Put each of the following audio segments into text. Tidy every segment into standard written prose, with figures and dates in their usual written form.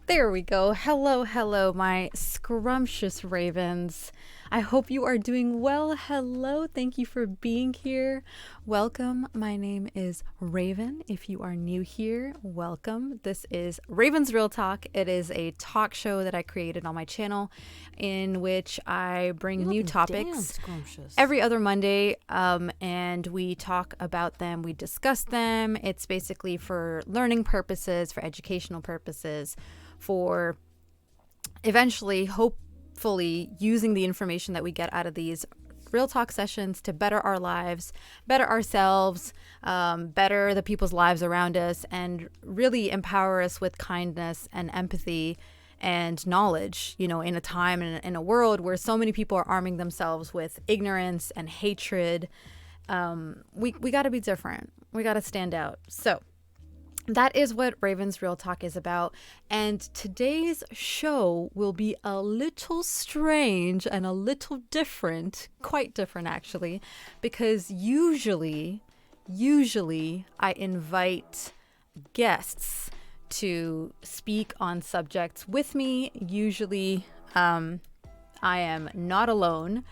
There we go. Hello, hello, my scrumptious ravens. I hope you are doing well. Hello, thank you for being here. Welcome. My name is Raven. If you are new here, welcome. This is Raven's Real Talk. It is a talk show that I created on my channel in which I bring new topics every other Monday, and we talk about them, we discuss them. It's basically for learning purposes, for educational purposes, for eventually, hopefully, using the information that we get out of these real talk sessions to better our lives, better ourselves, better the people's lives around us, and really empower us with kindness and empathy and knowledge, in a time and in a world where so many people are arming themselves with ignorance and hatred. We got to be different. We got to stand out. So that is what Raven's Real Talk is about. And today's show will be a little strange and a little different, quite different actually, because usually I invite guests to speak on subjects with me. Usually I am not alone,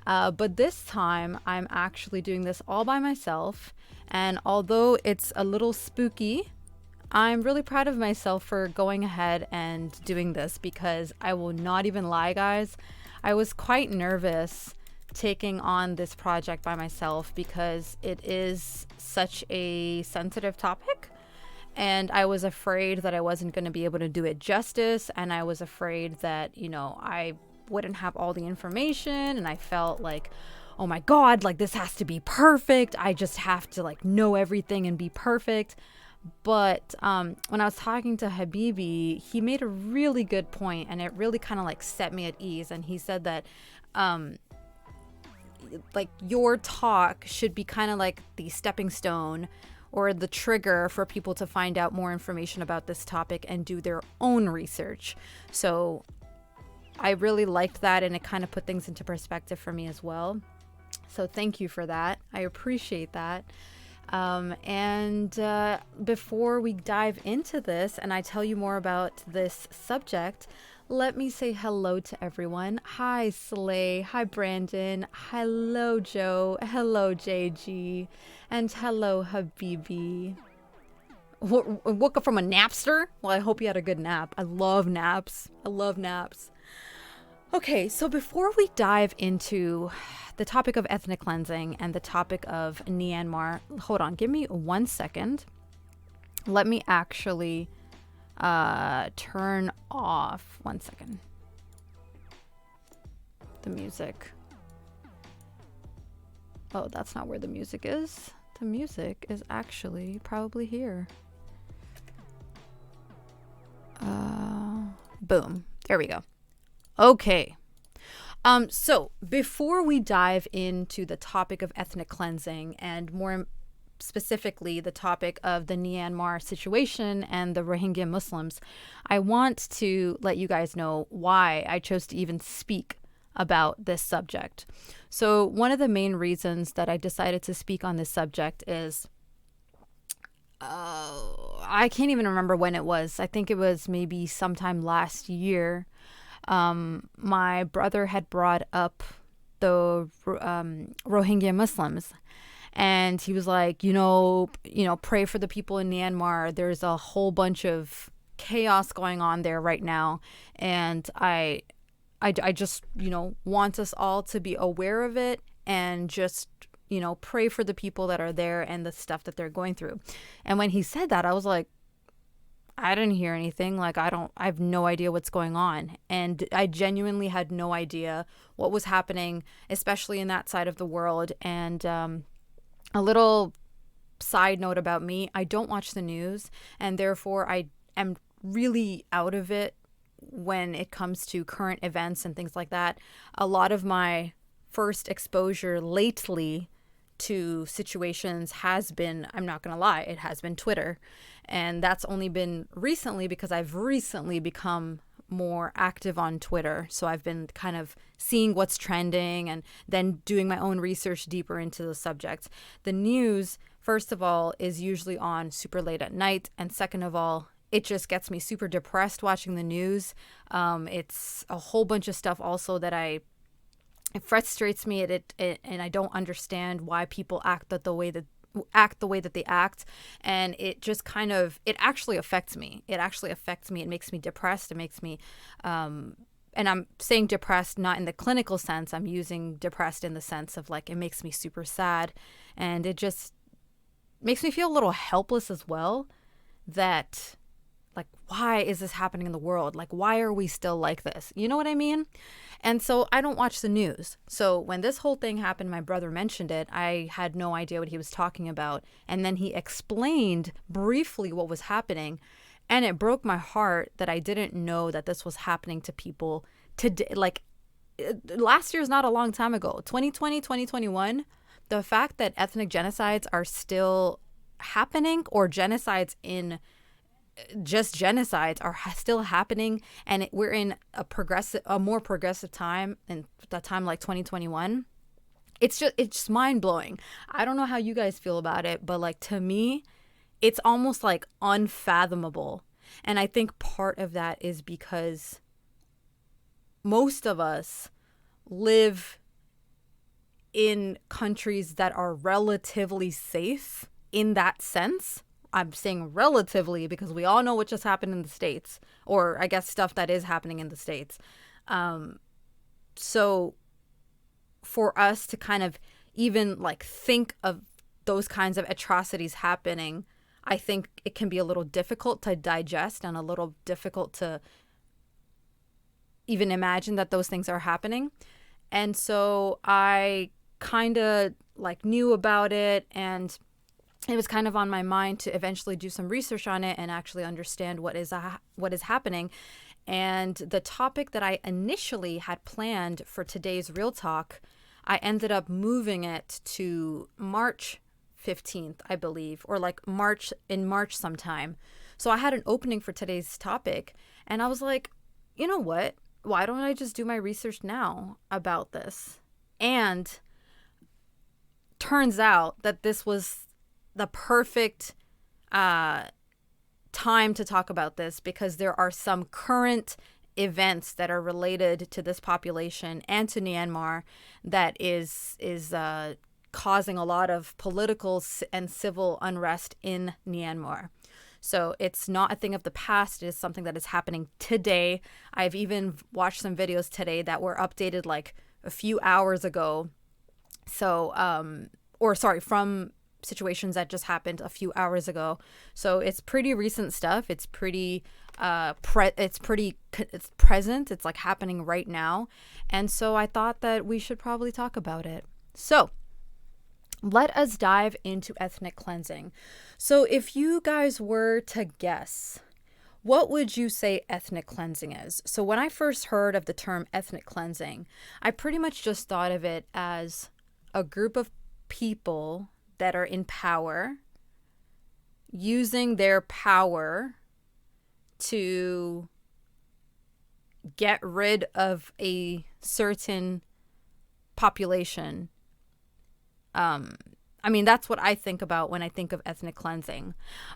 but this time I'm actually doing this all by myself. And although it's a little spooky, I'm really proud of myself for going ahead and doing this, because I will not even lie, guys. I was quite nervous taking on this project by myself because it is such a sensitive topic. And I was afraid that I wasn't going to be able to do it justice. And I was afraid that, I wouldn't have all the information. And I felt like, oh my God, like this has to be perfect. I just have to know everything and be perfect. But when I was talking to Habibi, he made a really good point, and it really kind of set me at ease. And he said that your talk should be kind of like the stepping stone or the trigger for people to find out more information about this topic and do their own research. So I really liked that, and it kind of put things into perspective for me as well. So thank you for that. I appreciate that. And before we dive into this and I tell you more about this subject, let me say hello to everyone. Hi, Slay. Hi, Brandon. Hello, Joe. Hello, JG. And hello, Habibi. Woke up from a napster? Well, I hope you had a good nap. I love naps. Okay, so before we dive into the topic of ethnic cleansing and the topic of Myanmar, hold on, give me 1 second. Let me actually turn off, 1 second, the music. Oh, that's not where the music is. The music is actually probably here. Boom. There we go. Okay. So before we dive into the topic of ethnic cleansing, and more specifically the topic of the Myanmar situation and the Rohingya Muslims, I want to let you guys know why I chose to even speak about this subject. So one of the main reasons that I decided to speak on this subject is I can't even remember when it was. I think it was maybe sometime last year. My brother had brought up the Rohingya Muslims, and he was like, pray for the people in Myanmar. There's a whole bunch of chaos going on there right now, and I just want us all to be aware of it and just pray for the people that are there and the stuff that they're going through. And when he said that, I was like, I didn't hear anything. I have no idea what's going on. And I genuinely had no idea what was happening, especially in that side of the world. And a little side note about me, I don't watch the news, and therefore I am really out of it when it comes to current events and things like that. A lot of my first exposure lately to situations has been, I'm not going to lie, it has been Twitter. And that's only been recently because I've recently become more active on Twitter. So I've been kind of seeing what's trending and then doing my own research deeper into the subject. The news, first of all, is usually on super late at night. And second of all, it just gets me super depressed watching the news. It's a whole bunch of stuff also that it frustrates me, and I don't understand why people act the way that they act, and it actually affects me. It makes me depressed. It makes me and I'm saying depressed not in the clinical sense. I'm using depressed in the sense of like, it makes me super sad, and it just makes me feel a little helpless as well, that like, why is this happening in the world? Like, why are we still like this? You know what I mean? And so I don't watch the news. So when this whole thing happened, my brother mentioned it. I had no idea what he was talking about. And then he explained briefly what was happening. And it broke my heart that I didn't know that this was happening to people today. Like, last year is not a long time ago. 2020, 2021, the fact that ethnic genocides are still happening, or genocides are still happening, and we're in a more progressive time, in that time like 2021. It's just mind-blowing. I don't know how you guys feel about it, but like, to me, it's almost like unfathomable. And I think part of that is because most of us live in countries that are relatively safe in that sense. I'm saying relatively because we all know what just happened in the States, or I guess stuff that is happening in the States. So for us to kind of even like think of those kinds of atrocities happening, I think it can be a little difficult to digest and a little difficult to even imagine that those things are happening. And so I kind of like knew about it, and it was kind of on my mind to eventually do some research on it and actually understand what is happening. And the topic that I initially had planned for today's Real Talk, I ended up moving it to March 15th, I believe, or like March sometime. So I had an opening for today's topic, and I was like, you know what? Why don't I just do my research now about this? And turns out that this was the perfect time to talk about this, because there are some current events that are related to this population and to Myanmar that is causing a lot of political and civil unrest in Myanmar. So it's not a thing of the past. It is something that is happening today. I've even watched some videos today that were updated like a few hours ago. So, from situations that just happened a few hours ago. So it's pretty recent stuff. It's pretty it's present. It's like happening right now. And so I thought that we should probably talk about it. So let us dive into ethnic cleansing. So if you guys were to guess, what would you say ethnic cleansing is? So when I first heard of the term ethnic cleansing, I pretty much just thought of it as a group of people that are in power using their power to get rid of a certain population. I mean, that's what I think about when I think of ethnic cleansing.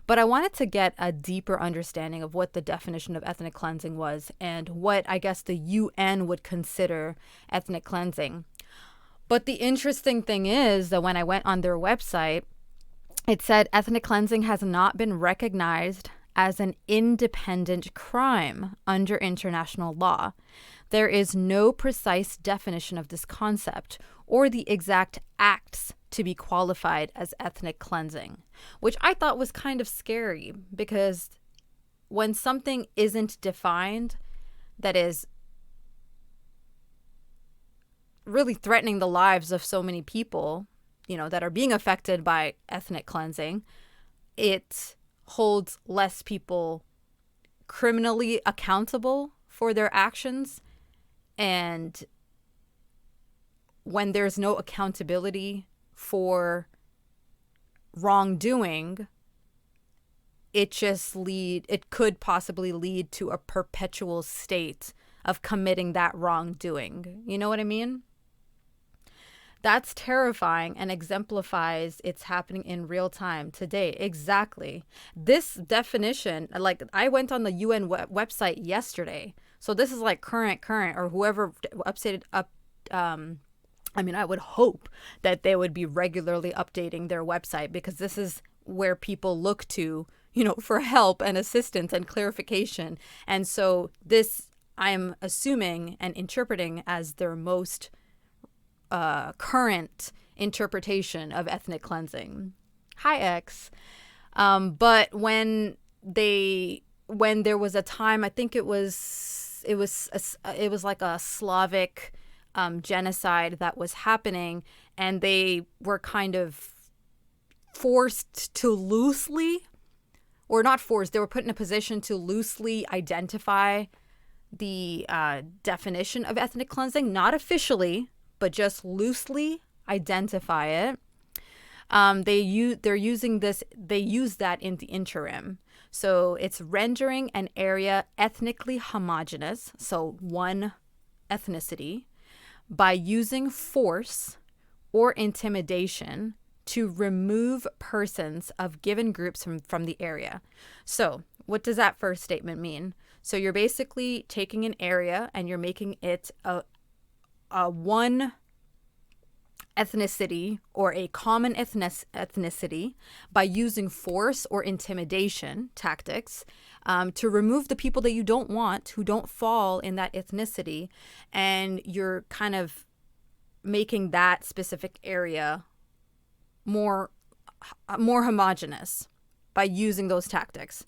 But I wanted to get a deeper understanding of what the definition of ethnic cleansing was and what I guess the UN would consider ethnic cleansing. But the interesting thing is that when I went on their website, it said ethnic cleansing has not been recognized as an independent crime under international law. There is no precise definition of this concept or the exact acts to be qualified as ethnic cleansing, which I thought was kind of scary, because when something isn't defined, that is really threatening the lives of so many people, that are being affected by ethnic cleansing, it holds less people criminally accountable for their actions. And when there's no accountability for wrongdoing, it could possibly lead to a perpetual state of committing that wrongdoing. You know what I mean? That's terrifying and exemplifies it's happening in real time today. Exactly. This definition, like I went on the UN website yesterday. So this is like current, or whoever updated up. I mean, I would hope that they would be regularly updating their website, because this is where people look to, for help and assistance and clarification. And so this, I'm assuming and interpreting as their most current interpretation of ethnic cleansing. Hi, X. But when there was a time, I think it was like a Slavic genocide that was happening, and they were kind of forced to loosely, or not forced, they were put in a position to loosely identify the definition of ethnic cleansing, not officially, but just loosely identify it. They use that in the interim. So it's rendering an area ethnically homogeneous, so one ethnicity, by using force or intimidation to remove persons of given groups from the area. So what does that first statement mean? So you're basically taking an area and you're making it a one ethnicity, or a common ethnicity, by using force or intimidation tactics to remove the people that you don't want, who don't fall in that ethnicity, and you're kind of making that specific area more homogenous by using those tactics.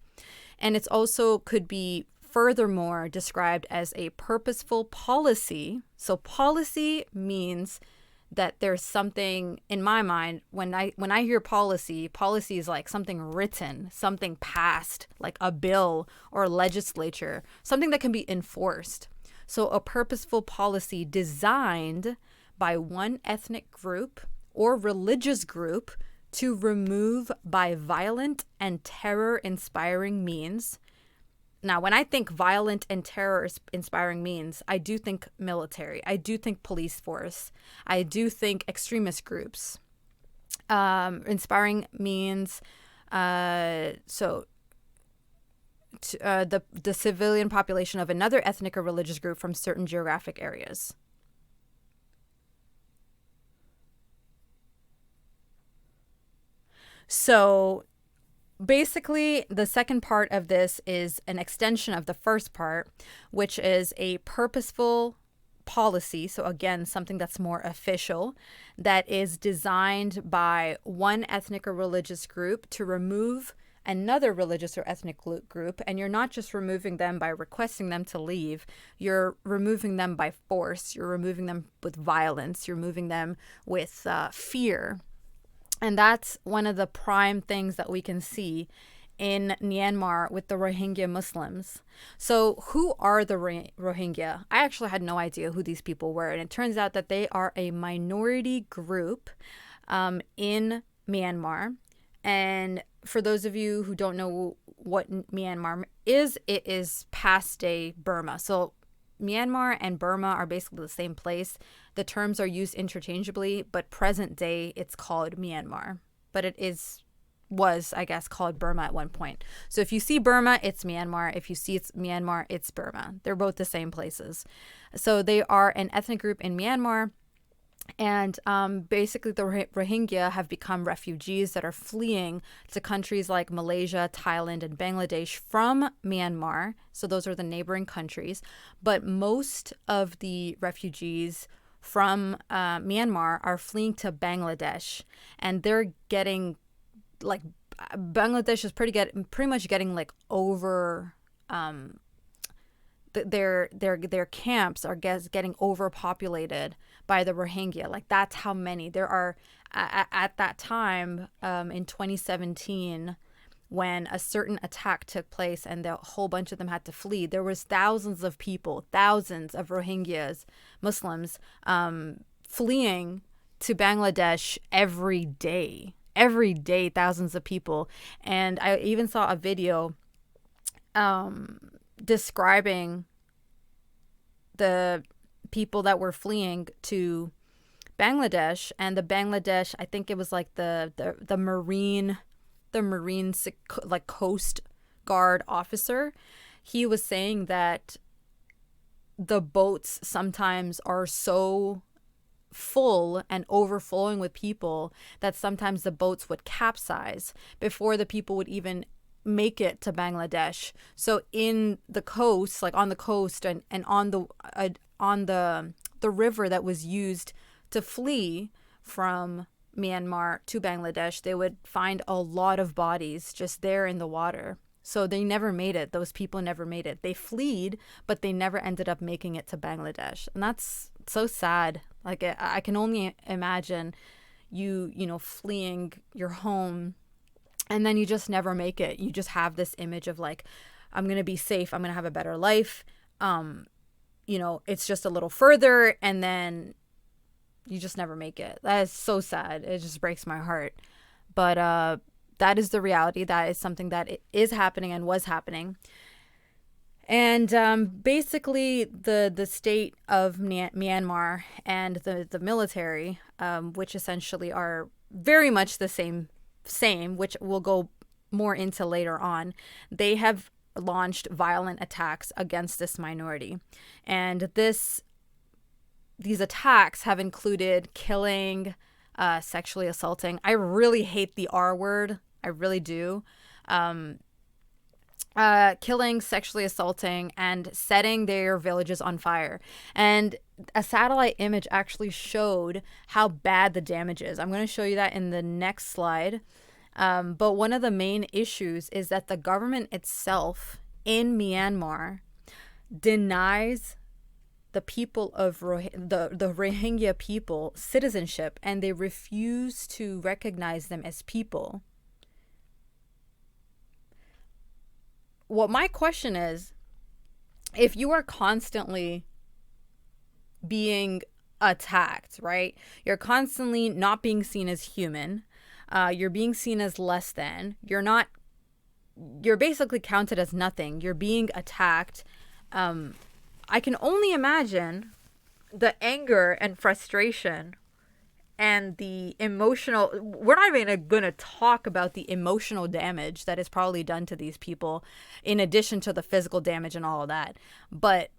And it's also could be furthermore described as a purposeful policy. So policy means that there's something, in my mind, when I hear policy is like something written, something passed, like a bill or legislature, something that can be enforced. So a purposeful policy designed by one ethnic group or religious group to remove by violent and terror-inspiring means. Now, when I think violent and terror-inspiring means, I do think military. I do think police force. I do think extremist groups. Inspiring means the civilian population of another ethnic or religious group from certain geographic areas. So basically, the second part of this is an extension of the first part, which is a purposeful policy. So again, something that's more official, that is designed by one ethnic or religious group to remove another religious or ethnic group. And you're not just removing them by requesting them to leave, you're removing them by force, you're removing them with violence, you're removing them with fear. And that's one of the prime things that we can see in Myanmar with the Rohingya Muslims. So who are the Rohingya? I actually had no idea who these people were. And it turns out that they are a minority group in Myanmar. And for those of you who don't know what Myanmar is, it is past day Burma. So Myanmar and Burma are basically the same place. The terms are used interchangeably, but present day it's called Myanmar. But it was, I guess, called Burma at one point. So if you see Burma, it's Myanmar. If you see it's Myanmar, it's Burma. They're both the same places. So they are an ethnic group in Myanmar. And basically the Rohingya have become refugees that are fleeing to countries like Malaysia, Thailand, and Bangladesh from Myanmar. So those are the neighboring countries. But most of the refugees from Myanmar are fleeing to Bangladesh. And they're getting, like, Bangladesh is pretty much getting, like, over... their camps are getting overpopulated by the Rohingya. Like, that's how many there are at that time in 2017, when a certain attack took place and a whole bunch of them had to flee. There was thousands of people, thousands of Rohingyas, Muslims, fleeing to Bangladesh every day, thousands of people. And I even saw a video describing the people that were fleeing to Bangladesh, and the Bangladesh, I think it was like the marine, like coast guard officer. He was saying that the boats sometimes are so full and overflowing with people that sometimes the boats would capsize before the people would even make it to Bangladesh. So in the coast, like on the coast and on the river that was used to flee from Myanmar to Bangladesh, they would find a lot of bodies just there in the water. So they never made it. Those people never made it. They fled, but they never ended up making it to Bangladesh. And that's so sad. Like I can only imagine you know, fleeing your home and then you just never make it. You just have this image of like, I'm going to be safe. I'm going to have a better life. You know, it's just a little further and then you just never make it. That is so sad. It just breaks my heart. But that is the reality. That is something that is happening and was happening. And basically the state of Myanmar and the military, which essentially are very much the same, which we'll go more into later on, they have launched violent attacks against this minority. And these attacks have included killing, sexually assaulting. I really hate the R word. I really do. Killing, sexually assaulting, and setting their villages on fire. And a satellite image actually showed how bad the damage is. I'm going to show you that in the next slide. But one of the main issues is that the government itself in Myanmar denies the people of the Rohingya people citizenship, and they refuse to recognize them as people. What my question is, if you are constantly being attacked, right? You're constantly not being seen as human. You're being seen as less than. You're basically counted as nothing. You're being attacked. I can only imagine the anger and frustration and the emotional, we're not even going to talk about the emotional damage that is probably done to these people in addition to the physical damage and all of that. But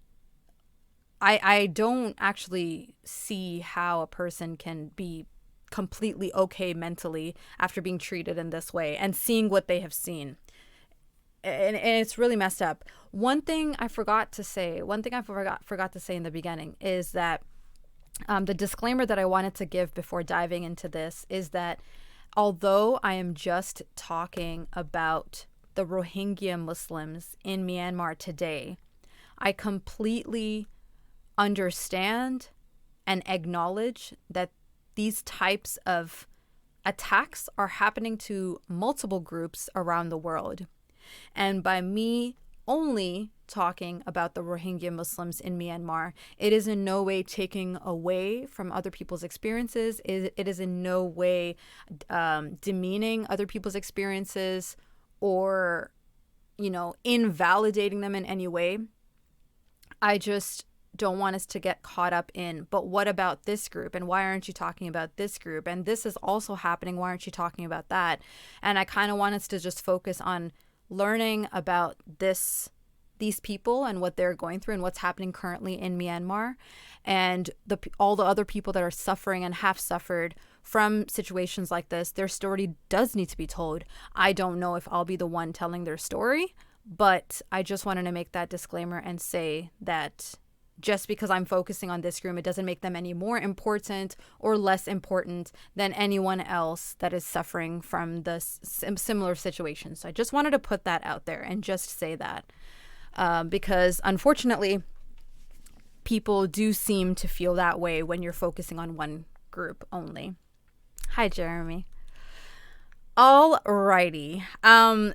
I don't actually see how a person can be completely okay mentally after being treated in this way and seeing what they have seen. And it's really messed up. One thing I forgot to say in the beginning is that the disclaimer that I wanted to give before diving into this is that although I am just talking about the Rohingya Muslims in Myanmar today, I completely understand and acknowledge that these types of attacks are happening to multiple groups around the world. And by me only talking about the Rohingya Muslims in Myanmar, it is in no way taking away from other people's experiences. It is in no way demeaning other people's experiences or, you know, invalidating them in any way. I just don't want us to get caught up in, but what about this group? And why aren't you talking about this group? And this is also happening. Why aren't you talking about that? And I kind of want us to just focus on learning about these people and what they're going through and what's happening currently in Myanmar, and all the other people that are suffering and have suffered from situations like this. Their story does need to be told. I don't know if I'll be the one telling their story, but I just wanted to make that disclaimer and say that just because I'm focusing on this group, it doesn't make them any more important or less important than anyone else that is suffering from the similar situations. So I just wanted to put that out there and just say that. Because unfortunately, people do seem to feel that way when you're focusing on one group only. Hi, Jeremy. Alrighty.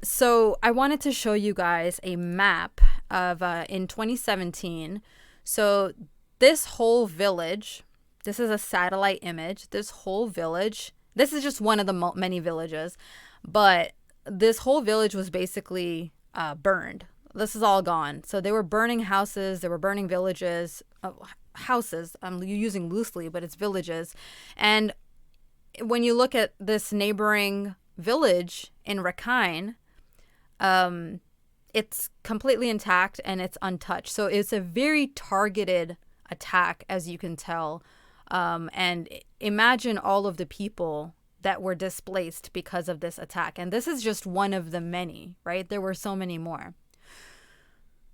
So I wanted to show you guys a map of in 2017. So this whole village, this is a satellite image. This whole village, this is just one of the many villages, but this whole village was basically burned. This is all gone. So they were burning houses, they were burning villages. houses. I'm using loosely, but it's villages. And when you look at this neighboring village in Rakhine, it's completely intact and it's untouched. So it's a very targeted attack, as you can tell. And imagine all of the people that were displaced because of this attack. And this is just one of the many, right? There were so many more.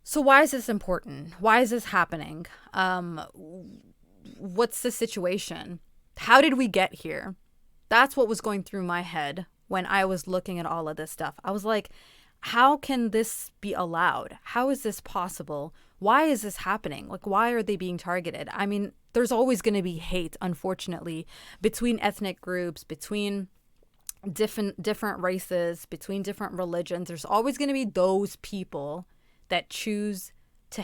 So why is this important? Why is this happening? What's the situation? How did we get here? That's what was going through my head when I was looking at all of this stuff. I was like, how can this be allowed? How is this possible? Why is this happening? Like, why are they being targeted? I mean, there's always going to be hate, unfortunately, between ethnic groups, between different races, between different religions. There's always going to be those people that choose to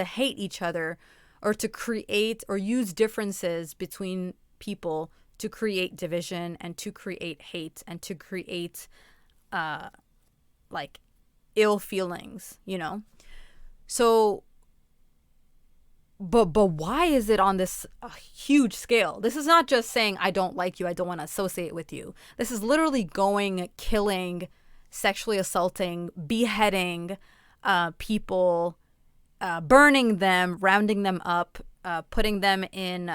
hate each other, or to create or use differences between people to create division and to create hate and to create like ill feelings, you know? So but why is it on this huge scale? This is not just saying I don't like you, I don't want to associate with you. This is literally going, killing, sexually assaulting, beheading people, burning them, rounding them up, putting them in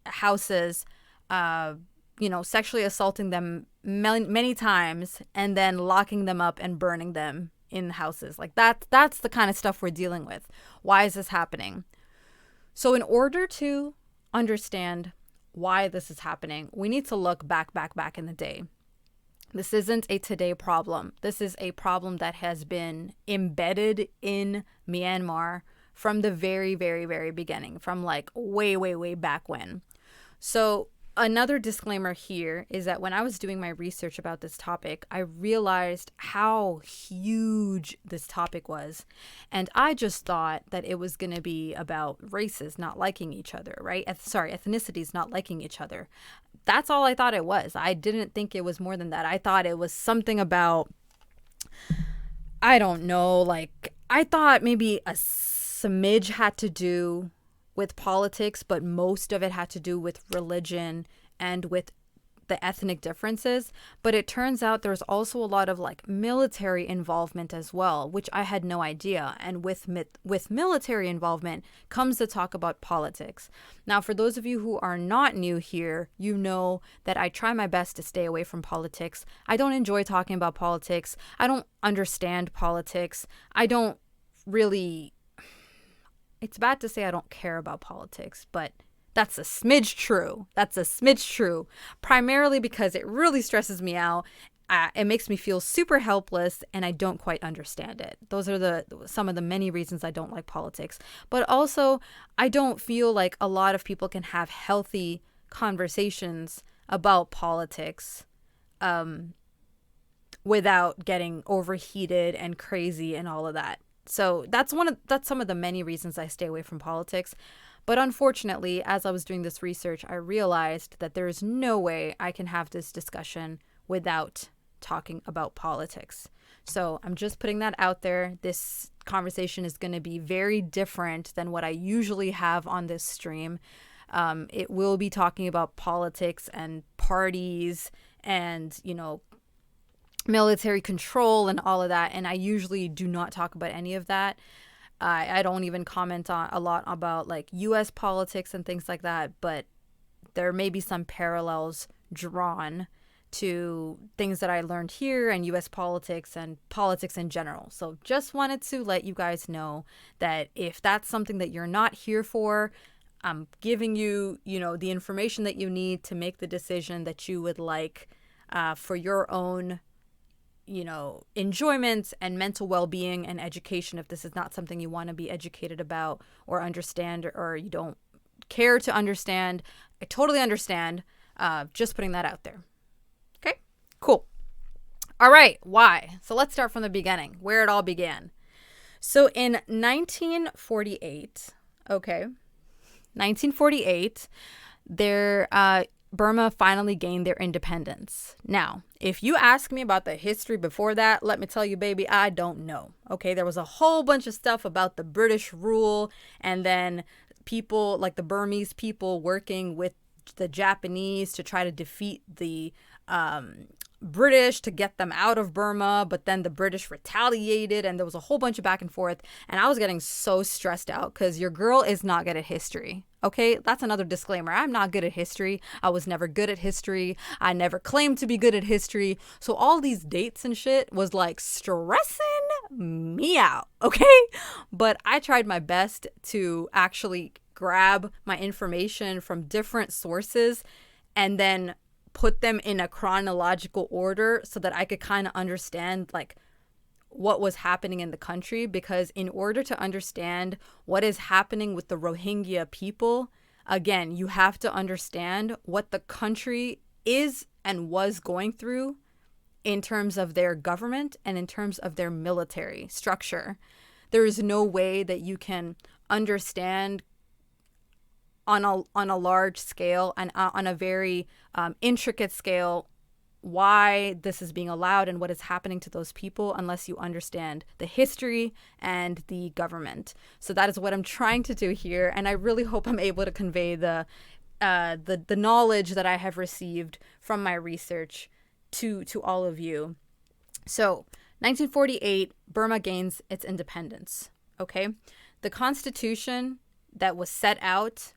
houses, sexually assaulting them many times, and then locking them up and burning them in houses. Like that's the kind of stuff we're dealing with. Why is this happening? So in order to understand why this is happening, we need to look back in the day. This isn't a today problem. This is a problem that has been embedded in Myanmar from the very, very, very beginning, from like way, way, way back when. So another disclaimer here is that when I was doing my research about this topic, I realized how huge this topic was. And I just thought that it was going to be about races not liking each other, right? Ethnicities not liking each other. That's all I thought it was. I didn't think it was more than that. I thought it was something about, I don't know, like I thought maybe a smidge had to do with politics, but most of it had to do with religion and with the ethnic differences. But it turns out there's also a lot of like military involvement as well, which I had no idea. And with military involvement comes the talk about politics. Now, for those of you who are not new here, you know that I try my best to stay away from politics. I don't enjoy talking about politics. I don't understand politics. I don't really... It's bad to say I don't care about politics, but that's a smidge true. Primarily because it really stresses me out. It makes me feel super helpless, and I don't quite understand it. Those are some of the many reasons I don't like politics. But also, I don't feel like a lot of people can have healthy conversations about politics without getting overheated and crazy and all of that. So that's some of the many reasons I stay away from politics. But unfortunately, as I was doing this research, I realized that there is no way I can have this discussion without talking about politics. So I'm just putting that out there. This conversation is going to be very different than what I usually have on this stream. It will be talking about politics and parties and, military control and all of that, and I usually do not talk about any of that. I don't even comment on a lot about like US politics and things like that, but there may be some parallels drawn to things that I learned here and US politics and politics in general. So just wanted to let you guys know that if that's something that you're not here for, I'm giving you, the information that you need to make the decision that you would like for your own enjoyment and mental well-being and education. If this is not something you want to be educated about or understand, or you don't care to understand, I totally understand. Just putting that out there. Okay, cool. All right, why? So let's start from the beginning, where it all began. So in 1948, Burma finally gained their independence. Now, if you ask me about the history before that, let me tell you, baby, I don't know. Okay, there was a whole bunch of stuff about the British rule, and then people, like the Burmese people, working with the Japanese to try to defeat the British to get them out of Burma, but then the British retaliated and there was a whole bunch of back and forth, and I was getting so stressed out because your girl is not good at history. Okay, that's another disclaimer. I'm not good at history. I was never good at history. I never claimed to be good at history. So all these dates and shit was like stressing me out, okay? But I tried my best to actually grab my information from different sources and then put them in a chronological order so that I could kind of understand like what was happening in the country, because in order to understand what is happening with the Rohingya people, again, you have to understand what the country is and was going through in terms of their government and in terms of their military structure. There is no way that you can understand on a large scale and on a very intricate scale why this is being allowed and what is happening to those people unless you understand the history and the government. So that is what I'm trying to do here, and I really hope I'm able to convey the knowledge that I have received from my research to all of you. So 1948, Burma gains its independence. Okay, the constitution that was set out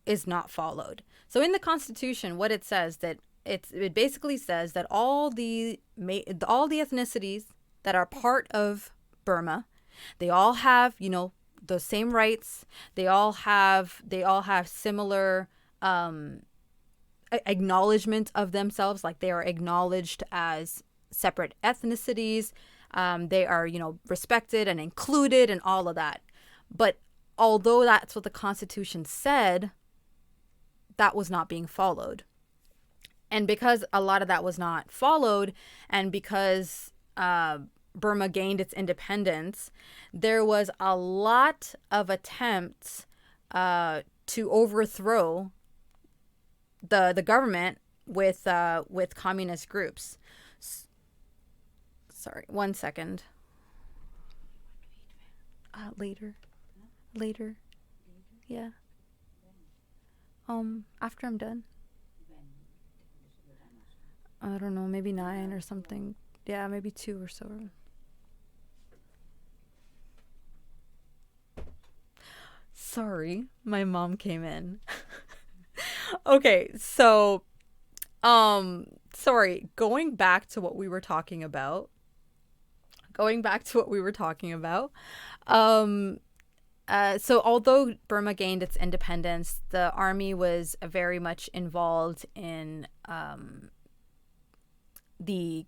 is not followed. So in the Constitution, what it says that it basically says that all the ethnicities that are part of Burma, they all have, you know, the same rights. They all have similar acknowledgement of themselves, like they are acknowledged as separate ethnicities. They are, you know, respected and included and all of that. But although that's what the Constitution said, that was not being followed. And because a lot of that was not followed, and because Burma gained its independence, there was a lot of attempts to overthrow the government with communist groups. Sorry, 1 second. Later. Yeah. After I'm done. I don't know, maybe 9 or something. Yeah, maybe 2 or so. Sorry, my mom came in. Okay, so, sorry, going back to what we were talking about. So although Burma gained its independence, the army was very much involved in the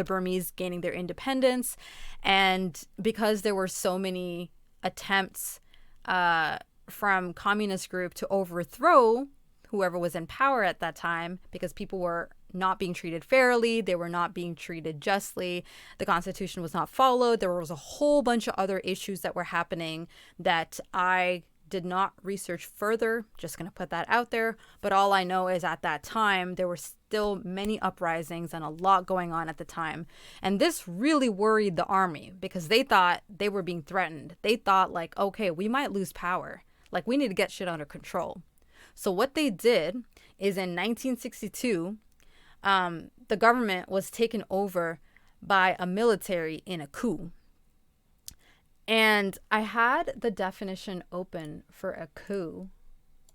Burmese gaining their independence, and because there were so many attempts from communist group to overthrow whoever was in power at that time, because people were not being treated fairly, they were not being treated justly, the Constitution was not followed, there was a whole bunch of other issues that were happening that I did not research further, just going to put that out there. But all I know is at that time, there were still many uprisings and a lot going on at the time. And this really worried the army because they thought they were being threatened. They thought like, okay, we might lose power. Like we need to get shit under control. So what they did is in 1962, the government was taken over by a military in a coup. And I had the definition open for a coup,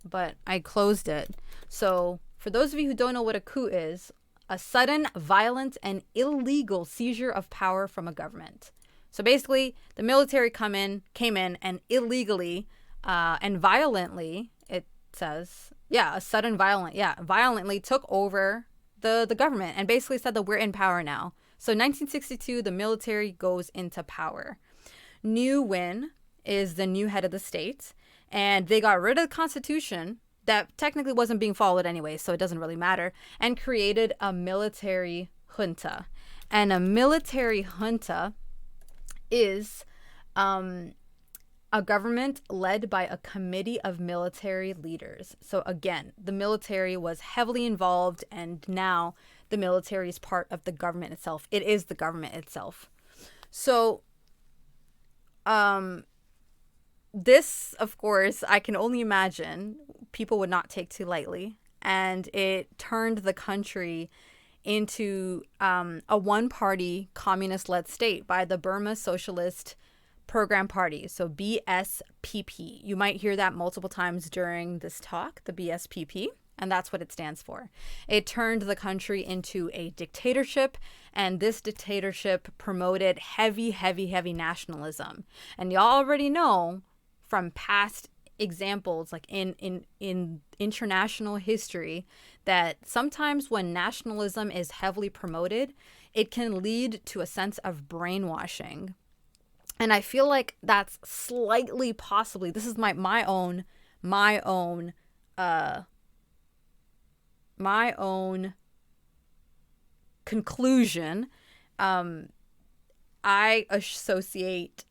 but I closed it. So for those of you who don't know what a coup is, a sudden, violent, and illegal seizure of power from a government. So basically, the military came in and illegally and violently, it says, violently took over the government and basically said that we're in power now. So 1962, the military goes into power. New Win is the new head of the state, and they got rid of the Constitution that technically wasn't being followed anyway, so it doesn't really matter, and created a military junta. And a military junta is a government led by a committee of military leaders. So again, the military was heavily involved, and now the military is part of the government itself. It is the government itself. So this, of course, I can only imagine people would not take too lightly. And it turned the country into a one-party communist-led state by the Burma Socialist Program Party, so BSPP. You might hear that multiple times during this talk, the BSPP, and that's what it stands for. It turned the country into a dictatorship, and this dictatorship promoted heavy, heavy, heavy nationalism. And y'all already know from past examples, like in international history, that sometimes when nationalism is heavily promoted, it can lead to a sense of brainwashing. And I feel like that's slightly, possibly, this is my own conclusion. I associate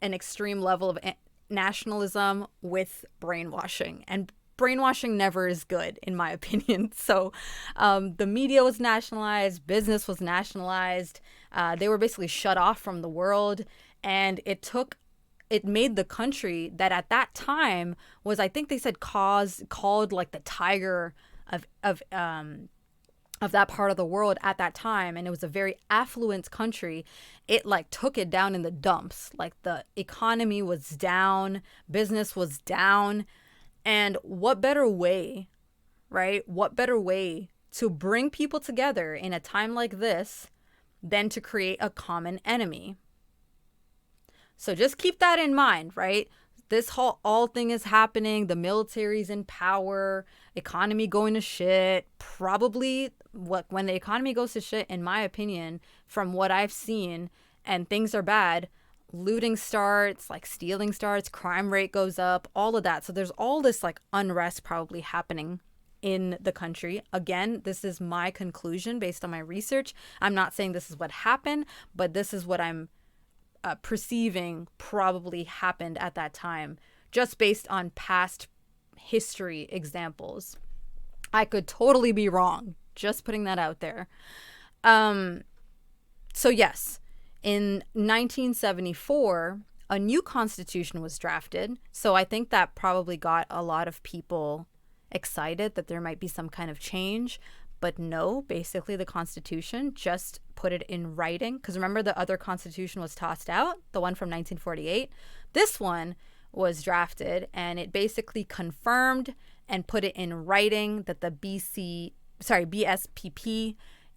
an extreme level of nationalism with brainwashing, and brainwashing never is good, in my opinion. So the media was nationalized, business was nationalized, they were basically shut off from the world, and it made the country that at that time was, I think they said, called like the tiger of that part of the world at that time, and it was a very affluent country. It like took it down in the dumps. Like the economy was down, business was down, and what better way, right? What better way to bring people together in a time like this than to create a common enemy? So just keep that in mind, right? This whole all thing is happening, the military's in power, economy going to shit. Probably when the economy goes to shit, in my opinion, from what I've seen, and things are bad, looting starts, like stealing starts, crime rate goes up, all of that. So there's all this like unrest probably happening in the country. Again, this is my conclusion based on my research. I'm not saying this is what happened, but this is what I'm perceiving probably happened at that time, just based on past history examples. I could totally be wrong, just putting that out there. So yes, in 1974, a new constitution was drafted. So I think that probably got a lot of people excited that there might be some kind of change. But no, basically the Constitution just put it in writing. Because remember, the other Constitution was tossed out, the one from 1948. This one was drafted, and it basically confirmed and put it in writing that the BSPP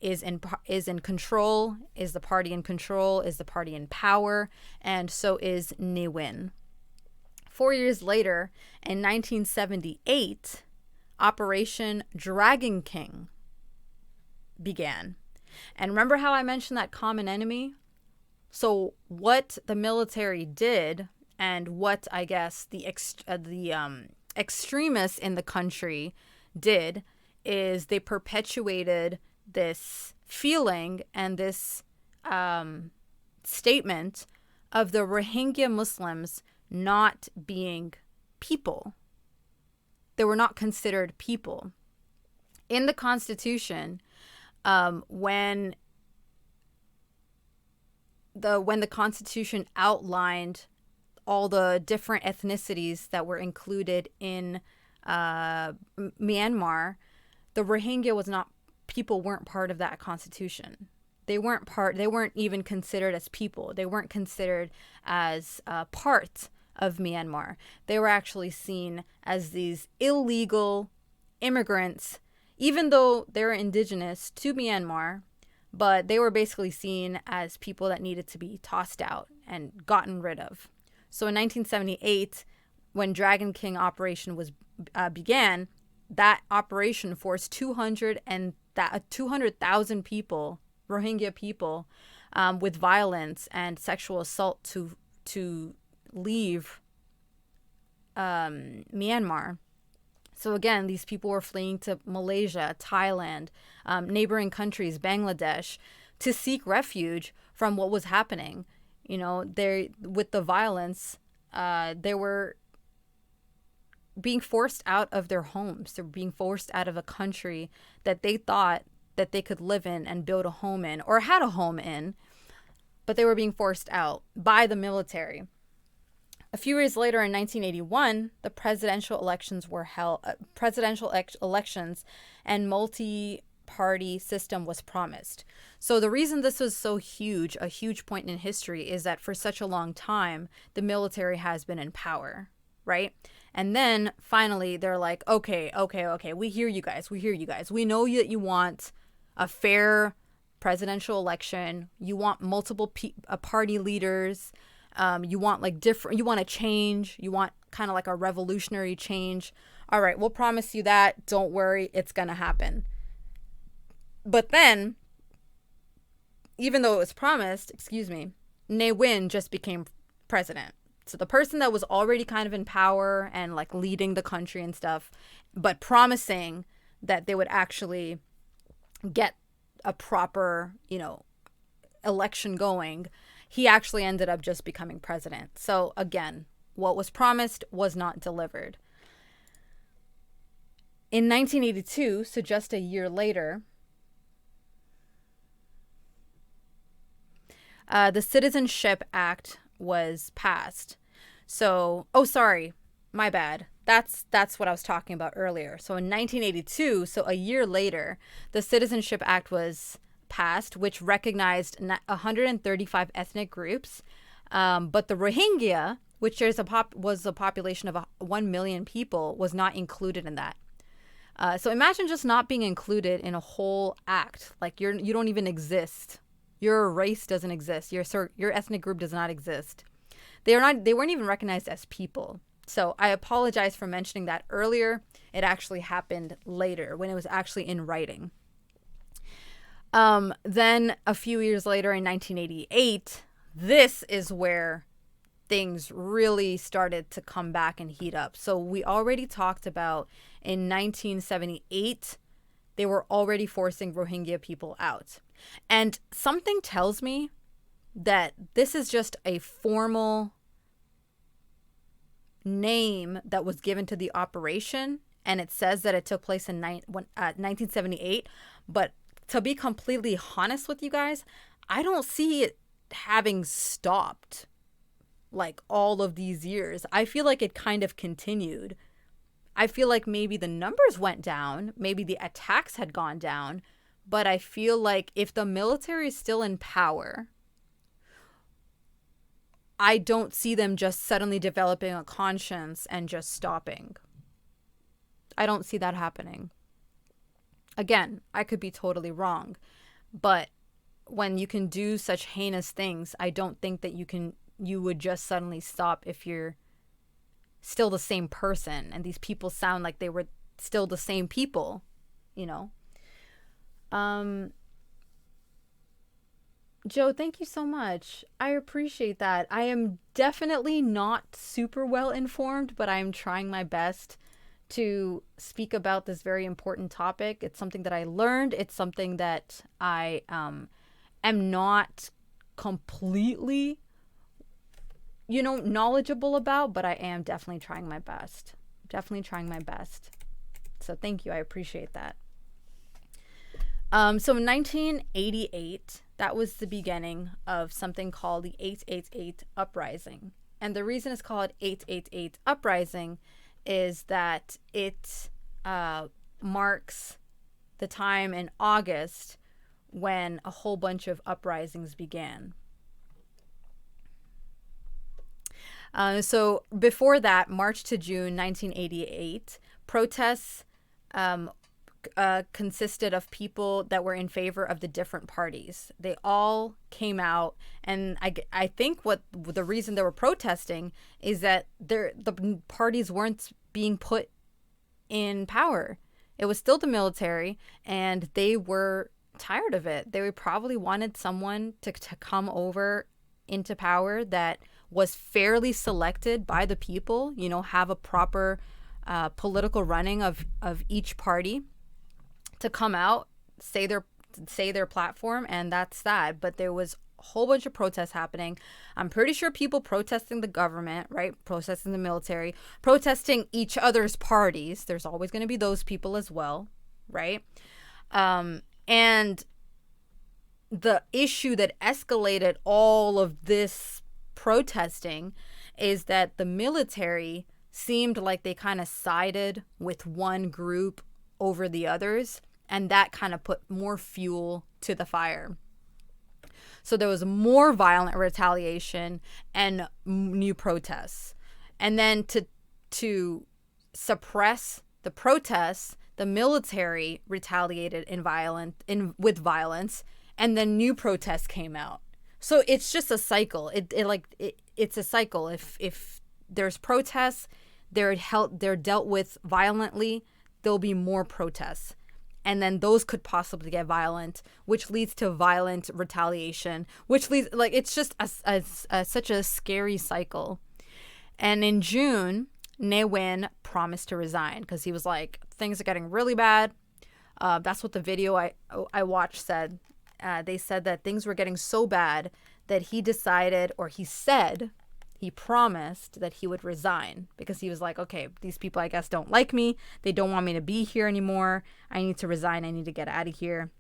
is in control, is the party in control, is the party in power, and so is Ne Win. 4 years later, in 1978, Operation Dragon King began. And remember how I mentioned that common enemy? So what the military did, and what I guess the extremists in the country did, is they perpetuated this feeling and this statement of the Rohingya Muslims not being people. They were not considered people. In the Constitution, when the Constitution outlined all the different ethnicities that were included in Myanmar, the Rohingya weren't part of that Constitution. They weren't even considered as people. They weren't considered as part of Myanmar. They were actually seen as these illegal immigrants, even though they were indigenous to Myanmar, but they were basically seen as people that needed to be tossed out and gotten rid of. So in 1978, when Dragon King operation began, that operation forced 200,000 people, Rohingya people, with violence and sexual assault to leave Myanmar. So again, these people were fleeing to Malaysia, Thailand, neighboring countries, Bangladesh, to seek refuge from what was happening. You know, with the violence, they were being forced out of their homes. They were being forced out of a country that they thought that they could live in and build a home in, or had a home in, but they were being forced out by the military. A few years later, in 1981, the presidential elections were held. Elections and multi-party system was promised. So the reason this was so huge, a huge point in history, is that for such a long time, the military has been in power, right? And then finally, they're like, okay, we hear you guys. We know that you want a fair presidential election. You want multiple party leaders. You want like different, you want a change. You want kind of like a revolutionary change. All right, we'll promise you that. Don't worry, it's going to happen. But then, even though it was promised, Ne Win just became president. So the person that was already kind of in power and like leading the country and stuff, but promising that they would actually get a proper, election going, he actually ended up just becoming president. So again, what was promised was not delivered. In 1982, so just a year later, the Citizenship Act was passed. So, my bad. That's what I was talking about earlier. So in 1982, so a year later, the Citizenship Act was passed, which recognized 135 ethnic groups. But the Rohingya, which was a population of 1 million people, was not included in that. So imagine just not being included in a whole act. Like you don't even exist. Your race doesn't exist. Your ethnic group does not exist. They weren't even recognized as people. So I apologize for mentioning that earlier. It actually happened later when it was actually in writing. Then a few years later in 1988, this is where things really started to come back and heat up. So we already talked about in 1978, they were already forcing Rohingya people out. And something tells me that this is just a formal name that was given to the operation, and it says that it took place in 1978. But to be completely honest with you guys, I don't see it having stopped like all of these years. I feel like it kind of continued. I feel like maybe the numbers went down, maybe the attacks had gone down, but I feel like if the military is still in power, I don't see them just suddenly developing a conscience and just stopping. I don't see that happening. Again, I could be totally wrong, but when you can do such heinous things, I don't think that you would just suddenly stop if you're still the same person and these people sound like they were still the same people, Joe, thank you so much. I appreciate that. I am definitely not super well informed, but I'm trying my best to speak about this very important topic. It's something that I learned. It's something that I am not completely, knowledgeable about, but I am definitely trying my best. So thank you. I appreciate that. So in 1988, that was the beginning of something called the 888 Uprising. And the reason it's called 888 Uprising is that it marks the time in August when a whole bunch of uprisings began. So before that, March to June 1988, protests consisted of people that were in favor of the different parties. They all came out, and I think what the reason they were protesting is that the parties weren't being put in power. It was still the military, and they were tired of it. They probably wanted someone to come over into power that was fairly selected by the people, have a proper political running of each party, to come out, say their platform, and that's that. But there was a whole bunch of protests happening. I'm pretty sure people protesting the government, right? Protesting the military, protesting each other's parties. There's always going to be those people as well, right? And the issue that escalated all of this protesting is that the military seemed like they kind of sided with one group over the others, and that kind of put more fuel to the fire. So there was more violent retaliation and new protests. And then to suppress the protests, the military retaliated with violence, and then new protests came out. So it's just a cycle. It's a cycle. If there's protests, they're dealt with violently, there'll be more protests. And then those could possibly get violent, which leads to violent retaliation, which leads, like, it's just such a scary cycle. And in June, Ne Win promised to resign because he was like, things are getting really bad. That's what the video I watched said. They said that things were getting so bad that he decided, or he said, he promised that he would resign because he was like, okay, these people, I guess, don't like me. They don't want me to be here anymore. I need to resign. I need to get out of here.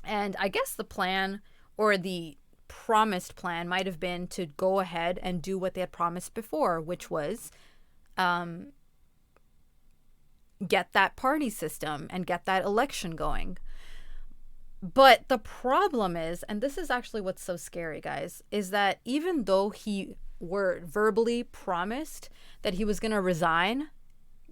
And I guess the plan, or the promised plan, might have been to go ahead and do what they had promised before, which was get that party system and get that election going. But the problem is, and this is actually what's so scary, guys, is that even though he were verbally promised that he was going to resign,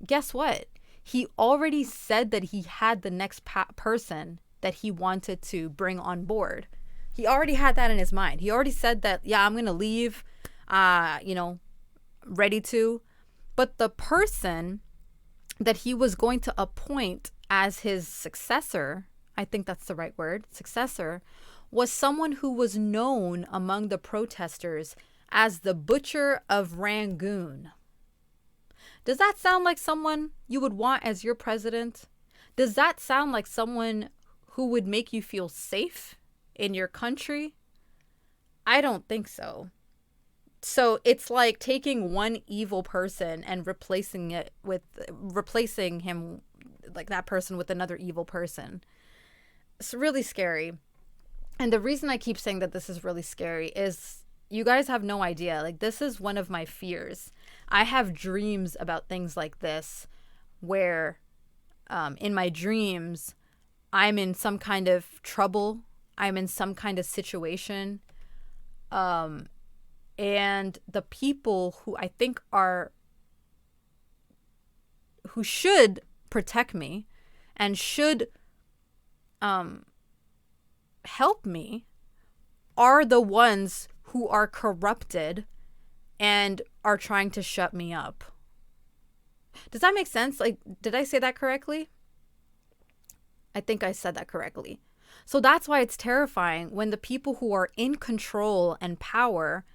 guess what? He already said that he had the next person that he wanted to bring on board. He already had that in his mind. He already said that, yeah, I'm going to leave, ready to. But the person that he was going to appoint as his successor, I think that's the right word, successor, was someone who was known among the protesters as the Butcher of Rangoon. Does that sound like someone you would want as your president? Does that sound like someone who would make you feel safe in your country? I don't think so. So it's like taking one evil person and replacing him, like that person, with another evil person. It's really scary. And the reason I keep saying that this is really scary is you guys have no idea. Like, this is one of my fears. I have dreams about things like this where in my dreams, I'm in some kind of trouble. I'm in some kind of situation. And the people who I think who should protect me and should help me are the ones who are corrupted and are trying to shut me up. Does that make sense? Like, did I say that correctly? I think I said that correctly. So that's why it's terrifying when the people who are in control and power,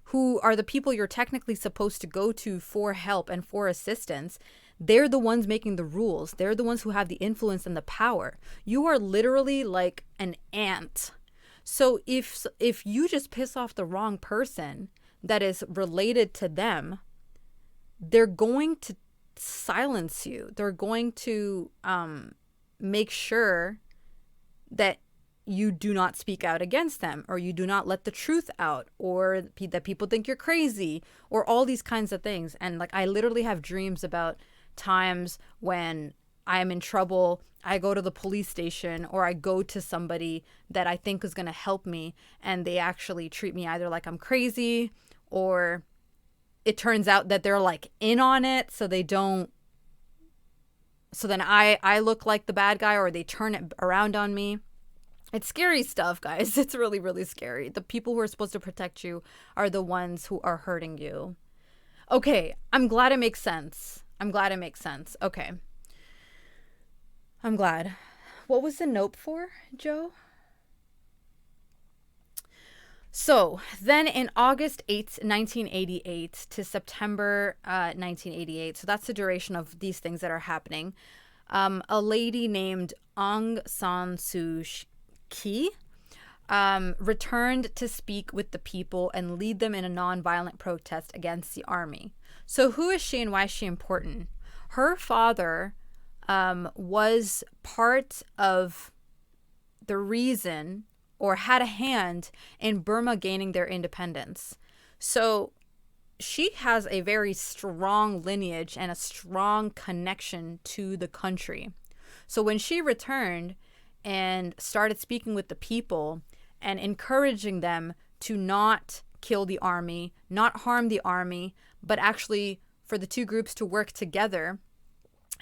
who are the people you're technically supposed to go to for help and for assistance, they're the ones making the rules. They're the ones who have the influence and the power. You are literally like an ant. So if you just piss off the wrong person that is related to them, they're going to silence you. They're going to make sure that you do not speak out against them, or you do not let the truth out, or that people think you're crazy, or all these kinds of things. And like, I literally have dreams about times when I'm in trouble, I go to the police station, or I go to somebody that I think is going to help me, and they actually treat me either like I'm crazy, or it turns out that they're like in on it, so they don't. So then I look like the bad guy, or they turn it around on me. It's scary stuff, guys. It's really, really scary. The people who are supposed to protect you are the ones who are hurting you. Okay, I'm glad it makes sense. Okay. I'm glad. What was the note for, Joe? So then in August 8th, 1988 to September 1988, so that's the duration of these things that are happening, a lady named Aung San Suu Kyi returned to speak with the people and lead them in a nonviolent protest against the army. So who is she and why is she important? Her father was part of the reason, or had a hand in Burma gaining their independence. So she has a very strong lineage and a strong connection to the country. So when she returned and started speaking with the people and encouraging them to not kill the army, not harm the army, but actually for the two groups to work together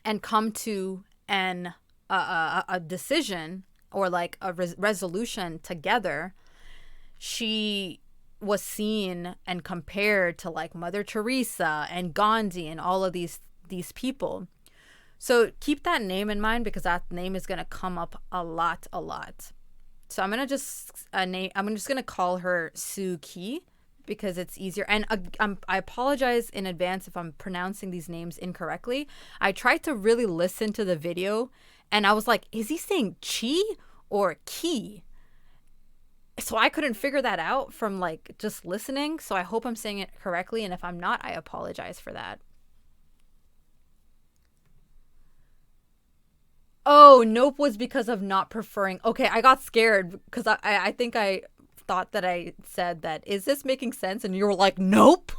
and come to a decision or like a resolution together, she was seen and compared to like Mother Teresa and Gandhi and all of these people. So keep that name in mind, because that name is going to come up a lot. So I'm just going to call her Suu Kyi because it's easier. And I apologize in advance if I'm pronouncing these names incorrectly. I tried to really listen to the video and I was like, is he saying chi or ki? So I couldn't figure that out from like just listening. So I hope I'm saying it correctly. And if I'm not, I apologize for that. Oh, nope was because of not preferring. Okay, I got scared because I think I thought that I said that. Is this making sense? And you were like, nope.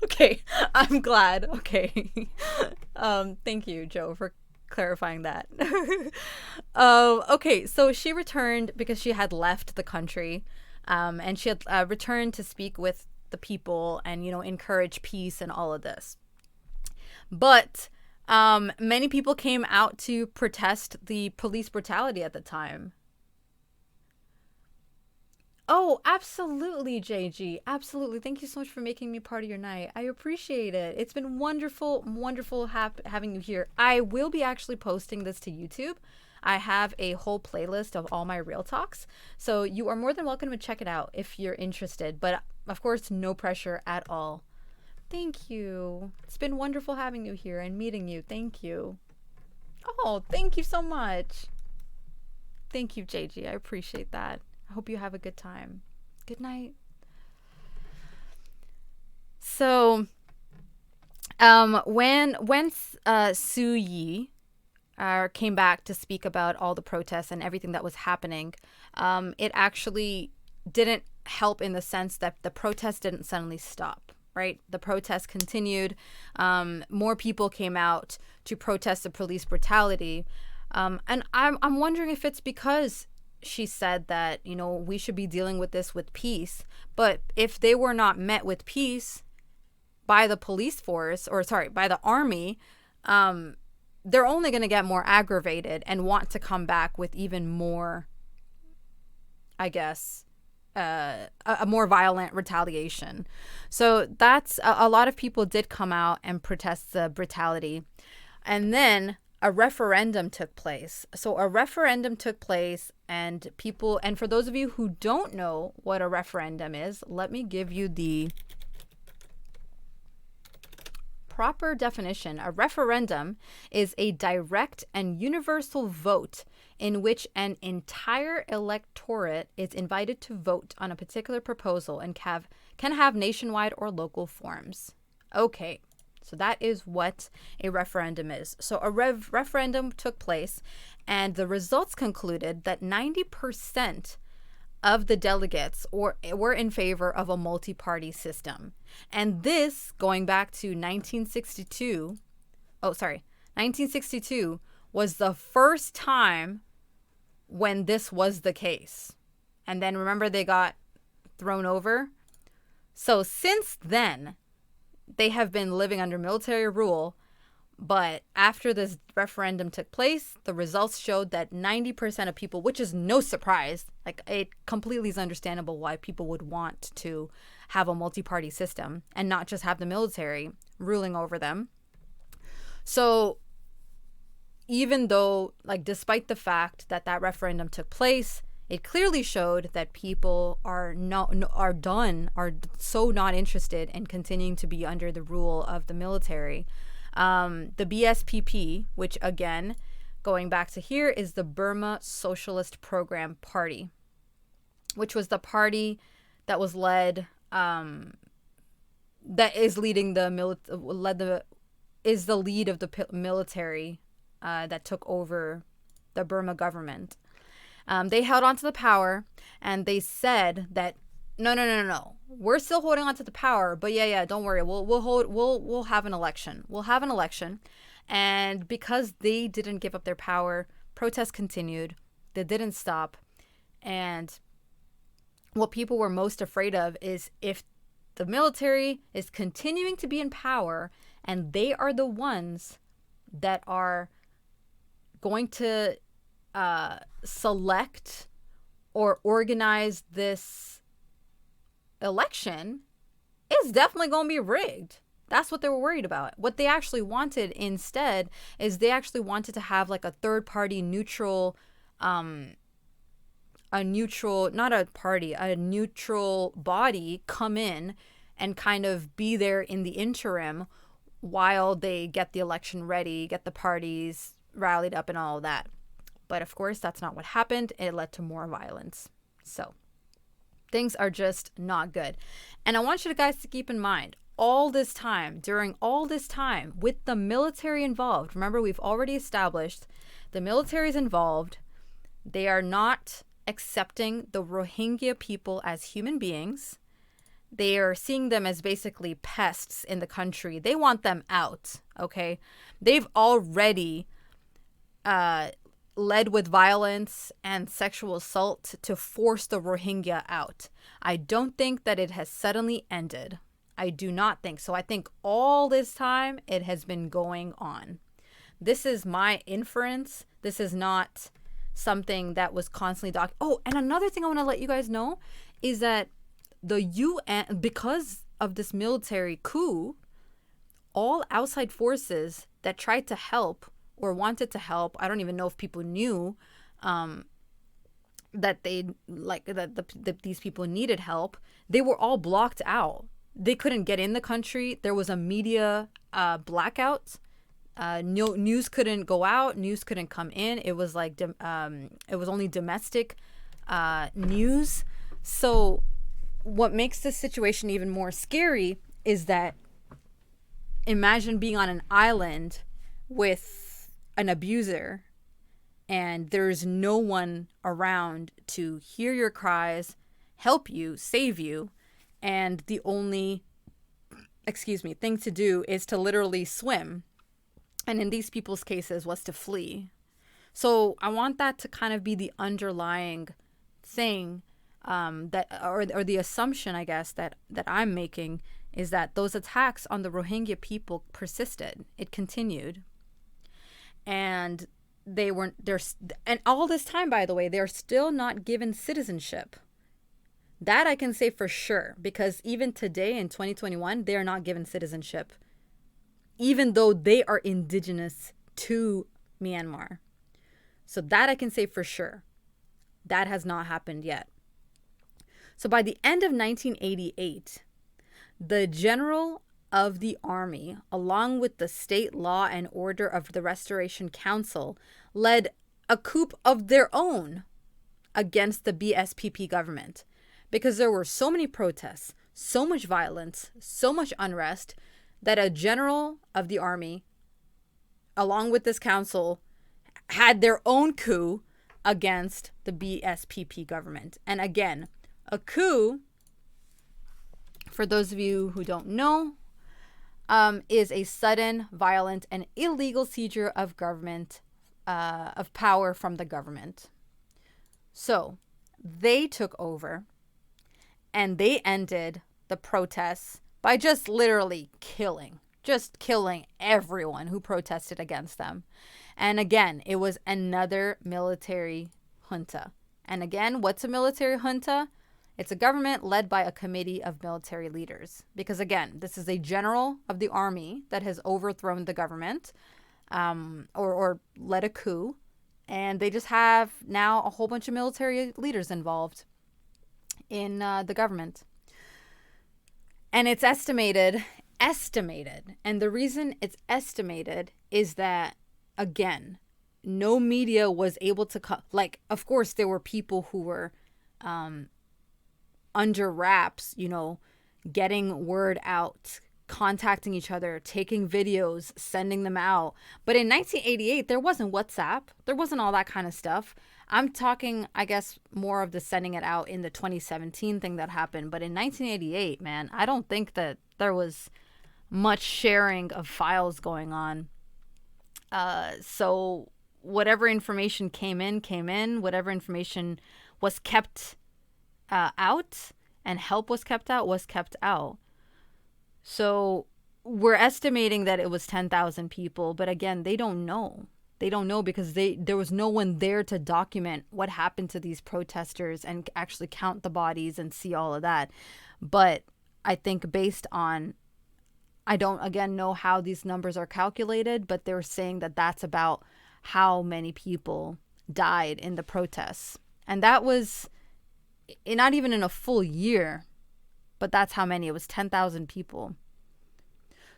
Okay, I'm glad. Okay. Thank you, Joe, for clarifying that. Okay, so she returned because she had left the country, and she had returned to speak with the people and, encourage peace and all of this. But many people came out to protest the police brutality at the time. Oh, absolutely, JG. Absolutely. Thank you so much for making me part of your night. I appreciate it. It's been wonderful having you here. I will be actually posting this to YouTube. I have a whole playlist of all my real talks. So you are more than welcome to check it out if you're interested. But of course, no pressure at all. Thank you. It's been wonderful having you here and meeting you. Thank you. Oh, thank you so much. Thank you, JG. I appreciate that. I hope you have a good time. Good night. So, when Suu Kyi came back to speak about all the protests and everything that was happening, it actually didn't help in the sense that the protests didn't suddenly stop. Right? The protests continued. More people came out to protest the police brutality. And I'm wondering if it's because she said that, we should be dealing with this with peace. But if they were not met with peace by the police force, by the army, they're only going to get more aggravated and want to come back with even more, I guess, a more violent retaliation. So that's a lot of people did come out and protest the brutality. And then a referendum took place. So a referendum took place, and for those of you who don't know what a referendum is, let me give you the proper definition. A referendum is a direct and universal vote in which an entire electorate is invited to vote on a particular proposal and can have nationwide or local forms. Okay, so that is what a referendum is. So a referendum took place, and the results concluded that 90% of the delegates were in favor of a multi-party system. And this, going back to 1962, 1962 was the first time when this was the case. And then remember, they got thrown over. So since then, they have been living under military rule. But after this referendum took place, the results showed that 90% of people, which is no surprise, like it completely is understandable why people would want to have a multi-party system and not just have the military ruling over them. So even though, like, despite the fact that that referendum took place, it clearly showed that people are so not interested in continuing to be under the rule of the military. The BSPP, which again, going back to here, is the Burma Socialist Program Party, which was the party that was led, that is leading the lead of the military that took over the Burma government. They held on to the power, and they said that No. We're still holding on to the power, but yeah, don't worry. We'll have an election. We'll have an election. And because they didn't give up their power, protests continued. They didn't stop. And what people were most afraid of is if the military is continuing to be in power and they are the ones that are going to select or organize this election, it's definitely going to be rigged. That's what they were worried about. What they actually wanted instead is they actually wanted to have like a third party neutral, a neutral, not a party, a neutral body come in and kind of be there in the interim while they get the election ready, get the parties rallied up and all of that. But of course, that's not what happened. It led to more violence. So things are just not good. And I want you guys to keep in mind, during all this time, with the military involved, remember, we've already established the military is involved. They are not accepting the Rohingya people as human beings. They are seeing them as basically pests in the country. They want them out, okay? They've already led with violence and sexual assault to force the Rohingya out. I don't think that it has suddenly ended. I do not think so. I think all this time it has been going on. This is my inference. This is not something that was constantly Oh, and another thing I want to let you guys know is that the UN, because of this military coup, all outside forces that tried to help or wanted to help, I don't even know if people knew that these people needed help, they were all blocked out. They couldn't get in the country. There was a media blackout. No news couldn't go out. News couldn't come in. It was like it was only domestic news. So what makes this situation even more scary is that imagine being on an island with an abuser and there's no one around to hear your cries, help you, save you, and the only thing to do is to literally swim. And in these people's cases was to flee. So I want that to kind of be the underlying thing or the assumption, I guess, that I'm making is that those attacks on the Rohingya people persisted. It continued. And and all this time, by the way, they're still not given citizenship. That I can say for sure, because even today in 2021, they're not given citizenship, even though they are indigenous to Myanmar. So that I can say for sure. That has not happened yet. So by the end of 1988, the general of the army, along with the State Law and Order of the Restoration Council, led a coup of their own against the BSPP government because there were so many protests, so much violence, so much unrest that a general of the army, along with this council, had their own coup against the BSPP government. And again, a coup, for those of you who don't know, is a sudden, violent, and illegal seizure of of power from the government. So they took over and they ended the protests by just literally killing everyone who protested against them. And again, it was another military junta. And again, what's a military junta? It's a government led by a committee of military leaders. Because again, this is a general of the army that has overthrown the government or led a coup. And they just have now a whole bunch of military leaders involved in the government. And it's estimated, and the reason it's estimated is that, again, no media was able to of course there were people who were under wraps, getting word out, contacting each other, taking videos, sending them out. But in 1988, there wasn't WhatsApp. There wasn't all that kind of stuff. I'm talking, I guess, more of the sending it out in the 2017 thing that happened. But in 1988, man, I don't think that there was much sharing of files going on. So whatever information came in, whatever information was kept out and help was kept out, was kept out. So we're estimating that it was 10,000 people, but again, they don't know. They don't know because there was no one there to document what happened to these protesters and actually count the bodies and see all of that. But I think based on, I don't again know how these numbers are calculated, but they're saying that that's about how many people died in the protests. And that was not even in a full year, but that's how many. It was 10,000 people.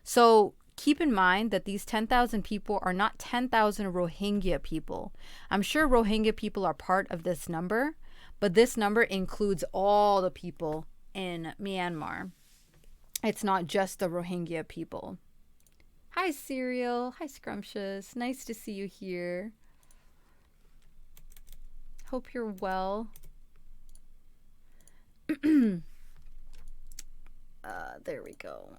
So keep in mind that these 10,000 people are not 10,000 Rohingya people. I'm sure Rohingya people are part of this number, but this number includes all the people in Myanmar. It's not just the Rohingya people. Hi, Serial. Hi, Scrumptious. Nice to see you here. Hope you're well. There we go.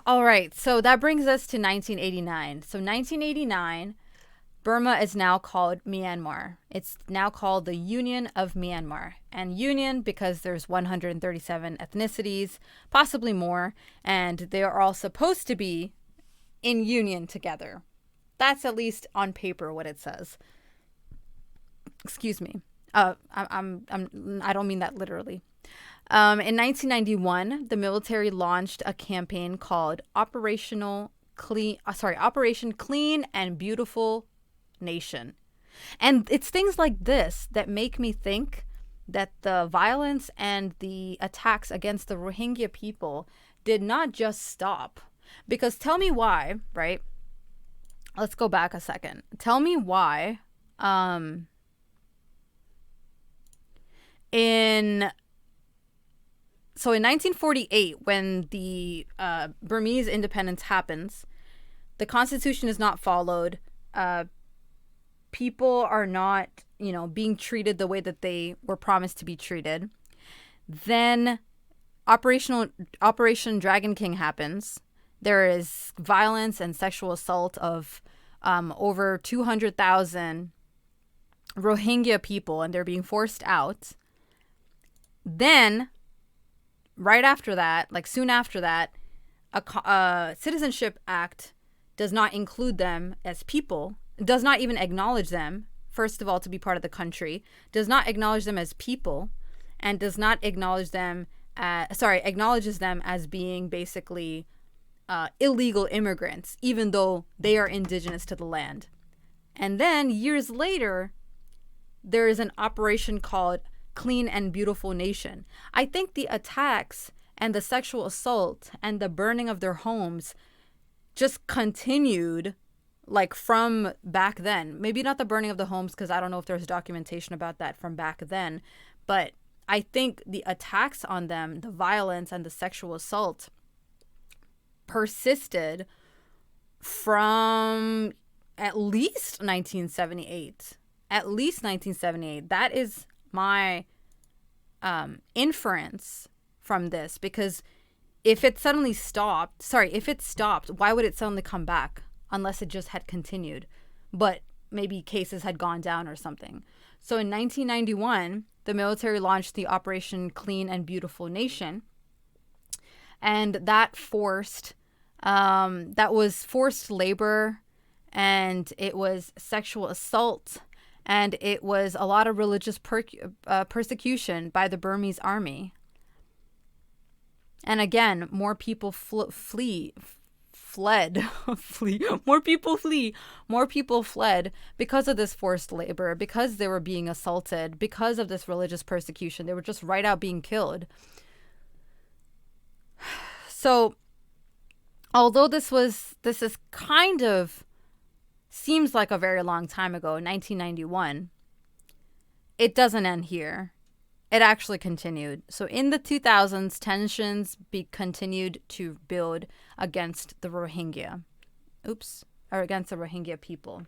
All right, so that brings us to 1989. So 1989, Burma is now called Myanmar. It's now called the Union of Myanmar. And union because there's 137 ethnicities, possibly more, and they are all supposed to be in union together. That's at least on paper what it says. Excuse me. I don't mean that literally. In 1991, the military launched a campaign called Operation Clean and Beautiful Nation. And it's things like this that make me think that the violence and the attacks against the Rohingya people did not just stop. Because tell me why, right? Let's go back a second. Tell me why in 1948, when the Burmese independence happens, the constitution is not followed. People are not, being treated the way that they were promised to be treated. Then Operation Dragon King happens. There is violence and sexual assault of over 200,000 Rohingya people, and they're being forced out. Then right after that, like soon after that, a Citizenship Act does not include them as people, does not even acknowledge them, first of all, to be part of the country, does not acknowledge them as people, and does not acknowledge them acknowledges them as being basically illegal immigrants, even though they are indigenous to the land. And then years later, there is an operation called Clean and Beautiful Nation. I think the attacks and the sexual assault and the burning of their homes just continued like from back then. Maybe not the burning of the homes, because I don't know if there's documentation about that from back then, but I think the attacks on them, the violence and the sexual assault persisted from at least 1978. At least 1978. That is my inference from this, because if it stopped, why would it suddenly come back unless it just had continued, but maybe cases had gone down or something. So in 1991, the military launched the Operation Clean and Beautiful Nation, and that was forced labor, and it was sexual assault, and it was a lot of religious persecution by the Burmese army. And again, more people fled. More people fled because of this forced labor, because they were being assaulted, because of this religious persecution. They were just right out being killed. So, although this is kind of seems like a very long time ago, 1991, it doesn't end here. It actually continued. So in the 2000s, tensions continued to build against the Rohingya. Against the Rohingya people.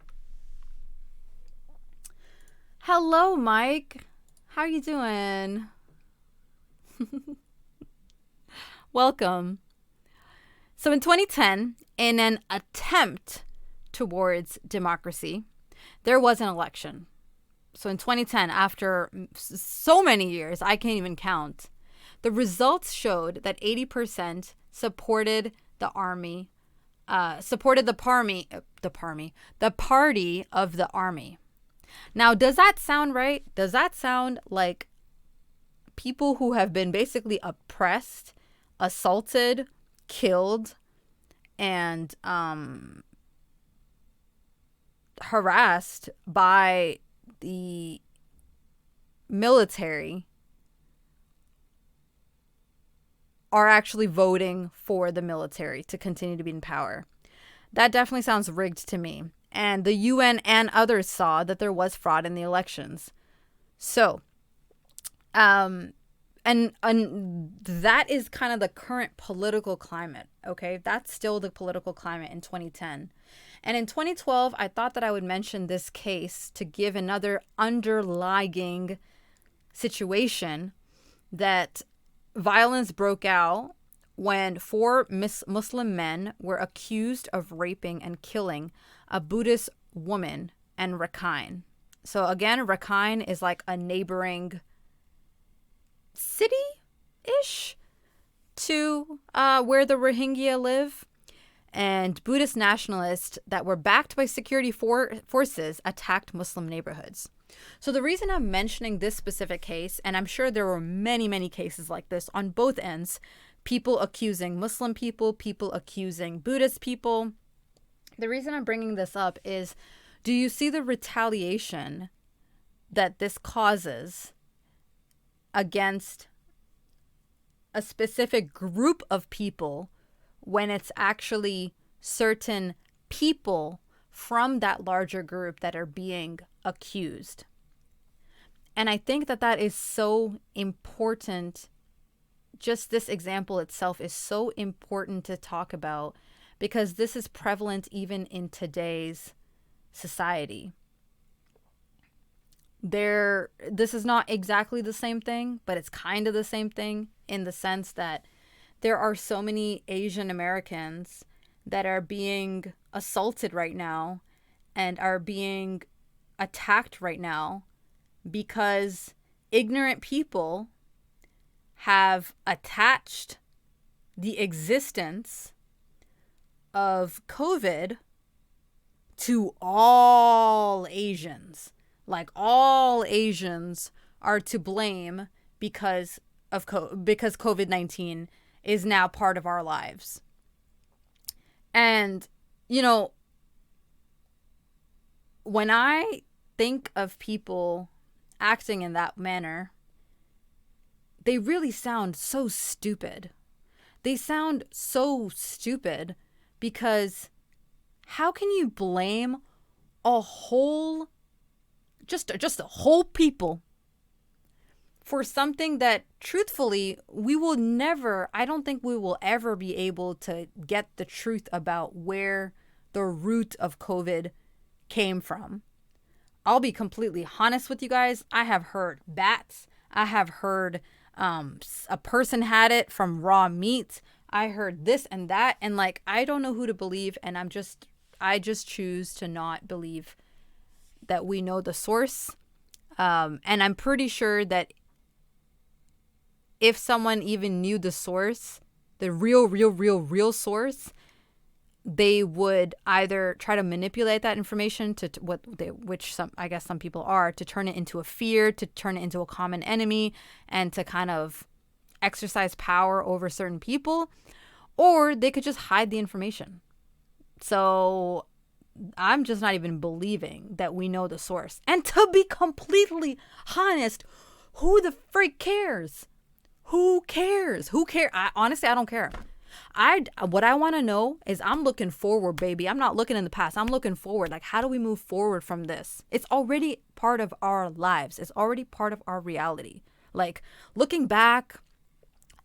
Hello, Mike. How you doing? Welcome. So in 2010, in an attempt towards democracy, there was an election. So in 2010, after so many years, I can't even count, the results showed that 80% supported the army, supported the party of the army. Now, does that sound right? Does that sound like people who have been basically oppressed, assaulted, killed, and harassed by the military are actually voting for the military to continue to be in power? That definitely sounds rigged to me. And the UN and others saw that there was fraud in the elections. So, and that is kind of the current political climate, okay? That's still the political climate in 2010. And in 2012, I thought that I would mention this case to give another underlying situation that violence broke out when four Muslim men were accused of raping and killing a Buddhist woman in Rakhine. So again, Rakhine is like a neighboring city-ish to where the Rohingya live. And Buddhist nationalists that were backed by security forces attacked Muslim neighborhoods. So the reason I'm mentioning this specific case, and I'm sure there were many, many cases like this on both ends, people accusing Muslim people, people accusing Buddhist people. The reason I'm bringing this up is, do you see the retaliation that this causes against a specific group of people when it's actually certain people from that larger group that are being accused? And I think that that is so important. Just this example itself is so important to talk about because this is prevalent even in today's society. This is not exactly the same thing, but it's kind of the same thing in the sense that there are so many Asian Americans that are being assaulted right now and are being attacked right now because ignorant people have attached the existence of COVID to all Asians. Like all Asians are to blame because COVID-19 is now part of our lives. And, you know, when I think of people acting in that manner, they really sound so stupid. They sound so stupid because how can you blame a whole, just a whole people for something that truthfully I don't think we will ever be able to get the truth about where the root of COVID came from. I'll be completely honest with you guys. I have heard bats. I have heard a person had it from raw meat. I heard this and that. And like, I don't know who to believe. And I just choose to not believe that we know the source. And I'm pretty sure that if someone even knew the source, the real source, they would either try to manipulate that information to which some people are, to turn it into a fear, to turn it into a common enemy, and to kind of exercise power over certain people, or they could just hide the information. So I'm just not even believing that we know the source. And to be completely honest, who the freak cares? Who cares? Honestly, I don't care. What I want to know is I'm looking forward, baby. I'm not looking in the past. I'm looking forward. Like, how do we move forward from this? It's already part of our lives. It's already part of our reality. Like, looking back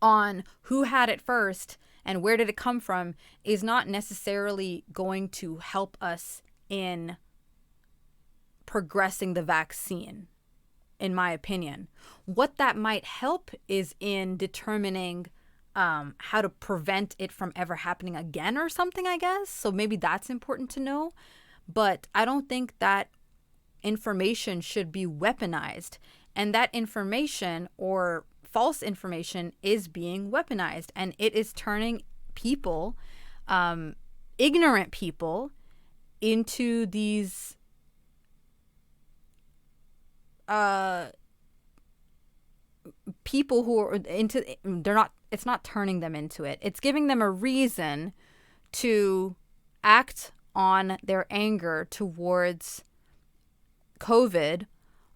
on who had it first and where did it come from is not necessarily going to help us in progressing the vaccine, in my opinion. What that might help is in determining how to prevent it from ever happening again or something, I guess. So maybe that's important to know. But I don't think that information should be weaponized. And that information or false information is being weaponized. And it is turning people, ignorant people, into these people who are it's not turning them into it. It's giving them a reason to act on their anger towards COVID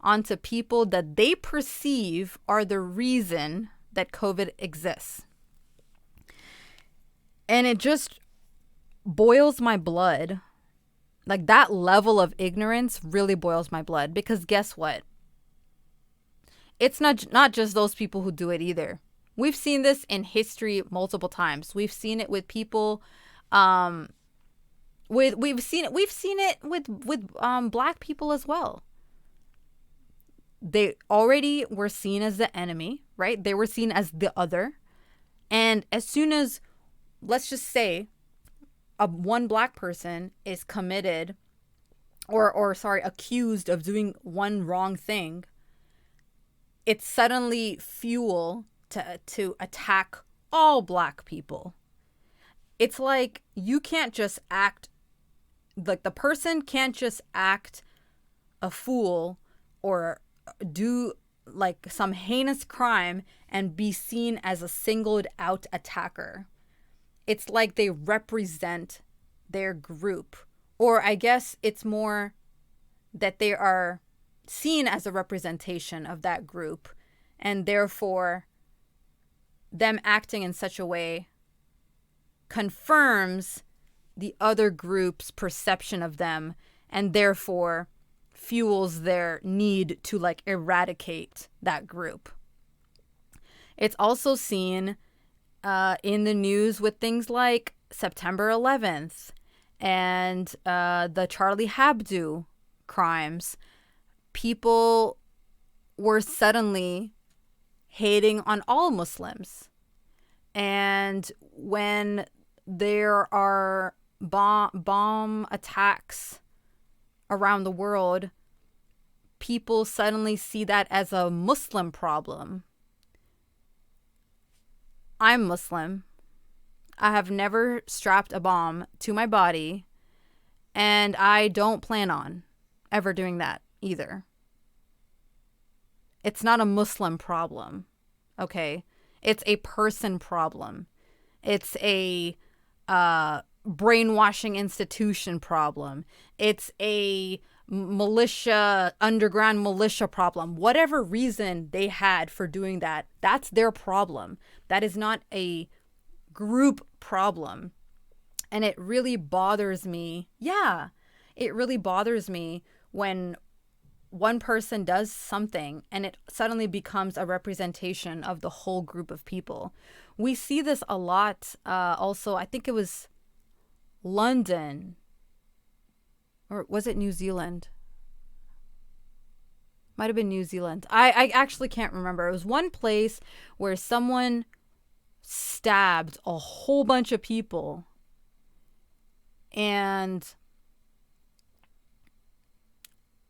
onto people that they perceive are the reason that COVID exists. And it just boils my blood. Like, that level of ignorance really boils my blood, because guess what? It's not just those people who do it either. We've seen this in history multiple times. We've seen it with people we've seen it with black people as well. They already were seen as the enemy, right? They were seen as the other. And as soon as, let's just say, one black person is committed accused of doing one wrong thing, it's suddenly fuel to attack all black people. It's like, you can't just act, like, the person can't just act a fool or do like some heinous crime and be seen as a singled out attacker. It's like they represent their group, or I guess it's more that they are seen as a representation of that group, and therefore them acting in such a way confirms the other group's perception of them, and therefore fuels their need to like eradicate that group. It's also seen in the news with things like September 11th and the Charlie Hebdo crimes. People were suddenly hating on all Muslims. And when there are bomb attacks around the world, people suddenly see that as a Muslim problem. I'm Muslim. I have never strapped a bomb to my body, and I don't plan on ever doing that either. It's not a Muslim problem, okay? It's a person problem. It's a brainwashing institution problem. It's a underground militia problem. Whatever reason they had for doing that, that's their problem. That is not a group problem. And it really bothers me. Yeah, it really bothers me when one person does something and it suddenly becomes a representation of the whole group of people. We see this a lot. Also, I think it was London, or was it New Zealand? Might have been New Zealand. I actually can't remember. It was one place where someone stabbed a whole bunch of people, and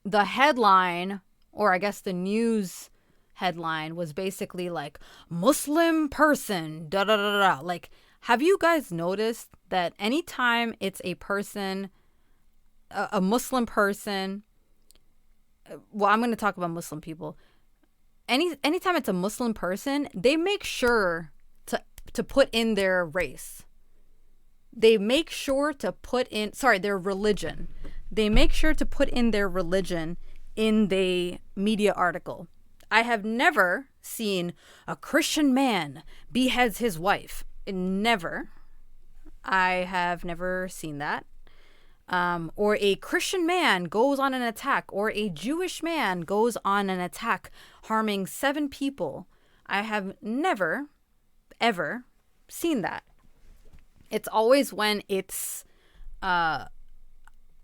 the headline, or I guess the news headline, was basically like, Muslim person, da da da da. Like, have you guys noticed that anytime it's a person, a Muslim person, well, I'm going to talk about Muslim people. Anytime it's a Muslim person, they make sure to put in their race. They make sure to put in, their religion. They make sure to put in their religion in the media article. I have never seen a Christian man beheads his wife. Never. I have never seen that. Or a Christian man goes on an attack, or a Jewish man goes on an attack, harming 7 people. I have never, ever seen that. It's always when it's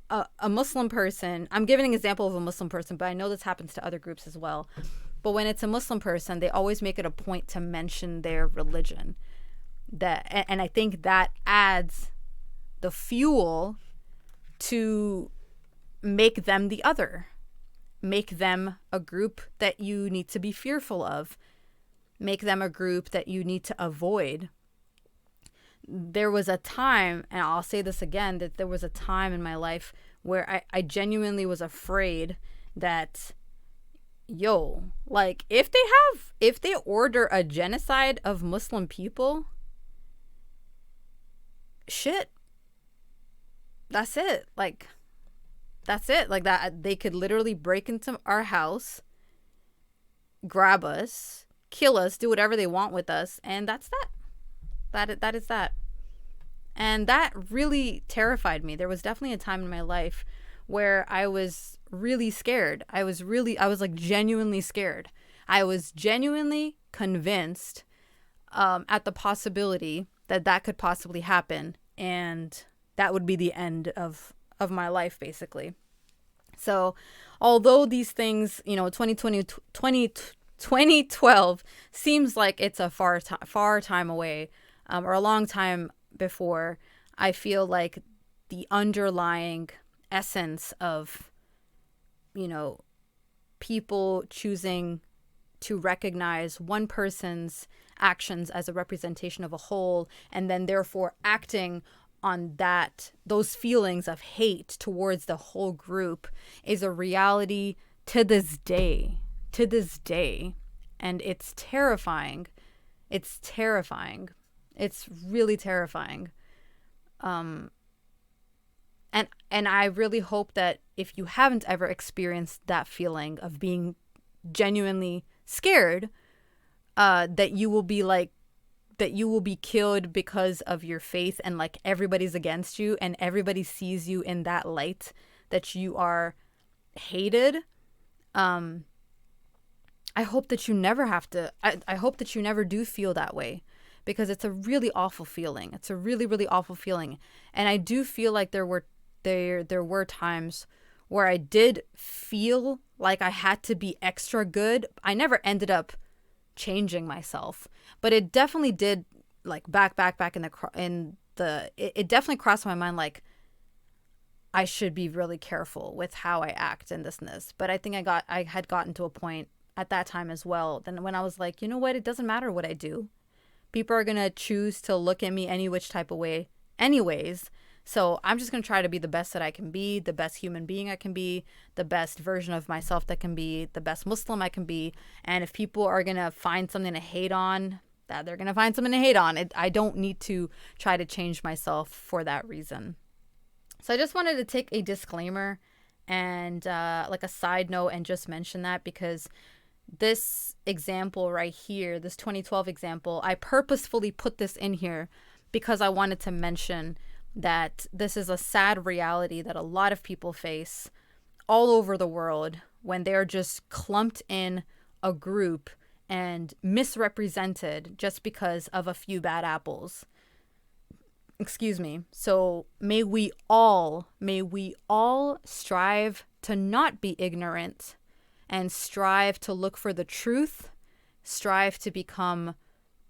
a Muslim person, I'm giving an example of a Muslim person, but I know this happens to other groups as well. But when it's a Muslim person, they always make it a point to mention their religion. And I think that adds the fuel to make them the other, make them a group that you need to be fearful of, make them a group that you need to avoid. There was a time, and I'll say this again, that there was a time in my life where I genuinely was afraid that, like, if they order a genocide of Muslim people, shit, that's it. Like, that's it. Like, that they could literally break into our house, grab us, kill us, do whatever they want with us, and that's that. That is that. And that really terrified me. There was definitely a time in my life where I was really scared. I was like genuinely scared. I was genuinely convinced at the possibility that that could possibly happen, and that would be the end of my life, basically. So although these things, 2012 seems like it's a far time away, or a long time before, I feel like the underlying essence of, people choosing to recognize one person's actions as a representation of a whole, and then therefore acting on those feelings of hate towards the whole group, is a reality to this day. And it's terrifying. It's really terrifying. And I really hope that if you haven't ever experienced that feeling of being genuinely scared, that you will be killed because of your faith, and like everybody's against you and everybody sees you in that light, that you are hated. I hope that you never have to, I hope that you never do feel that way, because it's a really awful feeling. It's a really, really awful feeling. And I do feel like there were times where I did feel like I had to be extra good. I never ended up changing myself, but it definitely did, like back it definitely crossed my mind, like I should be really careful with how I act in this. But I think I had gotten to a point at that time as well, then when I was like, you know what, it doesn't matter what I do. People are gonna choose to look at me any which type of way anyways. So I'm just going to try to be the best that I can be, the best human being I can be, the best version of myself that can be, the best Muslim I can be. And if people are going to find something to hate on, that they're going to find something to hate on. I don't need to try to change myself for that reason. So I just wanted to take a disclaimer and like a side note and just mention that, because this example right here, this 2012 example, I purposefully put this in here because I wanted to mention that this is a sad reality that a lot of people face all over the world when they're just clumped in a group and misrepresented just because of a few bad apples. Excuse me. So may we all strive to not be ignorant, and strive to look for the truth, strive to become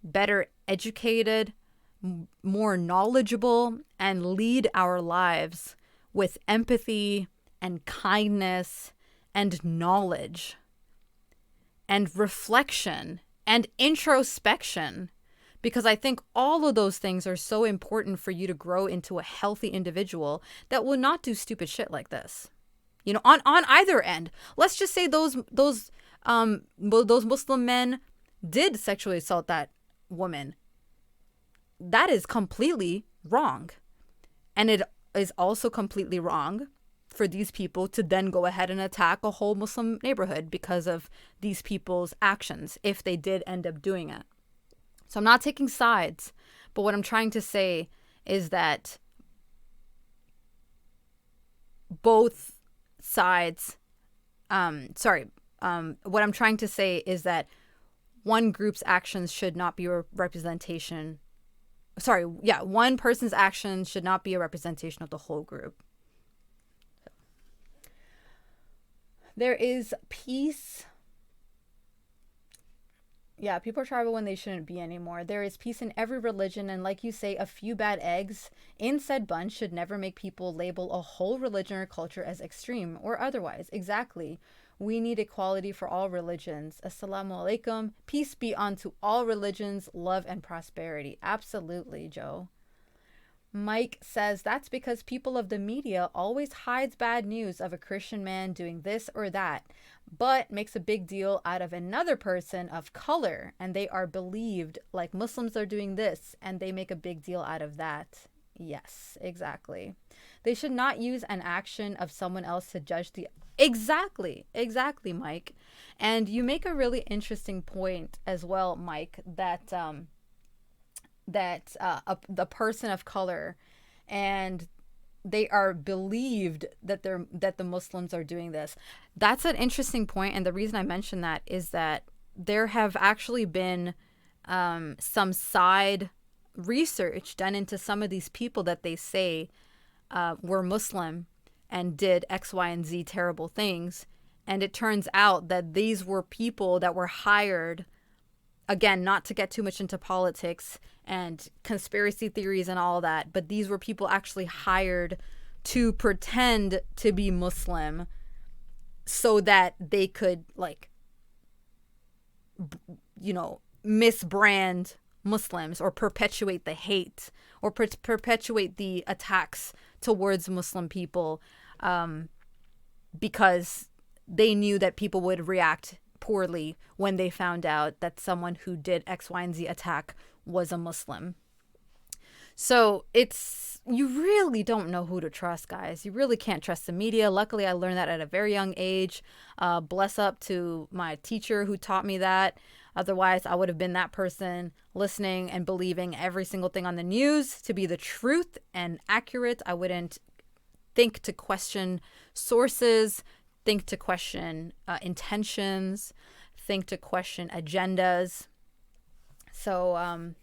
better educated, more knowledgeable, and lead our lives with empathy and kindness and knowledge and reflection and introspection, because I think all of those things are so important for you to grow into a healthy individual that will not do stupid shit like this. On either end. Let's just say those Muslim men did sexually assault that woman. That is completely wrong. And it is also completely wrong for these people to then go ahead and attack a whole Muslim neighborhood because of these people's actions, if they did end up doing it. So I'm not taking sides, but what I'm trying to say is that both sides, what I'm trying to say is that one group's actions should not be a representation. One person's actions should not be a representation of the whole group. There is peace. Yeah, people are tribal when they shouldn't be anymore. There is peace in every religion, and like you say, a few bad eggs in said bunch should never make people label a whole religion or culture as extreme or otherwise. Exactly. We need equality for all religions. Assalamu alaikum. Peace be unto all religions, love and prosperity. Absolutely, Joe. Mike says that's because people of the media always hides bad news of a Christian man doing this or that, but makes a big deal out of another person of color, and they are believed like Muslims are doing this, and they make a big deal out of that. Yes, exactly. They should not use an action of someone else to judge the. Exactly, Mike. And you make a really interesting point as well, Mike, that the person of color, and they are believed that the Muslims are doing this. That's an interesting point, and the reason I mention that is that there have actually been some side research done into some of these people that they say were Muslim and did X, Y, and Z terrible things, and it turns out that these were people that were hired, again, not to get too much into politics and conspiracy theories and all that, but these were people actually hired to pretend to be Muslim so that they could, like, misbrand Muslims or perpetuate the hate or perpetuate the attacks towards Muslim people, because they knew that people would react poorly when they found out that someone who did X, Y, and Z attack was a Muslim. So you really don't know who to trust, guys. You really can't trust the media. Luckily, I learned that at a very young age. Bless up to my teacher who taught me that. Otherwise, I would have been that person listening and believing every single thing on the news to be the truth and accurate. I wouldn't think to question sources, think to question intentions, think to question agendas. So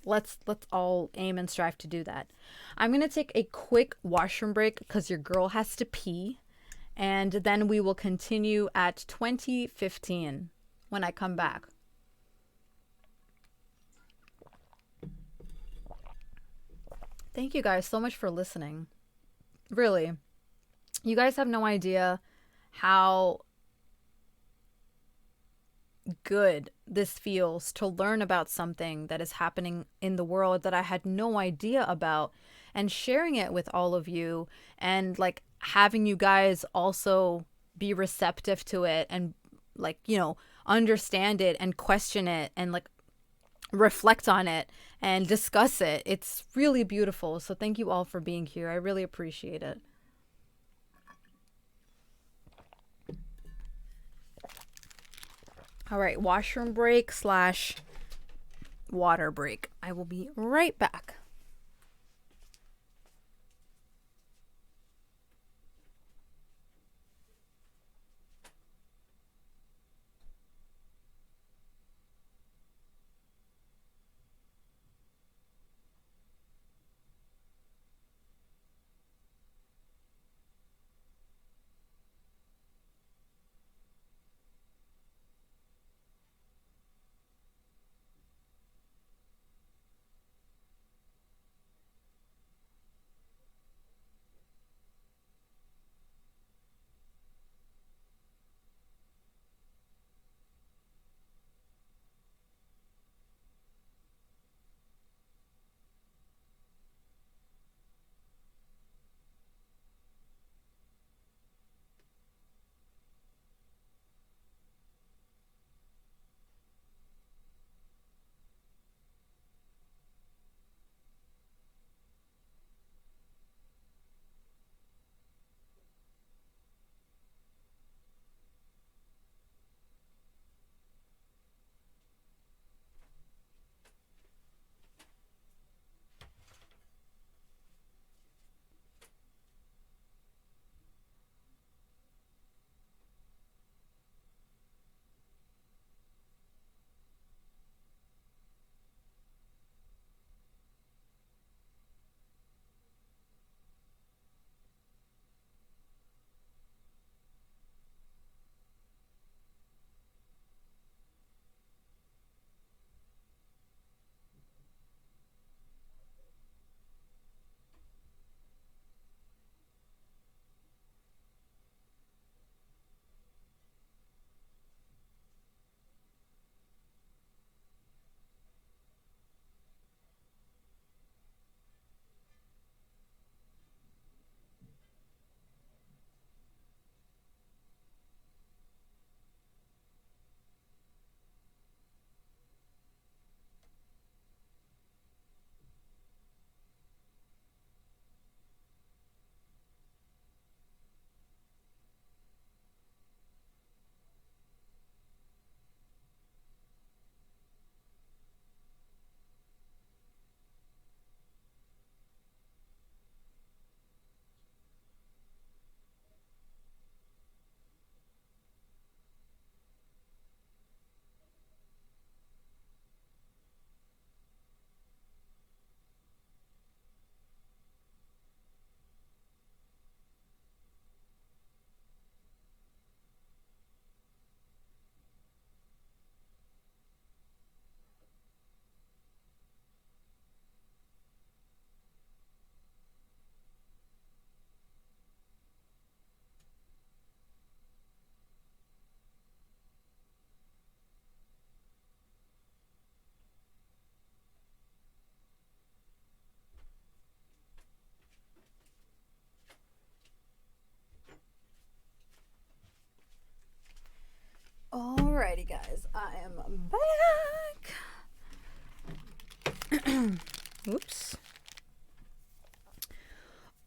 let's all aim and strive to do that. I'm gonna take a quick washroom break because your girl has to pee, and then we will continue at 2015 when I come back. Thank you guys so much for listening. Really, you guys have no idea how good this feels to learn about something that is happening in the world that I had no idea about, and sharing it with all of you, and like having you guys also be receptive to it and, like, understand it and question it and like reflect on it and discuss it. It's really beautiful. So thank you all for being here. I really appreciate it. All right, washroom break / water break. I will be right back. Alrighty, guys. I am back. Oops.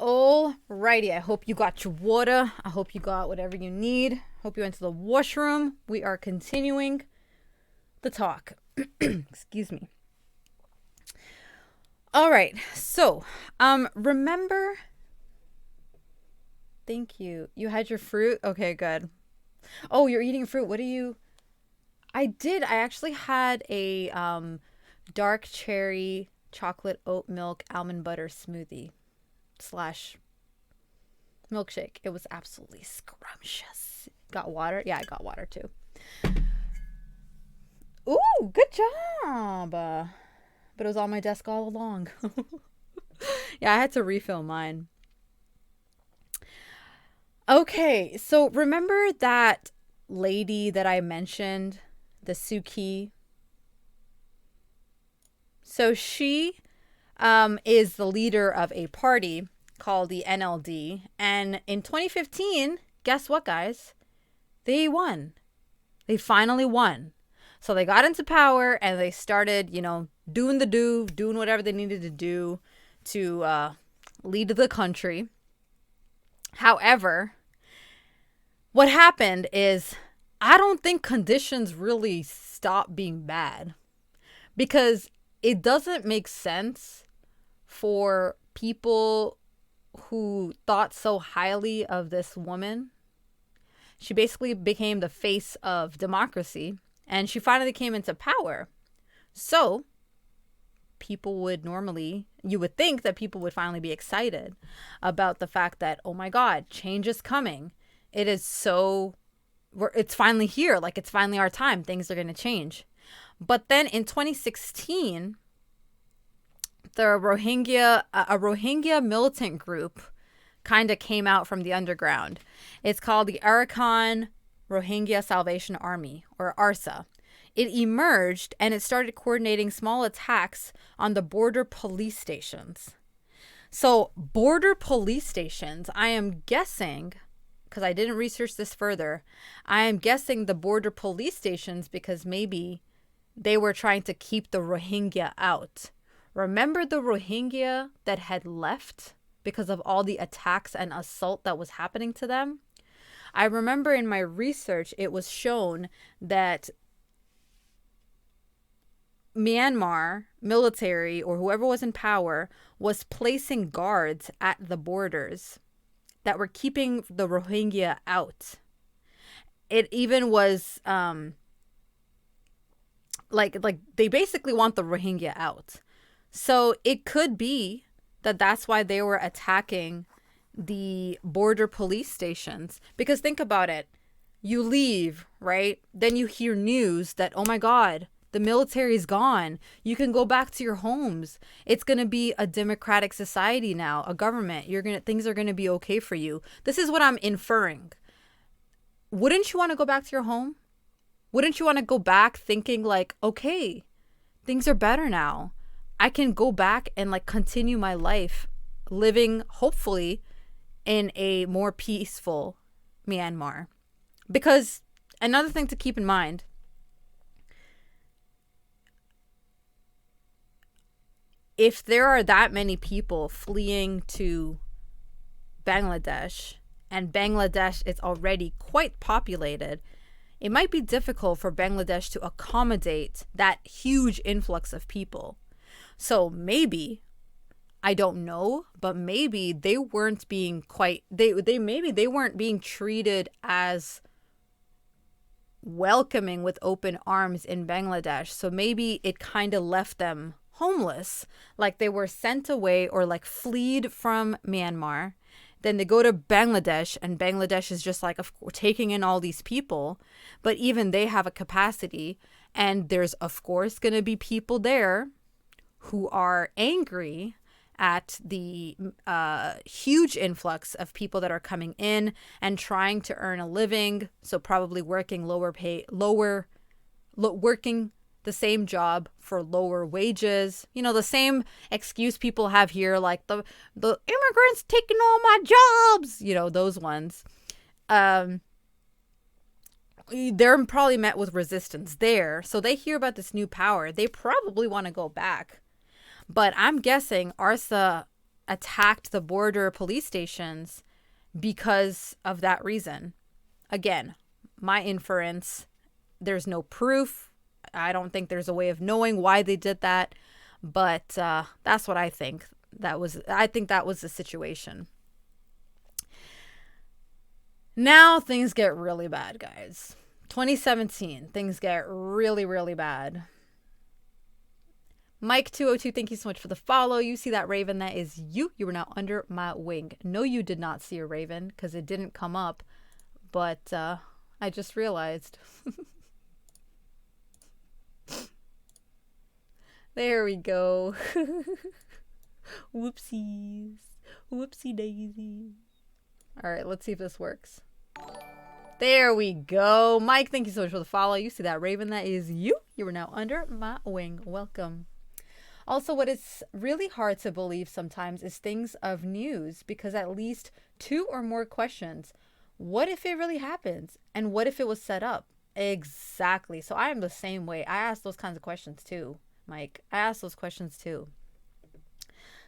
Alrighty. I hope you got your water. I hope you got whatever you need. Hope you went to the washroom. We are continuing the talk. Excuse me. All right. So, remember. Thank you. You had your fruit? Okay, good. Oh, you're eating fruit. What do you... I did. I actually had a dark cherry chocolate oat milk almond butter smoothie / milkshake. It was absolutely scrumptious. Got water? Yeah, I got water too. Ooh, good job. But it was on my desk all along. Yeah, I had to refill mine. Okay, so remember that lady that I mentioned, the Suki? So she is the leader of a party called the NLD. And in 2015, guess what, guys? They won. They finally won. So they got into power and they started, doing whatever they needed to do to lead the country. However, what happened is I don't think conditions really stopped being bad, because it doesn't make sense for people who thought so highly of this woman. She basically became the face of democracy, and she finally came into power. So you would think that people would finally be excited about the fact that, oh my God, change is coming. It's finally here. Like, it's finally our time. Things are going to change. But then in 2016, a Rohingya militant group kind of came out from the underground. It's called the Arakan Rohingya Salvation Army, or ARSA. It emerged and it started coordinating small attacks on the border police stations. So border police stations, I am guessing, because I didn't research this further, I am guessing the border police stations because maybe they were trying to keep the Rohingya out. Remember the Rohingya that had left because of all the attacks and assault that was happening to them? I remember in my research, it was shown that Myanmar military, or whoever was in power, was placing guards at the borders that were keeping the Rohingya out. It even was like they basically want the Rohingya out. So it could be that that's why they were attacking the border police stations. Because think about it. You leave, right? Then you hear news that, oh my God, the military's gone. You can go back to your homes. It's going to be a democratic society now, a government. Things are going to be okay for you. This is what I'm inferring. Wouldn't you want to go back to your home? Wouldn't you want to go back thinking like, okay, things are better now. I can go back and continue my life living, hopefully, in a more peaceful Myanmar. Because another thing to keep in mind, if there are that many people fleeing to Bangladesh, and Bangladesh is already quite populated, it might be difficult for Bangladesh to accommodate that huge influx of people. So maybe, I don't know, but maybe they weren't being they weren't being treated as welcoming with open arms in Bangladesh. So maybe it kind of left them homeless, like they were sent away or fleed from Myanmar. Then they go to Bangladesh, and Bangladesh is just taking in all these people. But even they have a capacity, and there's of course going to be people there who are angry at the huge influx of people that are coming in and trying to earn a living. So probably working working the same job for lower wages. The same excuse people have here, like the immigrants taking all my jobs, those ones. they're probably met with resistance there. So they hear about this new power. They probably want to go back. But I'm guessing ARSA attacked the border police stations because of that reason. Again, my inference, there's no proof. I don't think there's a way of knowing why they did that. But that's what I think. I think that was the situation. Now things get really bad, guys. 2017, things get really, really bad. Mike202, thank you so much for the follow. You see that raven? That is you. You are now under my wing. No, you did not see a raven because it didn't come up. But I just realized. There we go. Whoopsies. Whoopsie daisy. All right, let's see if this works. There we go. Mike, thank you so much for the follow. You see that raven? That is you. You are now under my wing. Welcome. Also, what is really hard to believe sometimes is things of news, because at least 2 or more questions. What if it really happens? And what if it was set up? Exactly. So I am the same way. I ask those kinds of questions too, Mike. I ask those questions too.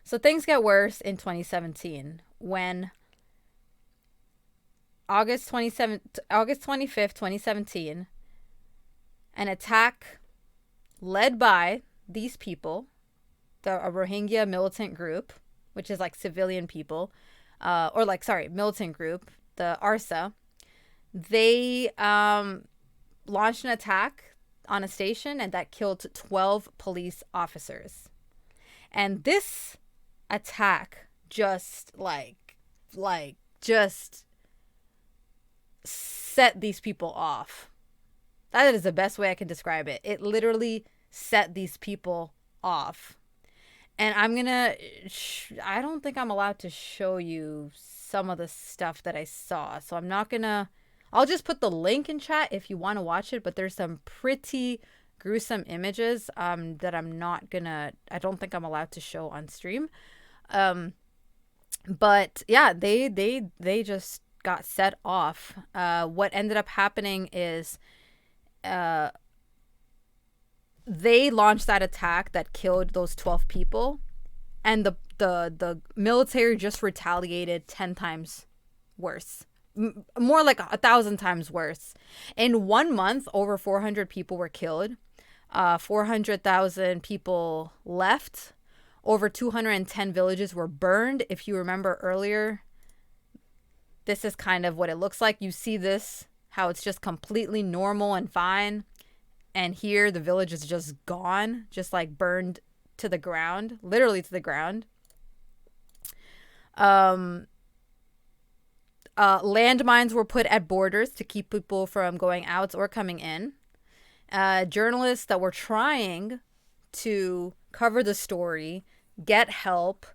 So things get worse in 2017 when August 25th, 2017, an attack led by these people, the Rohingya militant group, which is like civilian people, militant group, the ARSA, they launched an attack on a station and that killed 12 police officers. And this attack just set these people off. That is the best way I can describe it. It literally set these people off. And I don't think I'm allowed to show you some of the stuff that I saw. So I'll just put the link in chat if you want to watch it. But there's some pretty gruesome images that I don't think I'm allowed to show on stream. But yeah, they just got set off. What ended up happening is they launched that attack that killed those 12 people, and the military just retaliated 10 times worse. More like 1,000 times worse. In 1 month, over 400 people were killed. 400,000 people left. Over 210 villages were burned. If you remember earlier, this is kind of what it looks like. You see this, how it's just completely normal and fine. And here the village is just gone, just like burned to the ground, literally to the ground. Landmines were put at borders to keep people from going out or coming in. Journalists that were trying to cover the story, get help,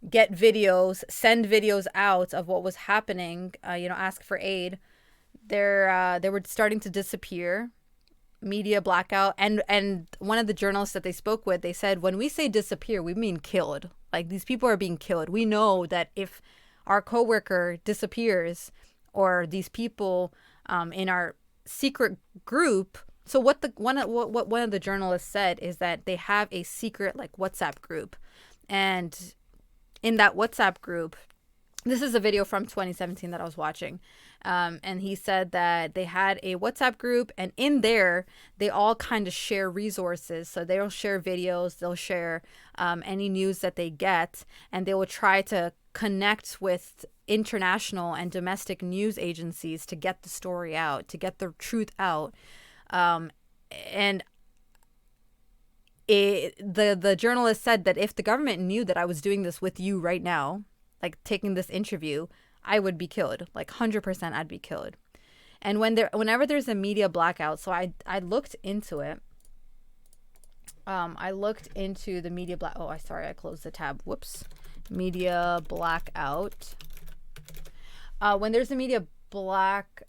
get videos, send videos out of what was happening, ask for aid. They were starting to disappear. Media blackout. And one of the journalists that they spoke with, they said, when we say disappear, we mean killed. Like, these people are being killed. We know that if our coworker disappears, or these people in our secret group. So what one of the journalists said is that they have a secret like WhatsApp group, and in that WhatsApp group, this is a video from 2017 that I was watching, and he said that they had a WhatsApp group, and in there they all kind of share resources. So they'll share videos, they'll share any news that they get, and they will try to connect with international and domestic news agencies to get the story out, to get the truth out. And the journalist said that if the government knew that I was doing this with you right now, like taking this interview, I would be killed. Like 100% I'd be killed. And whenever there's a media blackout, so I looked into it. I looked into the media I closed the tab. Whoops. Media blackout. When there's a media blackout,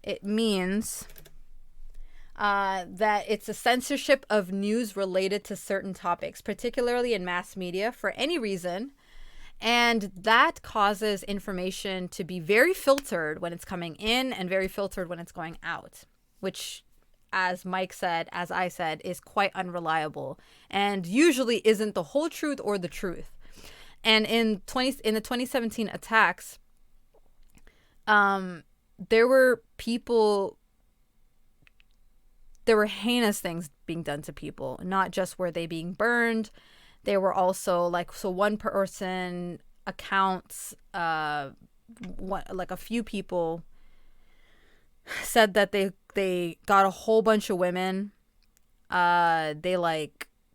it means that it's a censorship of news related to certain topics, particularly in mass media, for any reason. And that causes information to be very filtered when it's coming in and very filtered when it's going out, which, as Mike said, as I said, is quite unreliable and usually isn't the whole truth or the truth. And in the 2017 attacks, there were heinous things being done to people. Not just were they being burned, they were also so one person accounts, a few people said that they got a whole bunch of women. They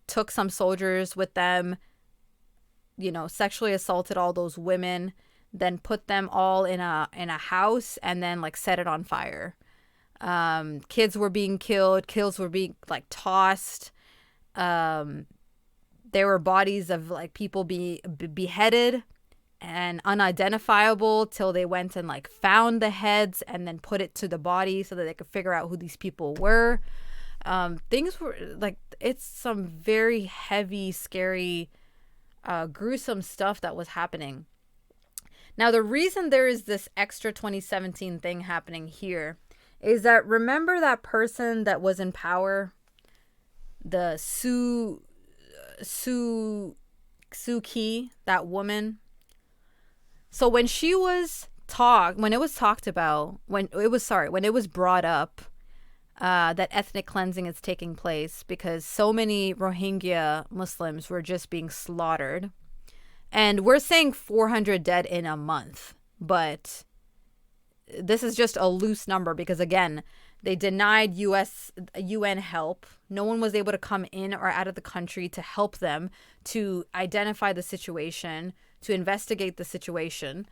took some soldiers with them, sexually assaulted all those women, then put them all in a house and then set it on fire. Kids were being killed. Kills were being tossed. There were bodies of people beheaded and unidentifiable till they went and found the heads and then put it to the body so that they could figure out who these people were. Things were it's some very heavy, scary, gruesome stuff that was happening. Now, the reason there is this extra 2017 thing happening here is that, remember that person that was in power, the Suu Kyi, that woman? So when it was brought up that ethnic cleansing is taking place because so many Rohingya Muslims were just being slaughtered. And we're saying 400 dead in a month, but this is just a loose number because, again, they denied UN help. No one was able to come in or out of the country to help them to identify the situation, to investigate the situation.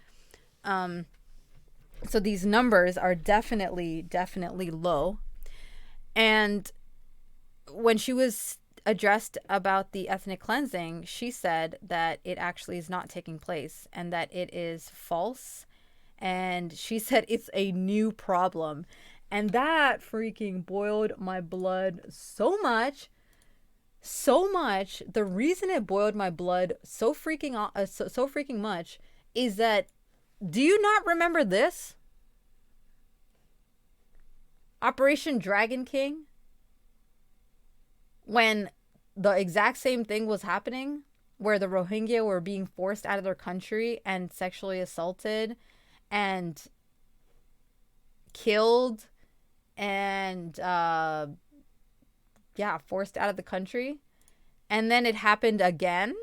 So these numbers are definitely low. And when she was addressed about the ethnic cleansing, she said that it actually is not taking place and that it is false. And she said it's a new problem. And that freaking boiled my blood so much. The reason it boiled my blood so freaking much is that, do you not remember this? Operation Dragon King? When the exact same thing was happening, where the Rohingya were being forced out of their country and sexually assaulted and killed and forced out of the country. And then it happened again.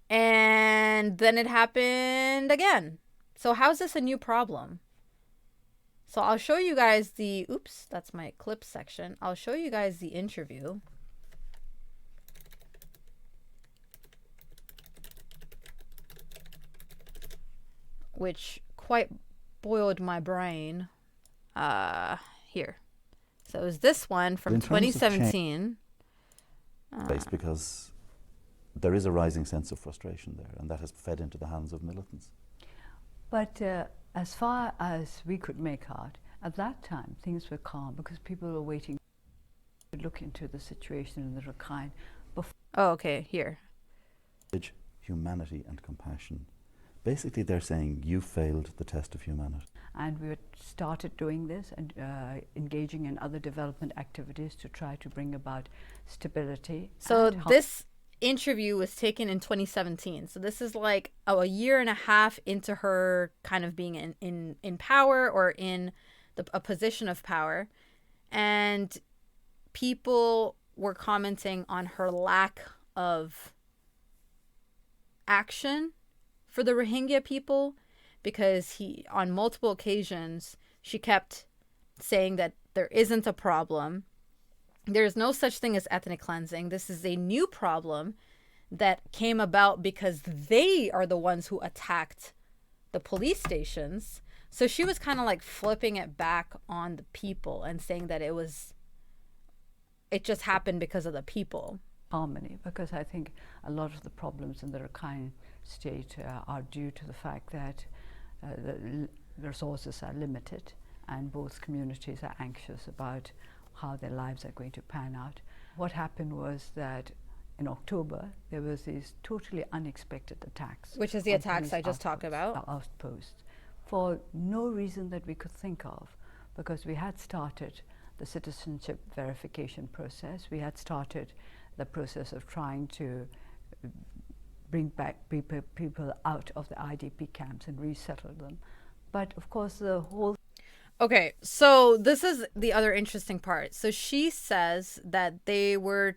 And then it happened again. So how's this a new problem? So I'll show you guys that's my clip section. I'll show you guys the interview. Which quite boiled my brain. Here. So it was this one from 2017. Because there is a rising sense of frustration there, and that has fed into the hands of militants. But as far as we could make out, at that time things were calm because people were waiting to look into the situation in the Arakan. Oh, okay, here. Humanity and compassion. Basically, they're saying you failed the test of humanity. And we started doing this and engaging in other development activities to try to bring about stability. So this interview was taken in 2017. So this is a year and a half into her kind of being in power or in a position of power. And people were commenting on her lack of action for the Rohingya people, because on multiple occasions, she kept saying that there isn't a problem. There's no such thing as ethnic cleansing. This is a new problem that came about because they are the ones who attacked the police stations. So she was kind of flipping it back on the people and saying that it just happened because of the people. Harmony, because I think a lot of the problems in the Arakan state are due to the fact that the resources are limited and both communities are anxious about how their lives are going to pan out. What happened was that in October, there was these totally unexpected attacks. Which is the on attacks I police just talked about. Outposts, for no reason that we could think of, because we had started the citizenship verification process. We had started the process of trying to bring back people out of the IDP camps and resettle them. But of course, the whole Okay, so this is the other interesting part. So she says that they were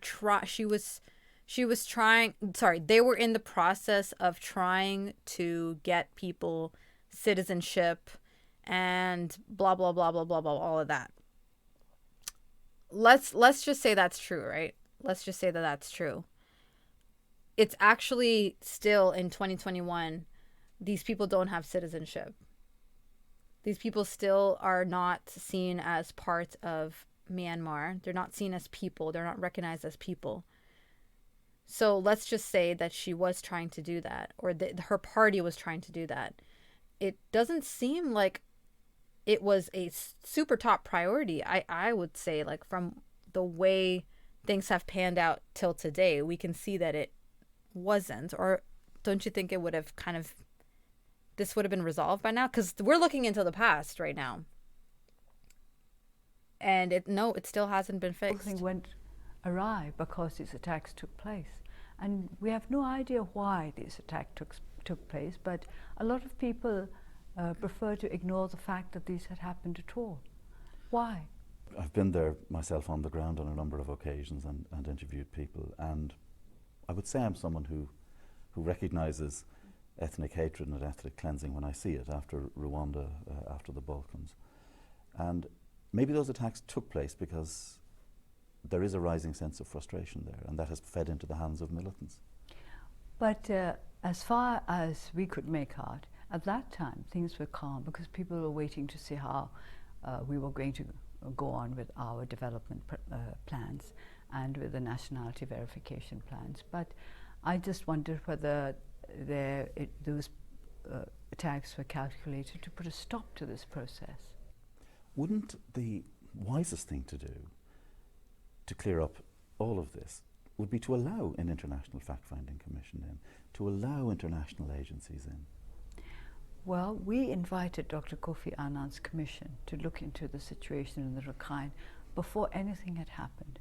they were in the process of trying to get people citizenship and blah blah blah blah blah blah, all of that. Let's just say that's true, right? Let's just say that that's true. It's actually still in 2021, these people don't have citizenship. These people still are not seen as part of Myanmar. They're not seen as people. They're not recognized as people. So let's just say that she was trying to do that, or her party was trying to do that. It doesn't seem like it was a super top priority. I would say, like, from the way things have panned out till today, we can see that it wasn't. Or don't you think it would have this would have been resolved by now? Because we're looking into the past right now. And it still hasn't been fixed. Everything went awry because these attacks took place. And we have no idea why these attacks took place, but a lot of people prefer to ignore the fact that these had happened at all. Why? I've been there myself on the ground on a number of occasions and interviewed people, and I would say I'm someone who recognises ethnic hatred and ethnic cleansing when I see it, after Rwanda, after the Balkans. And maybe those attacks took place because there is a rising sense of frustration there, and that has fed into the hands of militants. But as far as we could make out, at that time things were calm because people were waiting to see how we were going to go on with our development plans and with the nationality verification plans. But I just wondered whether those attacks were calculated to put a stop to this process. Wouldn't the wisest thing to do to clear up all of this would be to allow an international fact-finding commission in, to allow international agencies in? Well, we invited Dr. Kofi Annan's commission to look into the situation in the Rakhine before anything had happened.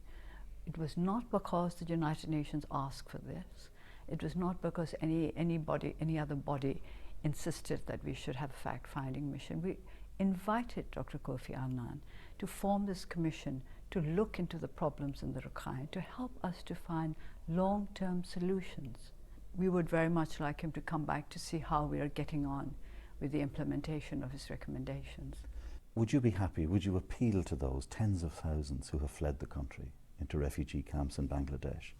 It was not because the United Nations asked for this. It was not because any other body insisted that we should have a fact-finding mission. We invited Dr. Kofi Annan to form this commission to look into the problems in the Rakhine, to help us to find long-term solutions. We would very much like him to come back to see how we are getting on with the implementation of his recommendations. Would you be happy, would you appeal to those tens of thousands who have fled the country into refugee camps in Bangladesh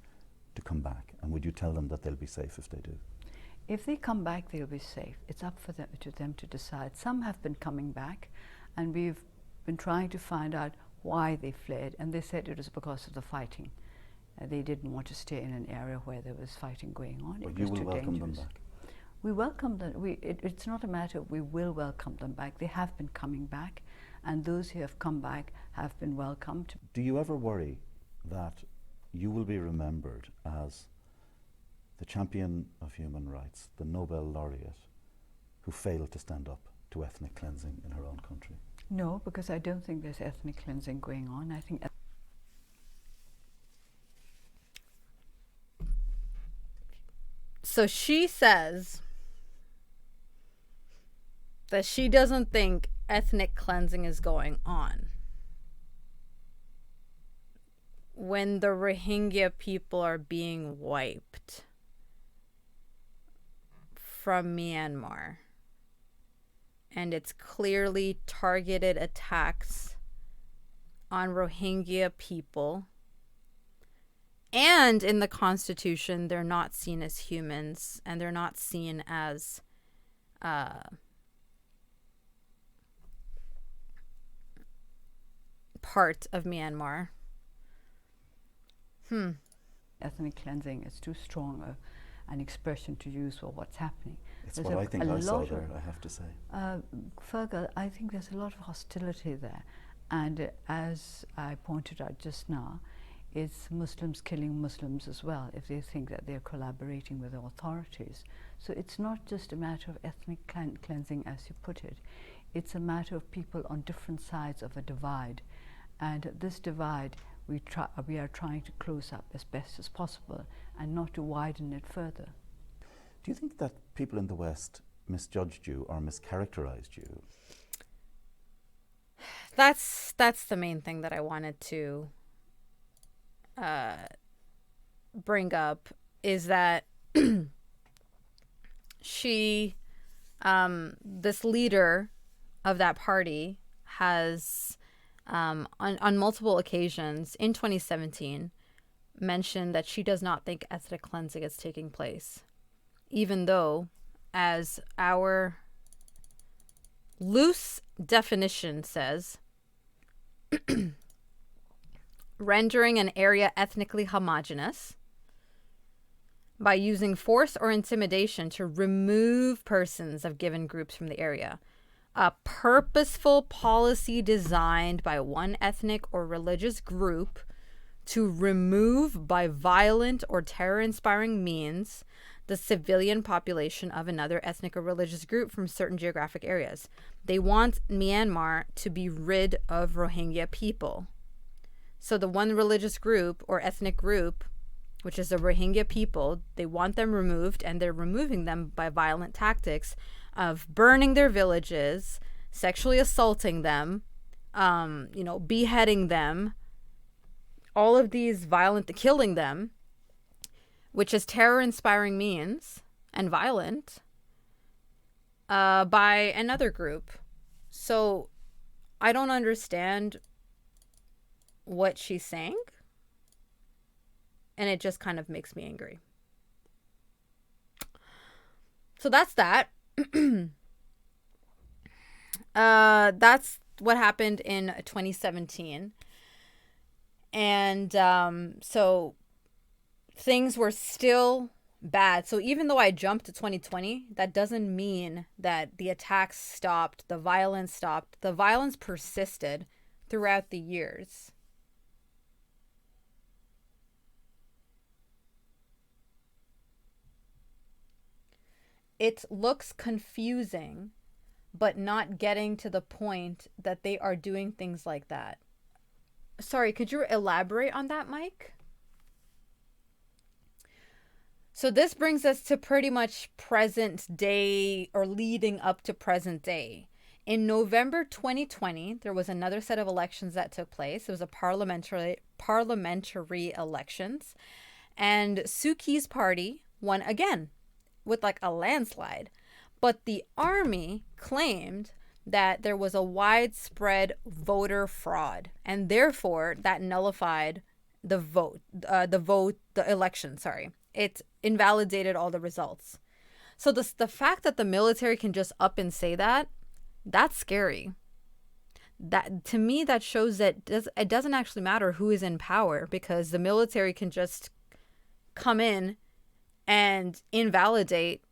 to come back, and would you tell them that they'll be safe if they do? If they come back, they'll be safe. It's up for them to decide. Some have been coming back, and we've been trying to find out why they fled, and they said it was because of the fighting. They didn't want to stay in an area where there was fighting going on. But you will welcome them back? We welcome them. It's not a matter of we will welcome them back. They have been coming back, and those who have come back have been welcomed. Do you ever worry that you will be remembered as the champion of human rights, the Nobel laureate, who failed to stand up to ethnic cleansing in her own country? No, because I don't think there's ethnic cleansing going on. I think So she says that she doesn't think ethnic cleansing is going on when the Rohingya people are being wiped from Myanmar. And it's clearly targeted attacks on Rohingya people. And in the Constitution, they're not seen as humans, and they're not seen as part of Myanmar. Ethnic cleansing is too strong an expression to use for what's happening. It's what I think I saw there, I have to say. Fergal, I think there's a lot of hostility there. And as I pointed out just now, it's Muslims killing Muslims as well if they think that they're collaborating with the authorities. So it's not just a matter of ethnic cleansing, as you put it. It's a matter of people on different sides of a divide. And this divide, we are trying to close up as best as possible and not to widen it further. Do you think that people in the West misjudged you or mischaracterized you? That's the main thing that I wanted to bring up, is that she, this leader of that party, has on multiple occasions in 2017 mentioned that she does not think ethnic cleansing is taking place, even though, as our loose definition says, rendering an area ethnically homogeneous by using force or intimidation to remove persons of given groups from the area. A purposeful policy designed by one ethnic or religious group to remove by violent or terror-inspiring means the civilian population of another ethnic or religious group from certain geographic areas. They want Myanmar to be rid of Rohingya people. So the one religious group or ethnic group, which is the Rohingya people, they want them removed, and they're removing them by violent tactics of burning their villages, sexually assaulting them, beheading them, all of these killing them, which is terror-inspiring means and violent, by another group. So I don't understand what she's saying, and it just kind of makes me angry. So that's that. That's what happened in 2017. And so things were still bad. So even though I jumped to 2020, that doesn't mean that the attacks stopped, the violence stopped. The violence persisted throughout the years. It looks confusing, but not getting to the point that they are doing things like that. Sorry, could you elaborate on that, Mike? So this brings us to pretty much present day, or leading up to present day. In November 2020, there was another set of elections that took place. It was a parliamentary elections, and Suu Kyi's party won again with like a landslide. But the army claimed that there was a widespread voter fraud, and therefore that nullified the election. It invalidated all the results. So the fact that the military can just up and say that, that's scary. That, to me, that shows that it doesn't actually matter who is in power, because the military can just come in and invalidate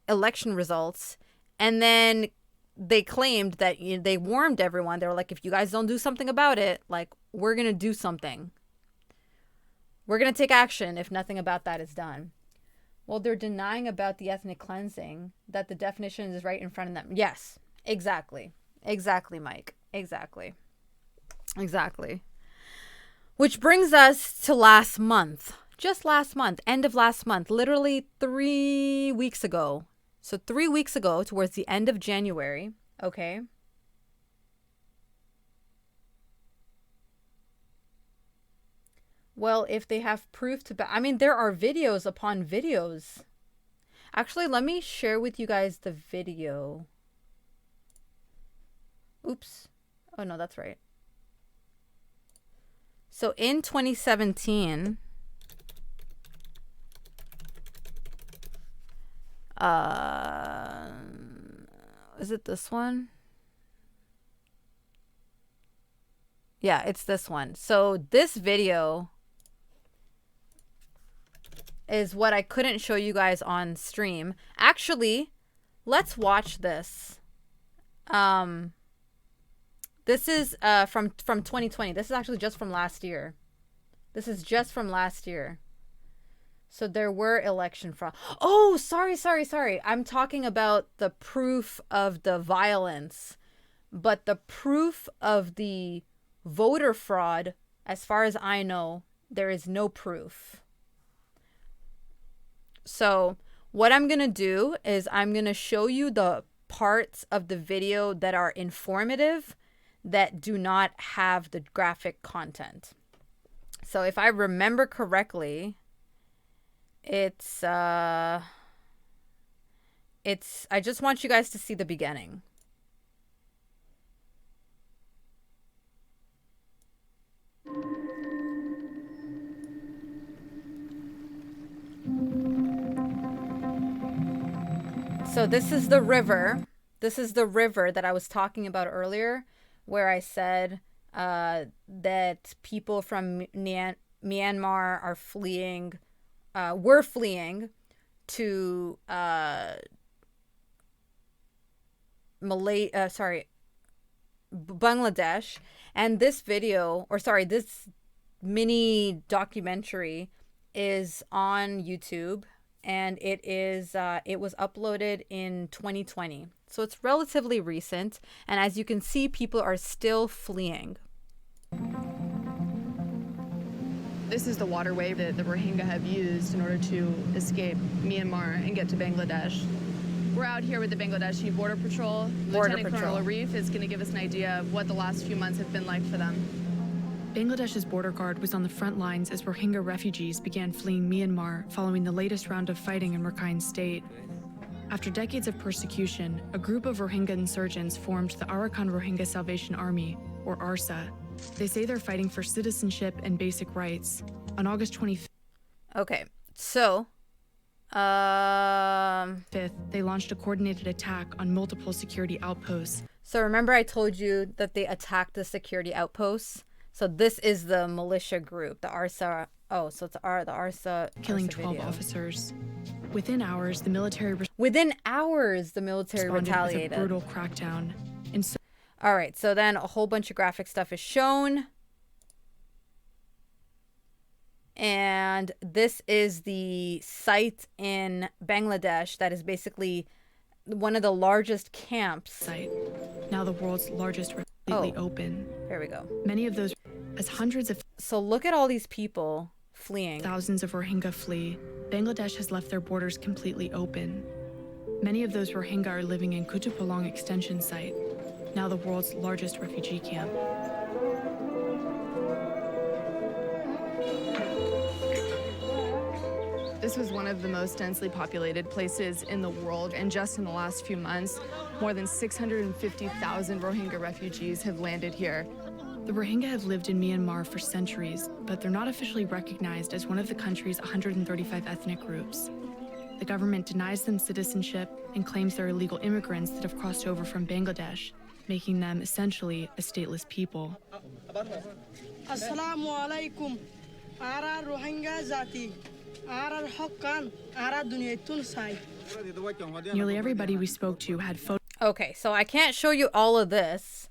election results. And then they claimed that, they warned everyone. They were like, if you guys don't do something about it, like, we're going to do something. We're going to take action if nothing about that is done. Well, they're denying about the ethnic cleansing, that the definition is right in front of them. Yes, exactly. Exactly, Mike. Exactly. Which brings us to last month. Just last month, end of last month, literally 3 weeks ago. So 3 weeks ago, towards the end of January, okay? Well, if they have proof to... there are videos upon videos. Actually, let me share with you guys the video. Oops. Oh, no, that's right. So in 2017... is it this one? Yeah, it's this one. So this video is what I couldn't show you guys on stream. Actually, let's watch this. This is from 2020. This is actually just from last year. This is just from last year. So there were election fraud. Oh, sorry. I'm talking about the proof of the violence. But the proof of the voter fraud, as far as I know, there is no proof. So what I'm going to do is I'm going to show you the parts of the video that are informative that do not have the graphic content. So if I remember correctly, I just want you guys to see the beginning. So this is the river. This is the river that I was talking about earlier, where I said that people from Myanmar are fleeing, were fleeing to Bangladesh. And this video, or sorry, this mini documentary is on YouTube, and it was uploaded in 2020. So it's relatively recent, and as you can see, people are still fleeing. This is the waterway that the Rohingya have used in order to escape Myanmar and get to Bangladesh. We're out here with the Bangladeshi Border Patrol. Lieutenant Colonel Arif is going to give us an idea of what the last few months have been like for them. Bangladesh's border guard was on the front lines as Rohingya refugees began fleeing Myanmar following the latest round of fighting in Rakhine State. After decades of persecution, a group of Rohingya insurgents formed the Arakan Rohingya Salvation Army, or ARSA. They say they're fighting for citizenship and basic rights. On August 25th, Okay, so they launched a coordinated attack on multiple security outposts. So remember I told you that they attacked the security outposts? So this is the militia group, the ARSA. Oh, so it's the ARSA. Killing ARSA 12 video. officers. Within hours, the military retaliated. with a brutal crackdown. All right, so then a whole bunch of graphic stuff is shown. And this is the site in Bangladesh that is basically one of the largest camps. Site, now the world's largest, completely open. There we go. Many of those, as hundreds of So look at all these people fleeing. thousands of Rohingya flee, Bangladesh has left their borders completely open. Many of those Rohingya are living in Kutupalong Extension Site, now the world's largest refugee camp. This was one of the most densely populated places in the world, and just in the last few months, more than 650,000 Rohingya refugees have landed here. The Rohingya have lived in Myanmar for centuries, but they're not officially recognized as one of the country's 135 ethnic groups. The government denies them citizenship and claims they're illegal immigrants that have crossed over from Bangladesh, making them essentially a stateless people. Assalamu alaikum. Ara Rohingya Zati. Ara Hokkan. Ara Duniyatun Sai. Nearly everybody we spoke to had photos Okay, so I can't show you all of this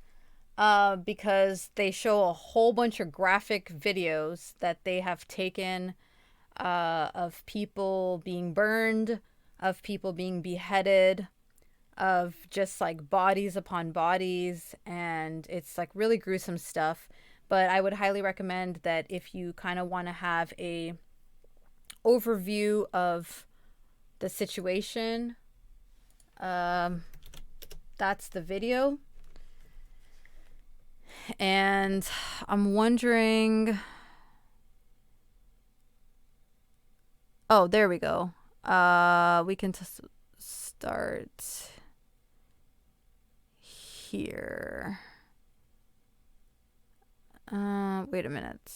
because they show a whole bunch of graphic videos that they have taken of people being burned, of people being beheaded, of just like bodies upon bodies, and it's like really gruesome stuff. But I would highly recommend that if you kind of want to have a overview of the situation, that's the video. And I'm wondering, oh, there we go. We can start here. Wait a minute.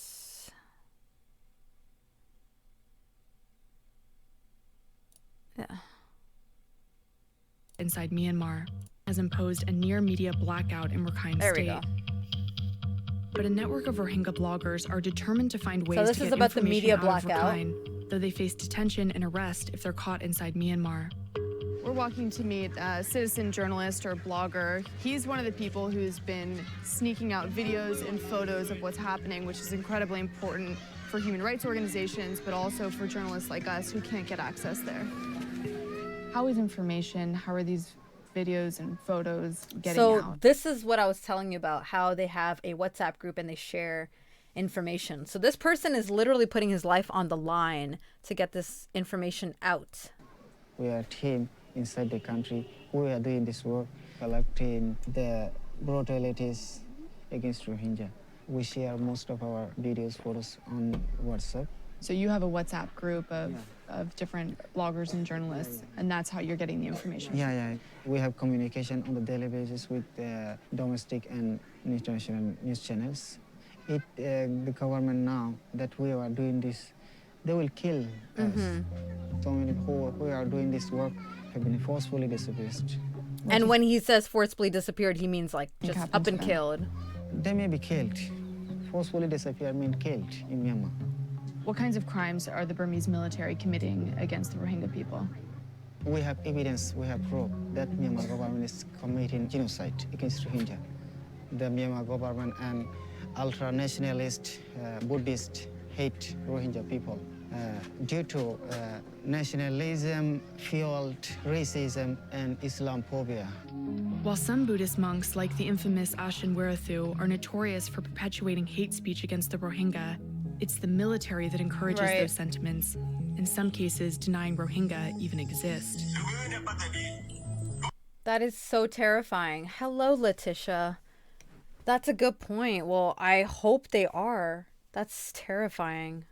Yeah. inside Myanmar has imposed a near-media blackout in Rakhine There we State. go. But a network of Rohingya bloggers are determined to find ways this to is get about the information media out blackout. of Rakhine, though they face detention and arrest if they're caught inside Myanmar. We're walking to meet a citizen journalist or blogger. He's one of the people who's been sneaking out videos and photos of what's happening, which is incredibly important for human rights organizations, but also for journalists like us who can't get access there. How is information, how are these videos and photos getting So out? this is what I was telling you about, how they have a WhatsApp group and they share information. So this person is literally putting his life on the line to get this information out. We are a team inside the country who are doing this work, collecting the brutalities against Rohingya. We share most of our videos, photos on WhatsApp. So you have a WhatsApp group of different bloggers and journalists, and that's how you're getting the information. Yeah. We have communication on the daily basis with domestic and international news channels. The government now that we are doing this, they will kill us. So many people who are doing this work have been forcefully displaced. And when he says forcibly disappeared, he means like just happened up to and them? killed. They may be killed. Forcefully disappear means killed in Myanmar. What kinds of crimes are the Burmese military committing against the Rohingya people? We have evidence, we have proof that Myanmar government is committing genocide against Rohingya. The Myanmar government and ultra-nationalist Buddhist hate Rohingya people due to nationalism, fueled racism, and Islamophobia. While some Buddhist monks, like the infamous Ashin Werathu, are notorious for perpetuating hate speech against the Rohingya, it's the military that encourages Right. those sentiments, in some cases denying Rohingya even exist. That is so terrifying. Hello, Letitia. That's a good point. Well, I hope they are. That's terrifying.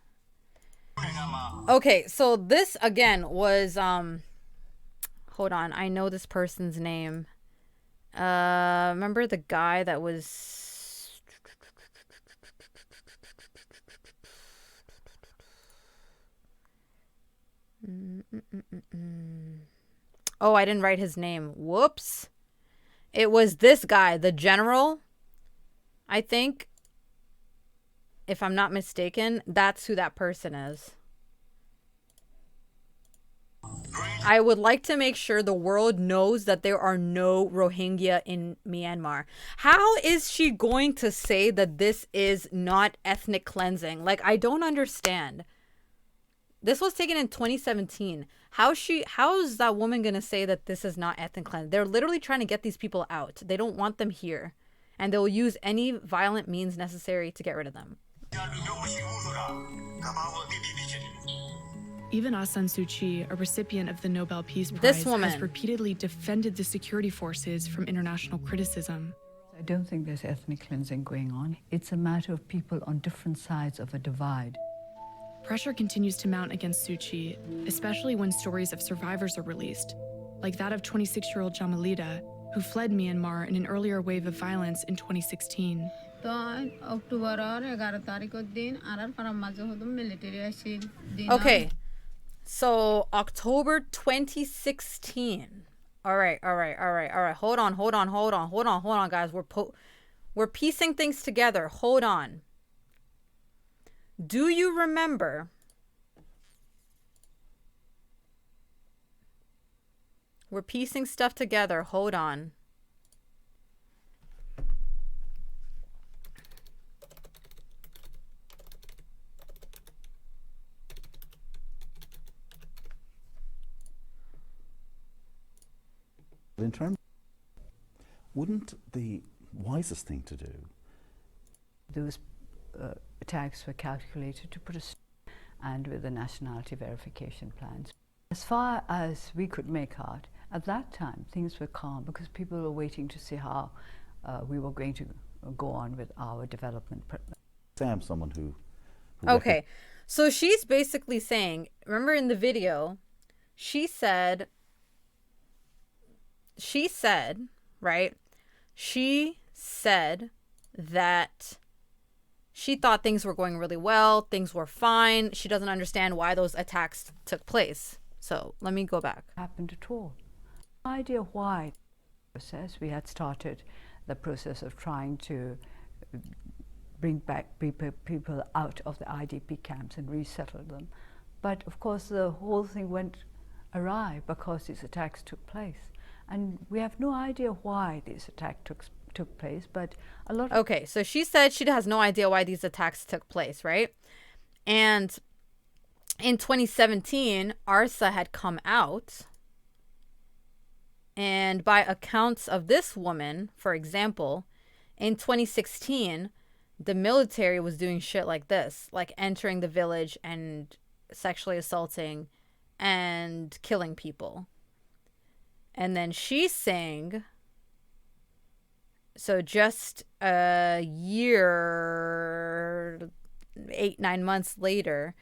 Okay, so this again was hold on, I know this person's name. Remember the guy that was Oh, I didn't write his name. Whoops. It was this guy, the general, I think. If I'm not mistaken, that's who that person is. I would like to make sure the world knows that there are no Rohingya in Myanmar. How is she going to say that this is not ethnic cleansing? Like, I don't understand. This was taken in 2017. How is that woman going to say that this is not ethnic cleansing? They're literally trying to get these people out. They don't want them here. And they'll use any violent means necessary to get rid of them. Even Aung San Suu Kyi, a recipient of the Nobel Peace Prize, This woman has repeatedly defended the security forces from international criticism. I don't think there's ethnic cleansing going on. It's a matter of people on different sides of a divide. Pressure continues to mount against Suu Kyi, especially when stories of survivors are released, like that of 26-year-old Jamalita, who fled Myanmar in an earlier wave of violence in 2016. Okay, so October 2016. All right. Hold on, guys. We're piecing things together. Hold on. Do you remember? We're piecing stuff together. Hold on. In terms, wouldn't the wisest thing to do? Those attacks were calculated to put us and with the nationality verification plans. As far as we could make out, at that time things were calm because people were waiting to see how we were going to go on with our development. Sam, someone who Okay, so she's basically saying, remember in the video, she said, right? She said that she thought things were going really well, things were fine. She doesn't understand why those attacks took place. So let me go back. Happened at all. No idea why. We had started the process of trying to bring back people out of the IDP camps and resettle them. But of course the whole thing went awry because these attacks took place. And we have no idea why this attack took place, but a lot of... Okay, so she said she has no idea why these attacks took place, right? And in 2017, ARSA had come out. And by accounts of this woman, for example, in 2016, the military was doing shit like this, like entering the village and sexually assaulting and killing people. And then she's saying, so just a year, 8-9 months later,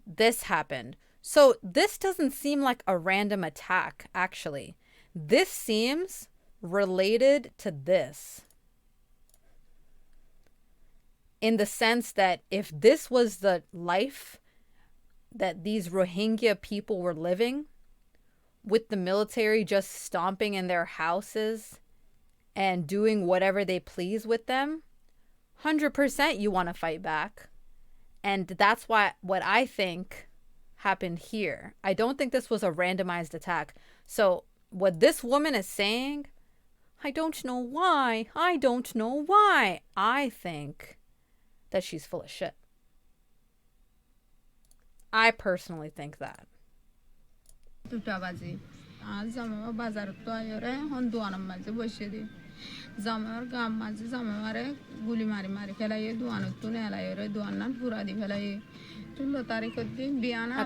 this happened. So this doesn't seem like a random attack, actually. This seems related to this. In the sense that if this was the life that these Rohingya people were living, with the military just stomping in their houses and doing whatever they please with them, 100% you want to fight back. And that's what I think happened here. I don't think this was a randomized attack. So what this woman is saying, I don't know why. I think that she's full of shit. I personally think that. A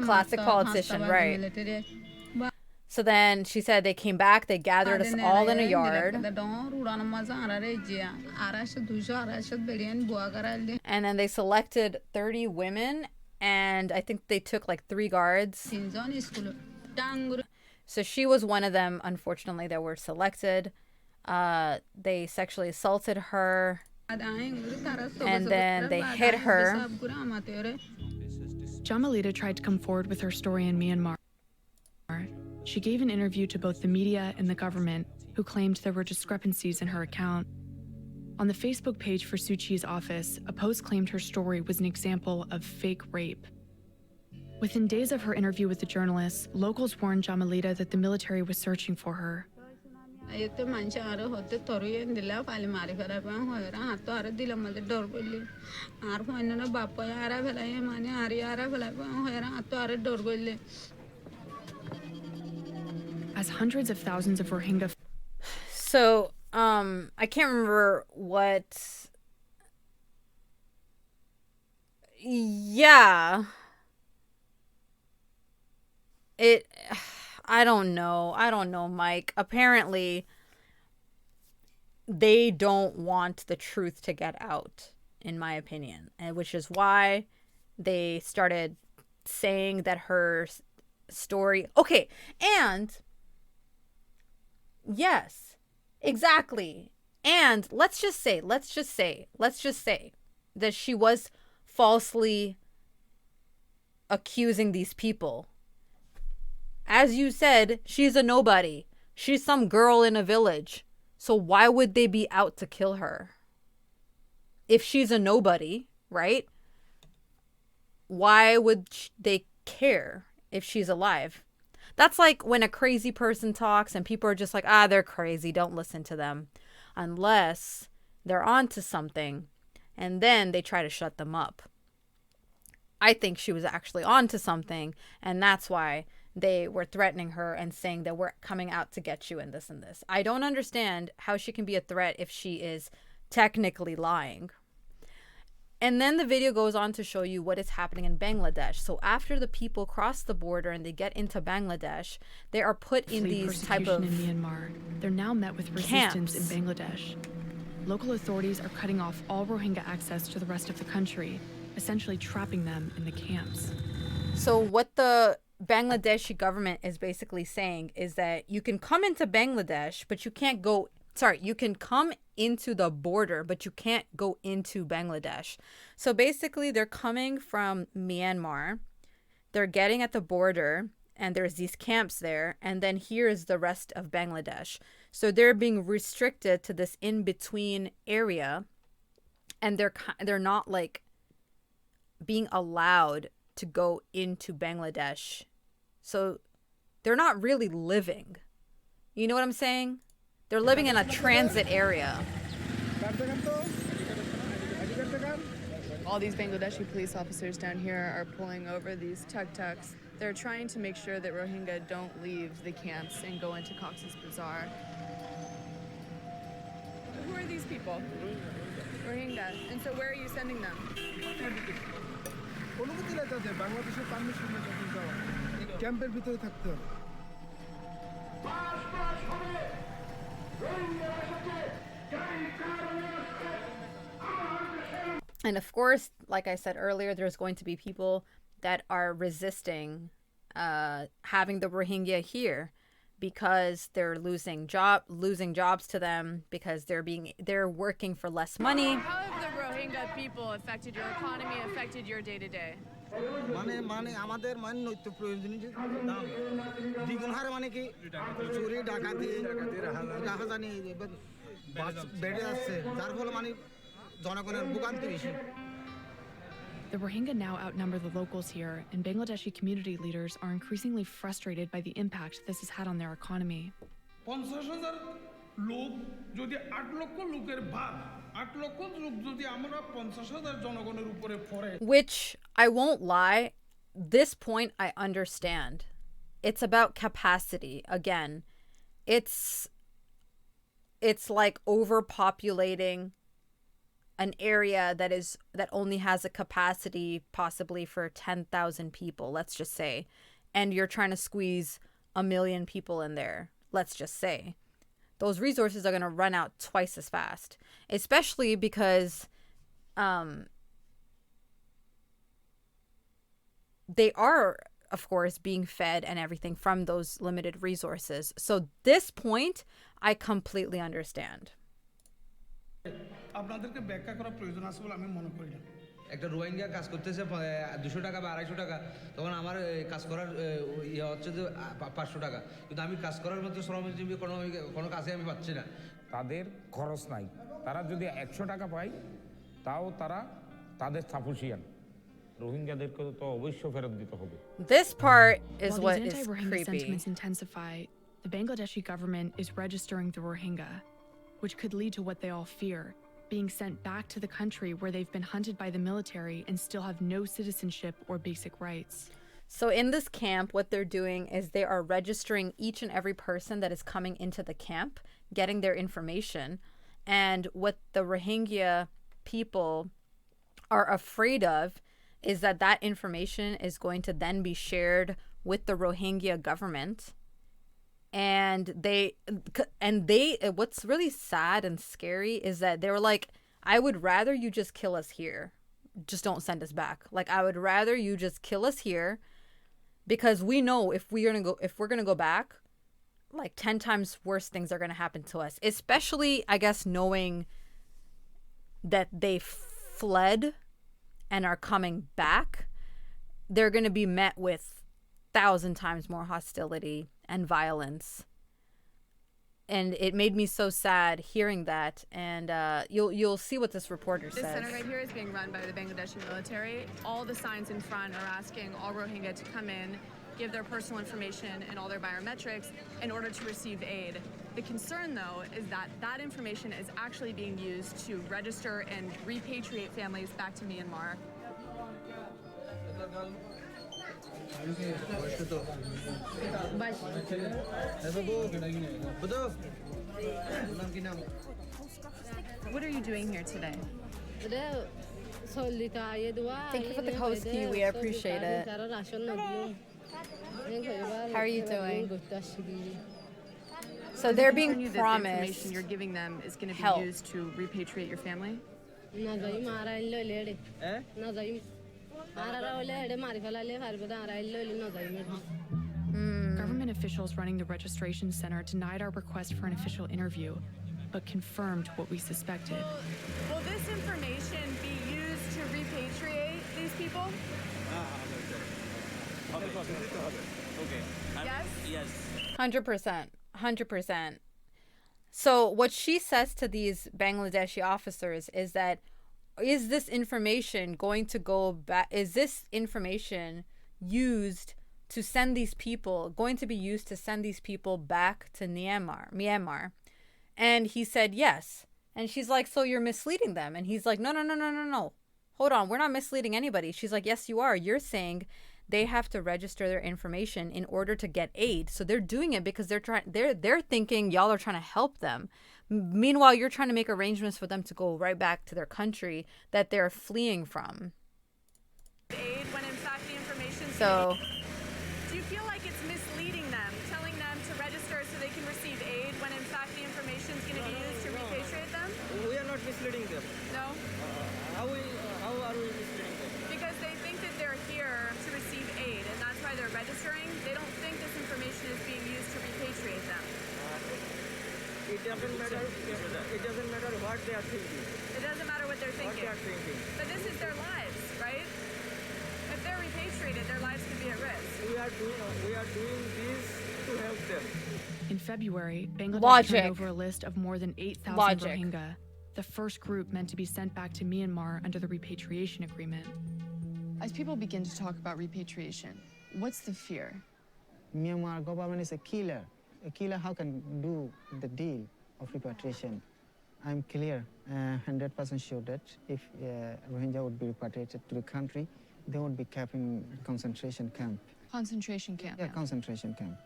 classic politician, right? So then she said they came back, they gathered us all in a yard. And then they selected 30 women, and I think they took like 3 guards. So she was one of them, unfortunately, that were selected. They sexually assaulted her, and then they hit her. Jamalita tried to come forward with her story in Myanmar. She gave an interview to both the media and the government, who claimed there were discrepancies in her account. On the Facebook page for Suu Kyi's office, a post claimed her story was an example of fake rape. Within days of her interview with the journalists, locals warned Jamalita that the military was searching for her. As hundreds of thousands of Rohingya... So, I can't remember what... Yeah. I don't know, Mike. Apparently, they don't want the truth to get out, in my opinion. And which is why they started saying that her story... Okay, and... Yes, exactly. And let's just say that she was falsely accusing these people. As you said, she's a nobody. She's some girl in a village. So why would they be out to kill her? If she's a nobody, right? Why would they care if she's alive? That's like when a crazy person talks and people are just like, they're crazy, don't listen to them. Unless they're onto something and then they try to shut them up. I think she was actually onto something, and that's why they were threatening her and saying that we're coming out to get you and this and this. I don't understand how she can be a threat if she is technically lying. And then the video goes on to show you what is happening in Bangladesh. So after the people cross the border and they get into Bangladesh, they are put in these type of in Myanmar. They're now met with resistance camps. In Bangladesh. Local authorities are cutting off all Rohingya access to the rest of the country, essentially trapping them in the camps. So what the Bangladeshi government is basically saying is that you can come into Bangladesh, but you can't go... Sorry, you can come into the border, but you can't go into Bangladesh. So basically, they're coming from Myanmar. They're getting at the border, and there's these camps there. And then here is the rest of Bangladesh. So they're being restricted to this in-between area. And they're not, like, being allowed to go into Bangladesh. So they're not really living. You know what I'm saying? They're living in a transit area. All these Bangladeshi police officers down here are pulling over these tuk-tuks. They're trying to make sure that Rohingya don't leave the camps and go into Cox's Bazar. Who are these people? Rohingya. And so where are you sending them? And of course, like I said earlier, there's going to be people that are resisting having the Rohingya here because they're losing jobs to them, because they're working for less money. How have the Rohingya people affected your economy, affected your day-to-day? মানে আমাদের মানে নিত্য প্রয়োজনীয় যে দাম দ্বিগুণ হারে মানে কি চুরি ডাকাতি রাহাজানি বেড়ে যাচ্ছে যার ফলে মানে জনগণের ভোগান্তি বেশি The Rohingya now outnumber the locals here, and Bangladeshi community leaders are increasingly frustrated by the impact this has had on their economy. 50,000 লোক যদি 8 লক্ষ লোকের ভাগ 8 লক্ষ লোক যদি আমরা 50,000 জনগণের উপরে পড়ে, Which, I won't lie, this point I understand. It's about capacity. Again, it's like overpopulating an area that only has a capacity possibly for 10,000 people, let's just say, and you're trying to squeeze 1 million people in there, let's just say. Those resources are going to run out twice as fast, especially because they are, of course, being fed and everything from those limited resources. So this point, I completely understand. আপনাদেরকে ব্যাখ্যা করা প্রয়োজন আছে বলে আমি মনে করি না। একটা রোহিঙ্গা কাজ করতেছে 200 টাকা বা 250 টাকা, তখন আমার কাজ করার ইয়ে হচ্ছে যে 500 টাকা, কিন্তু আমি কাজ করার মতো শ্রমজীবী কোনো কাজে আমি পাচ্ছি না। তাদের খরচ নাই, তারা যদি 100 টাকা পায় তাও তারা তাদের সাফিসিয়েন্ট, রোহিঙ্গাদেরকে তো অবশ্যই ফেরত দিতে হবে। This part is While what these is anti-Rohingya creepy. sentiments intensify, the Bangladeshi government is registering the Rohingya, which could lead to what they all fear: being sent back to the country where they've been hunted by the military and still have no citizenship or basic rights. So in this camp, what they're doing is they are registering each and every person that is coming into the camp, getting their information. And what the Rohingya people are afraid of is that that information is going to then be shared with the Rohingya government. And what's really sad and scary is that they were like, I would rather you just kill us here. Just don't send us back. Like, I would rather you just kill us here, because we know if we're going to go back, like 10 times worse things are going to happen to us, especially, I guess, knowing that they fled and are coming back. They're going to be met with 1,000 times more hostility and violence. And it made me so sad hearing that. And you'll see what this reporter This says. center right here is being run by the Bangladeshi military. All the signs in front are asking all Rohingya to come in, give their personal information and all their biometrics in order to receive aid. The concern, though, is that that information is actually being used to register and repatriate families back to Myanmar. What are you doing here today? Thank you for the host key. We appreciate it. How are you doing? So they're being Concern you that the promised information you're giving them is going to be help. used to repatriate your family? Government officials running the registration center denied our request for an official interview, but confirmed what we suspected. Will this information be used to repatriate these people? Yes? Yes. 100%. 100%. So what she says to these Bangladeshi officers is that, is this information going to go back? Is this information used to send these people, going to be used to send these people back to Myanmar? And he said yes. And she's like, so you're misleading them? And he's like, no. hold on, we're not misleading anybody. She's like, yes, you are. You're saying they have to register their information in order to get aid. So they're doing it because they're thinking y'all are trying to help them. Meanwhile, you're trying to make arrangements for them to go right back to their country that they're fleeing from. Aid when in fact the information. So do you feel like it's misleading them, telling them to register so they can receive aid when in fact the information is going to be used to repatriate them? We are not misleading them. No? How are we misleading them? Because they think that they're here to receive aid, and that's why they're registering. They don't think this information is being used to repatriate them. It doesn't matter. It doesn't matter what they are thinking. It doesn't matter what they're What thinking. they are thinking. But this is their lives, right? If they're repatriated, their lives could be at risk. We are doing this to help them. In February, Bangladesh Logic. turned over a list of more than 8,000 Logic. Rohingya, the first group meant to be sent back to Myanmar under the repatriation agreement. As people begin to talk about repatriation, what's the fear? Myanmar government is a killer. A killer how can do the deal of repatriation? I'm clear, 100% sure that if Rohingya would be repatriated to the country, they would be kept in concentration camp. Concentration camp. Yeah, concentration camp.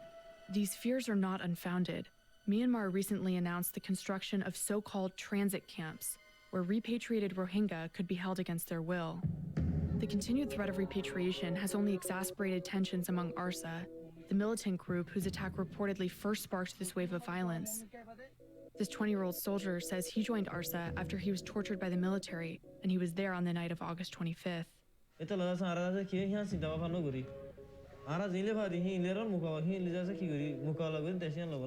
These fears are not unfounded. Myanmar recently announced the construction of so-called transit camps, where repatriated Rohingya could be held against their will. The continued threat of repatriation has only exacerbated tensions among ARSA, the militant group whose attack reportedly first sparked this wave of violence. This 20-year-old soldier says he joined ARSA after he was tortured by the military, and he was there on the night of August 25th. the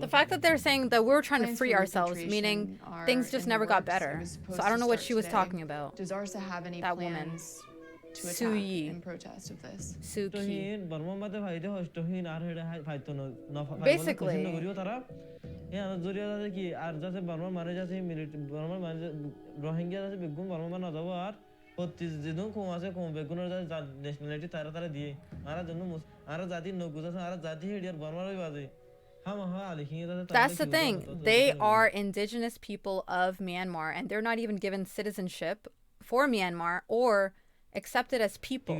fact that they're saying that we're trying to Plans free for ourselves, repatriation meaning are things in just the never got works. It better. was supposed So I don't to know what start she was today. talking about. Does ARSA have any That woman. plans to Suu attack Kyi. in protest of this? Suu Kyi. Basically. Basically. That's the thing. They are indigenous people of Myanmar, and they're not even given citizenship for Myanmar or accepted as people.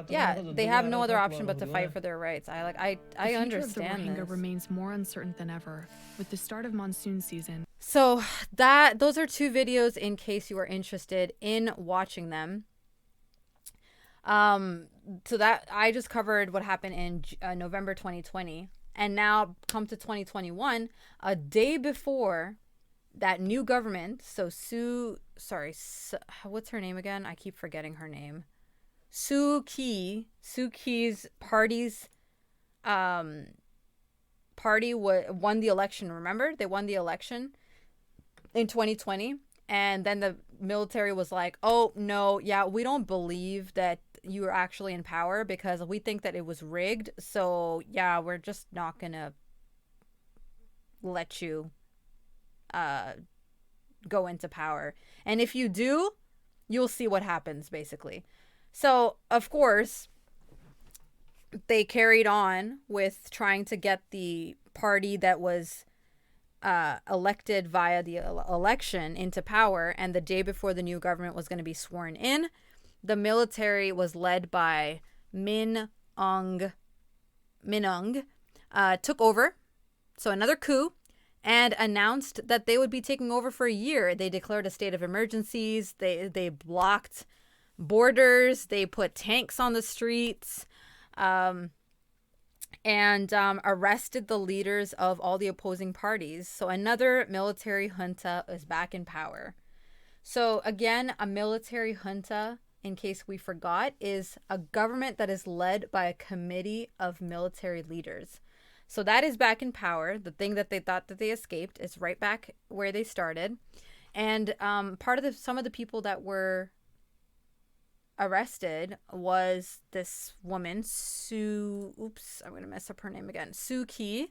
Yeah, they have no other option but to fight for their rights. I The future understand of the Rohingya this. remains more uncertain than ever. With the start of monsoon season, So those are two videos in case you are interested in watching them. So that I just covered what happened in November 2020, and now come to 2021, a day before that new government. So what's her name again? I keep forgetting her name. Suu Kyi's party won the election. Remember, they won the election in 2020, and then the military was like, oh no, yeah, we don't believe that you are actually in power because we think that it was rigged, so yeah, we're just not gonna let you go into power, and if you do, you'll see what happens, basically. So of course they carried on with trying to get the party that was elected via the election into power, and the day before the new government was going to be sworn in, the military was led by Min Aung, took over, so another coup, and announced that they would be taking over for a year. They declared a state of emergencies. They blocked borders. They put tanks on the streets. And arrested the leaders of all the opposing parties. So another military junta is back in power. So again, a military junta, in case we forgot, is a government that is led by a committee of military leaders. So that is back in power. The thing that they thought that they escaped is right back where they started. And some of the people that were arrested was this woman, I'm going to mess up her name again, Suu Kyi,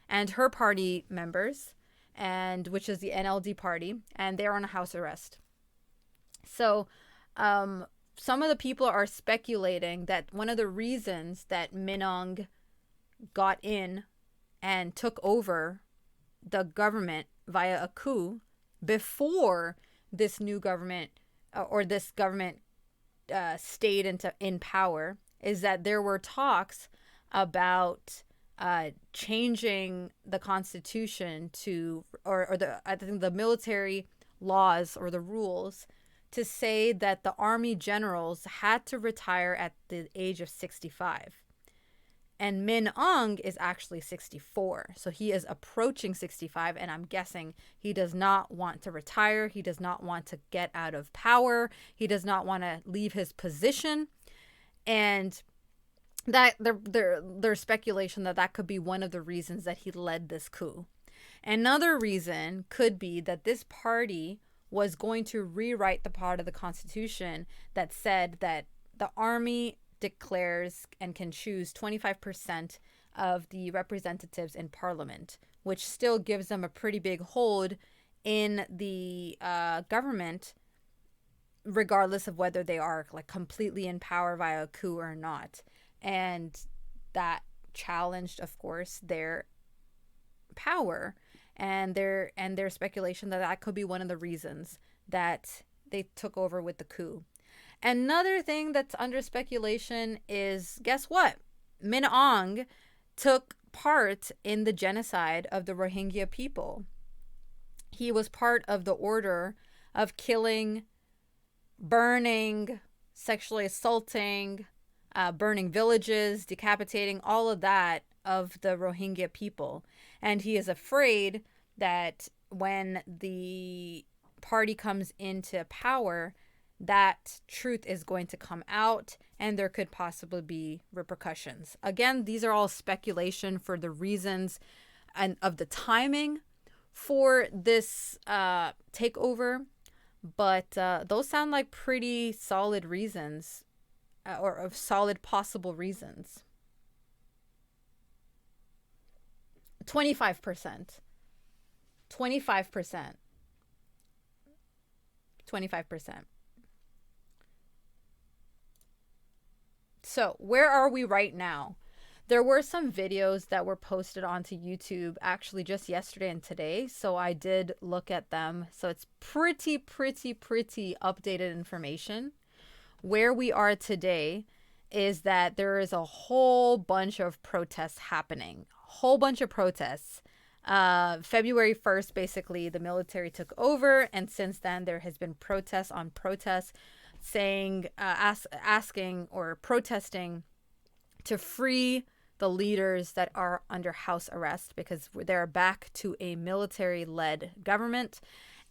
and her party members, and which is the NLD party, and they're on a house arrest. So some of the people are speculating that one of the reasons that Min Aung got in and took over the government via a coup before this new government or this government stayed in power, is that there were talks about changing the constitution to, or I think the military laws or the rules to say that the army generals had to retire at the age of 65. And Min Aung is actually 64. So he is approaching 65, and I'm guessing he does not want to retire. He does not want to get out of power. He does not want to leave his position. And that there's speculation that could be one of the reasons that he led this coup. Another reason could be that this party was going to rewrite the part of the constitution that said that the army declares and can choose 25% of the representatives in parliament, which still gives them a pretty big hold in the government, regardless of whether they are like completely in power via a coup or not. And that challenged, of course, their power and their speculation that could be one of the reasons that they took over with the coup. Another thing that's under speculation is, guess what? Min Aung took part in the genocide of the Rohingya people. He was part of the order of killing, burning, sexually assaulting, burning villages, decapitating, all of that of the Rohingya people. And he is afraid that when the party comes into power, that truth is going to come out and there could possibly be repercussions. Again, these are all speculation for the reasons and of the timing for this takeover, but those sound like pretty solid reasons, or of solid possible reasons. 25%. 25%. 25%. So where are we right now? There were some videos that were posted onto YouTube actually just yesterday and today. So I did look at them. So it's pretty updated information. Where we are today is that there is a whole bunch of protests happening. Whole bunch of protests. February 1st, basically, the military took over. And since then, there has been protests on protests saying, asking or protesting to free the leaders that are under house arrest because they're back to a military-led government.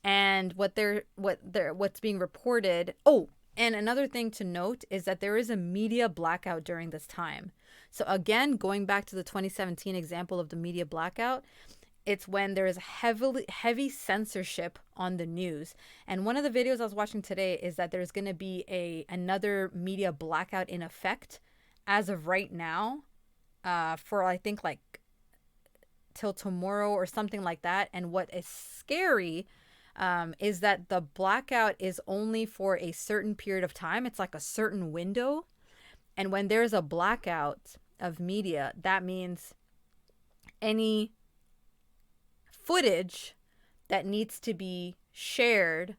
And what's being reported. Oh, and another thing to note is that there is a media blackout during this time. So again, going back to the 2017 example of the media blackout, it's when there is heavy censorship on the news. And one of the videos I was watching today is that there's going to be another media blackout in effect as of right now, for I think like till tomorrow or something like that. And what is scary is that the blackout is only for a certain period of time. It's like a certain window. And when there's a blackout of media, that means any footage that needs to be shared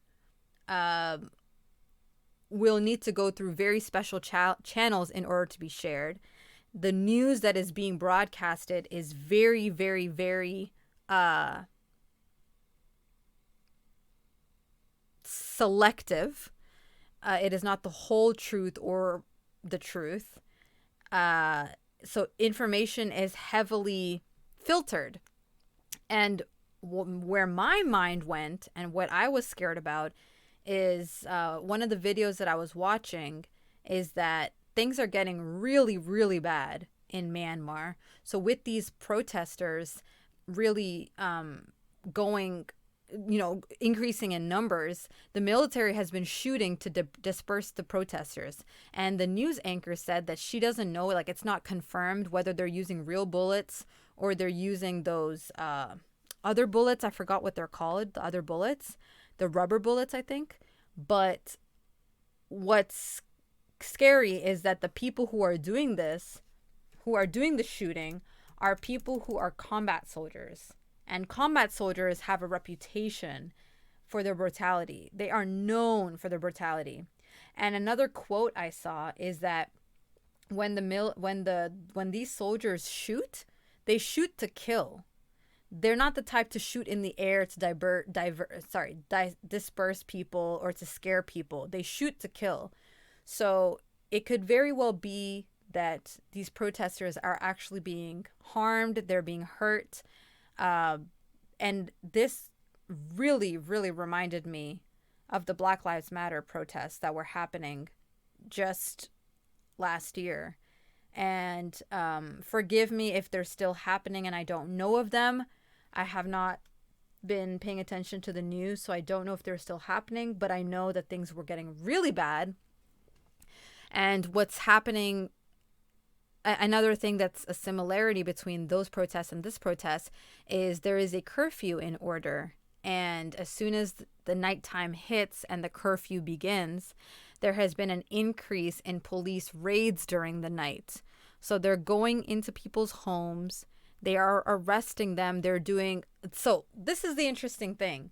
will need to go through very special channels in order to be shared. The news that is being broadcasted is very selective. It is not the whole truth or the truth. So information is heavily filtered. And where my mind went and what I was scared about is one of the videos that I was watching is that things are getting really bad in Myanmar. So with these protesters really going, increasing in numbers, the military has been shooting to disperse the protesters. And the news anchor said that she doesn't know, like it's not confirmed whether they're using real bullets or they're using those other bullets. I forgot what they're called, the other bullets, the rubber bullets, I think. But what's scary is that the people who are doing this, who are doing the shooting, are people who are combat soldiers. And combat soldiers have a reputation for their brutality. They are known for their brutality. And another quote I saw is that when these soldiers shoot, they shoot to kill. They're not the type to shoot in the air to disperse people or to scare people. They shoot to kill. So it could very well be that these protesters are actually being harmed. They're being hurt. And this really, really reminded me of the Black Lives Matter protests that were happening just last year. And forgive me if they're still happening and I don't know of them. I have not been paying attention to the news, so I don't know if they're still happening, but I know that things were getting really bad. And what's happening, another thing that's a similarity between those protests and this protest is there is a curfew in order. And as soon as the nighttime hits and the curfew begins, there has been an increase in police raids during the night. So they're going into people's homes. They are arresting them. So this is the interesting thing.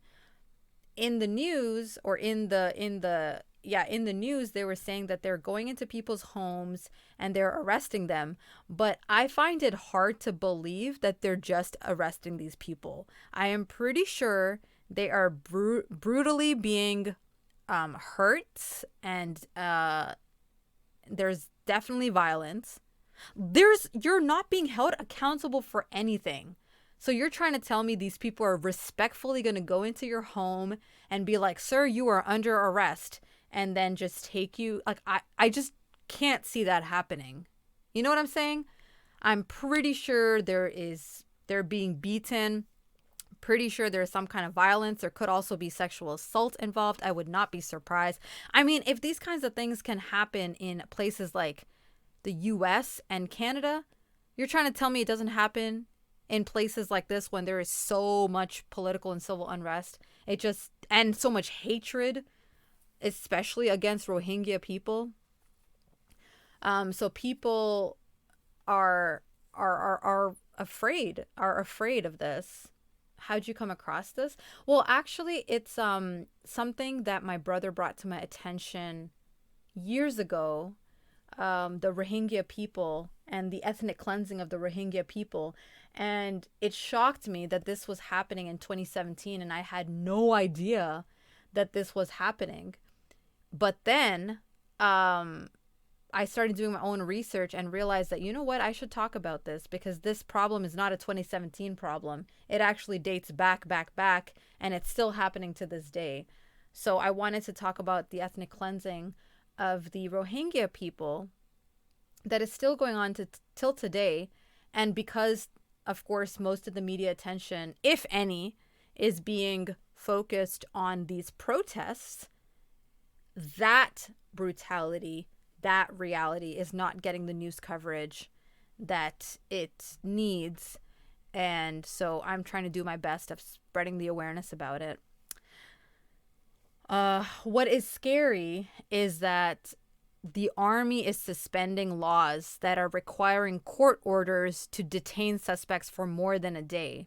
In the news or in the news, they were saying that they're going into people's homes and they're arresting them. But I find it hard to believe that they're just arresting these people. I am pretty sure they are brutally being hurt, and there's definitely violence. You're not being held accountable for anything. So you're trying to tell me these people are respectfully going to go into your home and be like, "Sir, you are under arrest," and then just take you? Like, I just can't see that happening. You know what I'm saying? I'm pretty sure they're being beaten. Pretty sure there's some kind of violence. There could also be sexual assault involved. I would not be surprised. I mean, if these kinds of things can happen in places like the US and Canada, you're trying to tell me it doesn't happen in places like this when there is so much political and civil unrest, and so much hatred, especially against Rohingya people. So people are afraid of this. How'd you come across this? Well, actually, it's something that my brother brought to my attention years ago. The Rohingya people and the ethnic cleansing of the Rohingya people. And it shocked me that this was happening in 2017, and I had no idea that this was happening. But then I started doing my own research and realized that, you know what, I should talk about this, because this problem is not a 2017 problem. It actually dates back, and it's still happening to this day. So I wanted to talk about the ethnic cleansing of the Rohingya people that is still going on till today. And because, of course, most of the media attention, if any, is being focused on these protests, that brutality, that reality is not getting the news coverage that it needs. And so I'm trying to do my best of spreading the awareness about it. What is scary is that the army is suspending laws that are requiring court orders to detain suspects for more than a day.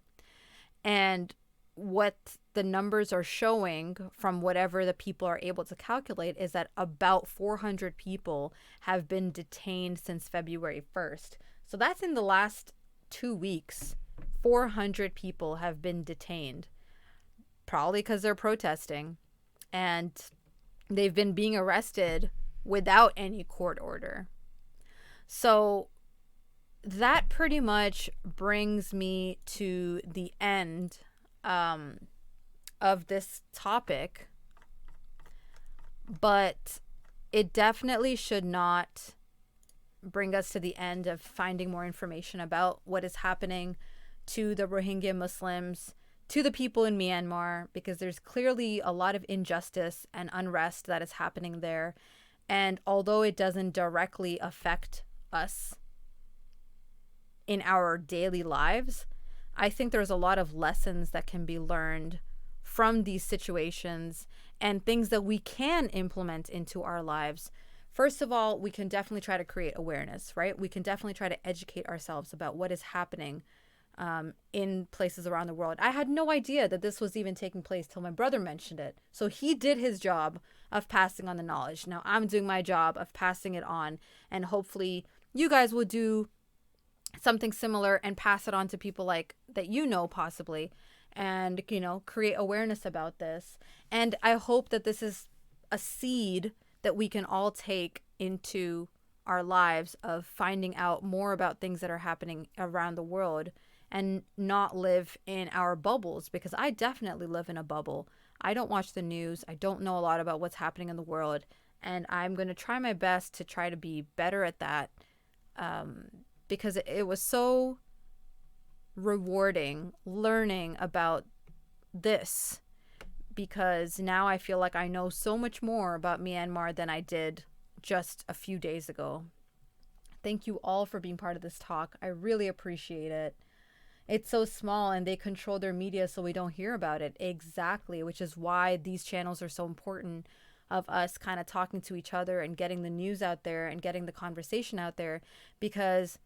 And what the numbers are showing from whatever the people are able to calculate is that about 400 people have been detained since February 1st. So that's in the last 2 weeks. 400 people have been detained, probably because they're protesting. And they've been being arrested without any court order. So that pretty much brings me to the end of this topic. But it definitely should not bring us to the end of finding more information about what is happening to the Rohingya Muslims, to the people in Myanmar, because there's clearly a lot of injustice and unrest that is happening there. And although it doesn't directly affect us in our daily lives, I think there's a lot of lessons that can be learned from these situations and things that we can implement into our lives. First of all, we can definitely try to create awareness, right? We can definitely try to educate ourselves about what is happening in places around the world. I had no idea that this was even taking place till my brother mentioned it. So he did his job of passing on the knowledge. Now I'm doing my job of passing it on, and hopefully you guys will do something similar and pass it on to people like that, possibly, and create awareness about this. And I hope that this is a seed that we can all take into our lives of finding out more about things that are happening around the world and not live in our bubbles, because I definitely live in a bubble. I don't watch the news. I don't know a lot about what's happening in the world, and I'm going to try my best to try to be better at that, because it was so rewarding learning about this, because now I feel like I know so much more about Myanmar than I did just a few days ago. Thank you all for being part of this talk. I really appreciate it. It's so small and they control their media so we don't hear about it. Exactly, which is why these channels are so important, of us kind of talking to each other and getting the news out there and getting the conversation out there, because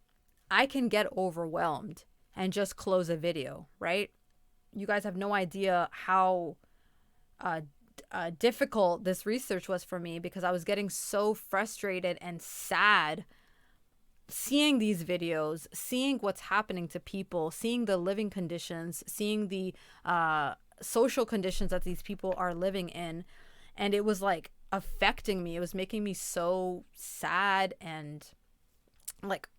I can get overwhelmed and just close a video, right? You guys have no idea how difficult this research was for me, because I was getting so frustrated and sad seeing these videos, seeing what's happening to people, seeing the living conditions, seeing the social conditions that these people are living in. And it was like affecting me. It was making me so sad and like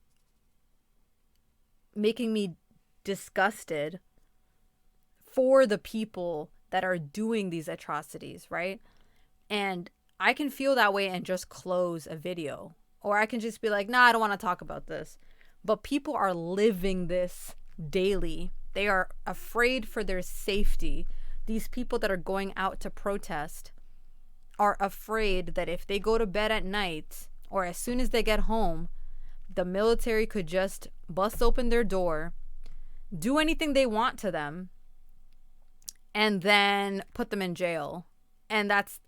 making me disgusted for the people that are doing these atrocities, right? And I can feel that way and just close a video. Or I can just be like, nah, I don't want to talk about this. But people are living this daily. They are afraid for their safety. These people that are going out to protest are afraid that if they go to bed at night or as soon as they get home, the military could just bust open their door, do anything they want to them, and then put them in jail. And that's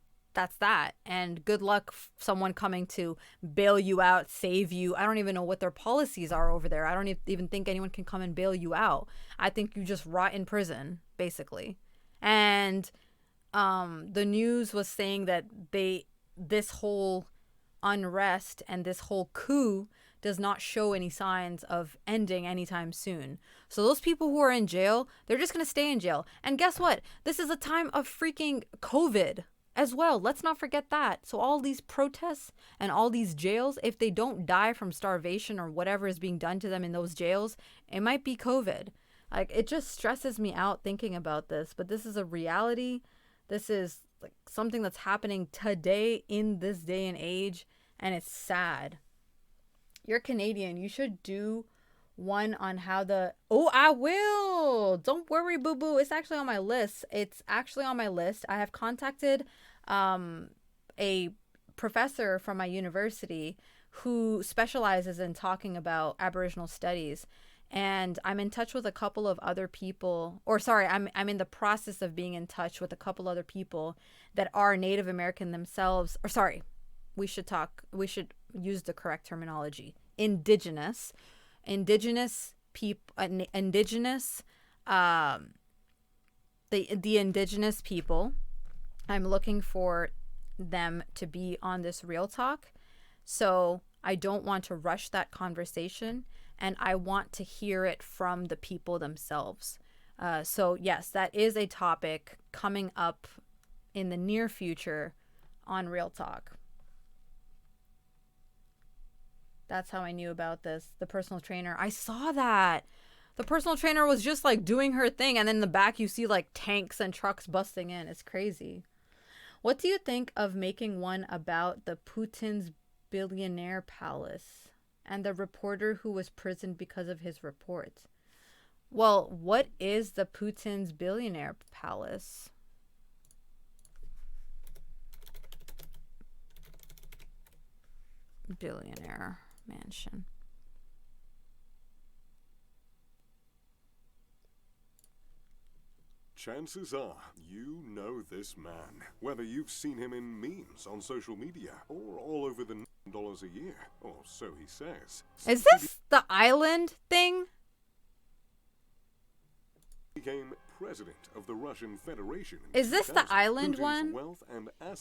that. And good luck someone coming to bail you out, save you. I don't even know what their policies are over there. I don't even think anyone can come and bail you out. I think you just rot in prison, basically. And the news was saying that this whole unrest and this whole coup does not show any signs of ending anytime soon. So those people who are in jail, they're just going to stay in jail. And guess what? This is a time of freaking COVID as well. Let's not forget that. So all these protests and all these jails, if they don't die from starvation or whatever is being done to them in those jails, it might be COVID. Like, it just stresses me out thinking about this, but this is a reality. This is like something that's happening today in this day and age, and it's sad. You're Canadian. You should do one on how the... Oh, I will. Don't worry, boo-boo. It's actually on my list. I have contacted a professor from my university who specializes in talking about Aboriginal studies. And I'm in touch with a couple of other people, I'm in the process of being in touch with a couple other people that are Native American themselves. We should use the correct terminology. Indigenous people, the indigenous people. I'm looking for them to be on this Real Talk. So I don't want to rush that conversation, and I want to hear it from the people themselves. So yes, that is a topic coming up in the near future on Real Talk. That's how I knew about this. The personal trainer. I saw that. The personal trainer was just like doing her thing, and then in the back you see like tanks and trucks busting in. It's crazy. What do you think of making one about the Putin's billionaire palace and the reporter who was prisoned because of his report? Well, what is the Putin's billionaire palace? Billionaire mansion. Chances are you know this man, whether you've seen him in memes on social media or all over the $9 a year, or so he says. Is this the island thing? became president of the Russian Federation. Is this the island one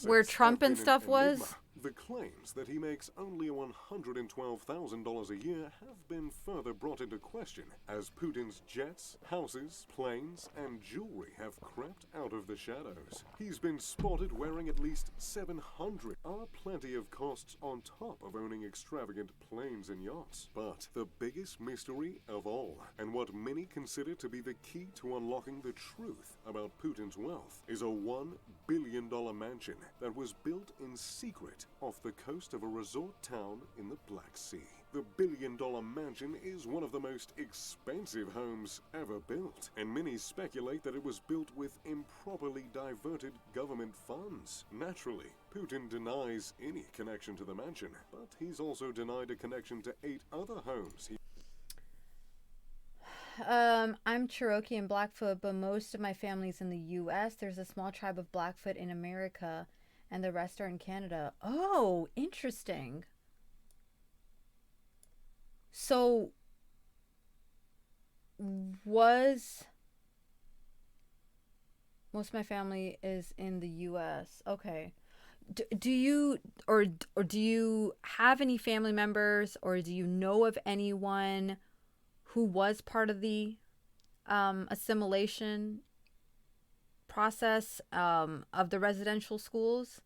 where Trump and stuff was? The claims that he makes only $112,000 a year have been further brought into question as Putin's jets, houses, planes, and jewelry have crept out of the shadows. He's been spotted wearing at least 700. Are plenty of costs on top of owning extravagant planes and yachts. But the biggest mystery of all, and what many consider to be the key to unlocking the truth about Putin's wealth, is a $1 billion mansion that was built in secret off the coast of a resort town in the Black Sea. The billion-dollar mansion is one of the most expensive homes ever built, and many speculate that it was built with improperly diverted government funds. Naturally, Putin denies any connection to the mansion, but he's also denied a connection to 8 other homes. I'm Cherokee and Blackfoot, but most of my family's in the U.S. There's a small tribe of Blackfoot in America, and the rest are in Canada. Oh, interesting. So, most of my family is in the U.S. Okay. Do you do you have any family members, or do you know of anyone who was part of the assimilation process of the residential schools?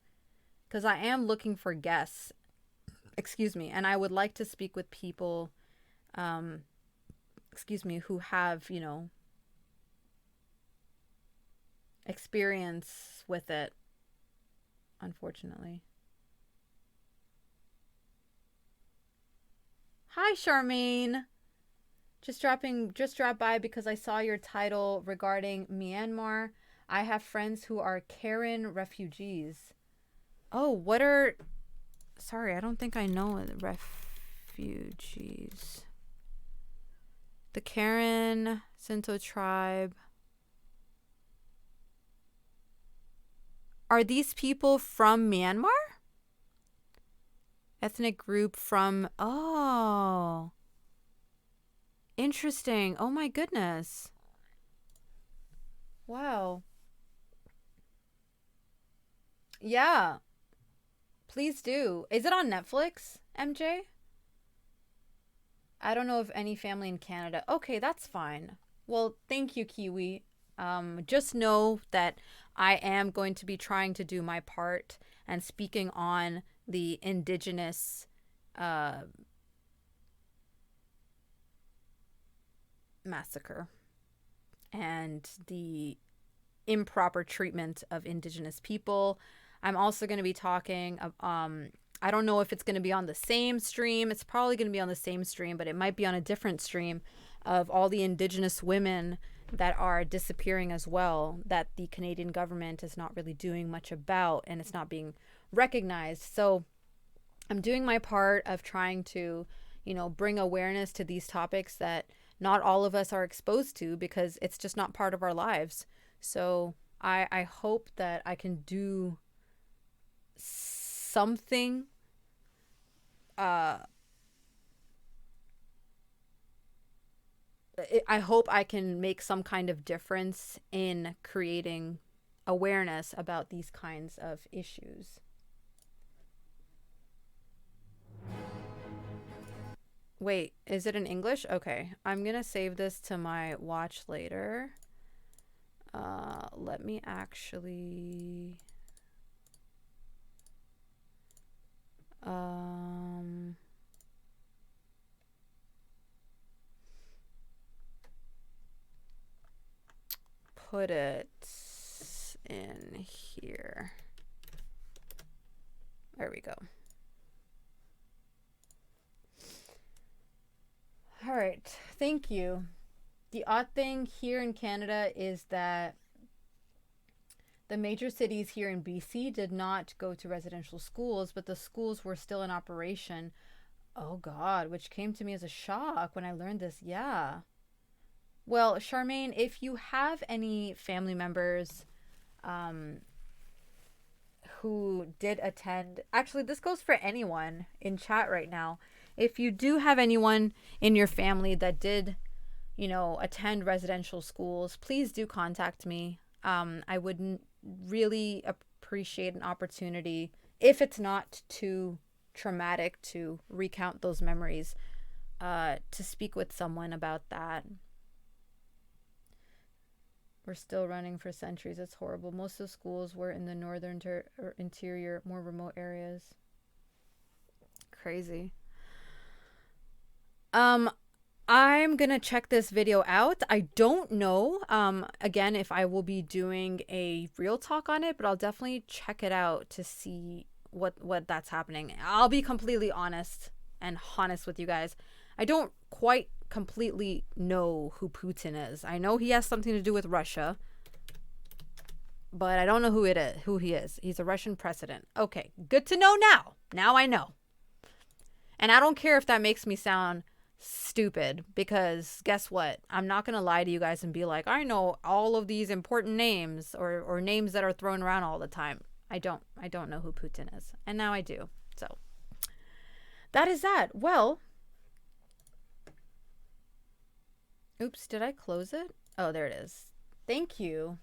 Because I am looking for guests, and I would like to speak with people, who have, experience with it, unfortunately. Hi, Charmaine. Just dropped by because I saw your title regarding Myanmar. I have friends who are Karen refugees. Oh, sorry, I don't think I know refugees. The Karen Sinto tribe. Are these people from Myanmar? Ethnic group from, oh. Interesting. Oh my goodness. Wow. Yeah. Please do. Is it on Netflix, MJ? I don't know of any family in Canada. Okay, that's fine. Well, thank you, Kiwi. Just know that I am going to be trying to do my part and speaking on the indigenous massacre and the improper treatment of indigenous people. I'm also going to be talking, I don't know if it's going to be on the same stream. It's probably going to be on the same stream, but it might be on a different stream, of all the indigenous women that are disappearing as well, that the Canadian government is not really doing much about, and it's not being recognized. So I'm doing my part of trying to, bring awareness to these topics that not all of us are exposed to, because it's just not part of our lives. So I hope that I can do something I hope I can make some kind of difference in creating awareness about these kinds of issues. Wait, is it in English? Okay, I'm gonna save this to my watch later. Let me actually put it in here. There we go. All right, thank you. The odd thing here in Canada is that the major cities here in BC did not go to residential schools, but the schools were still in operation. Oh God, which came to me as a shock when I learned this. Yeah. Well, Charmaine, if you have any family members who did attend, actually this goes for anyone in chat right now. If you do have anyone in your family that did you know, attend residential schools, please do contact me. I would really appreciate an opportunity, if it's not too traumatic to recount those memories, to speak with someone about that. We're still running for centuries. It's horrible. Most of the schools were in the northern or interior, more remote areas. Crazy. I'm gonna check this video out. I don't know, again, if I will be doing a real talk on it, but I'll definitely check it out to see what that's happening. I'll be completely honest with you guys. I don't quite completely know who Putin is. I know he has something to do with Russia, but I don't know who he is. He's a Russian president. Okay, good to know now. Now I know. And I don't care if that makes me sound stupid, because guess what? I'm not gonna lie to you guys and be like, I know all of these important names or names that are thrown around all the time. I don't know who Putin is, and now I do. So that is that. Well, oops, did I close it? Oh, there it is. Thank you.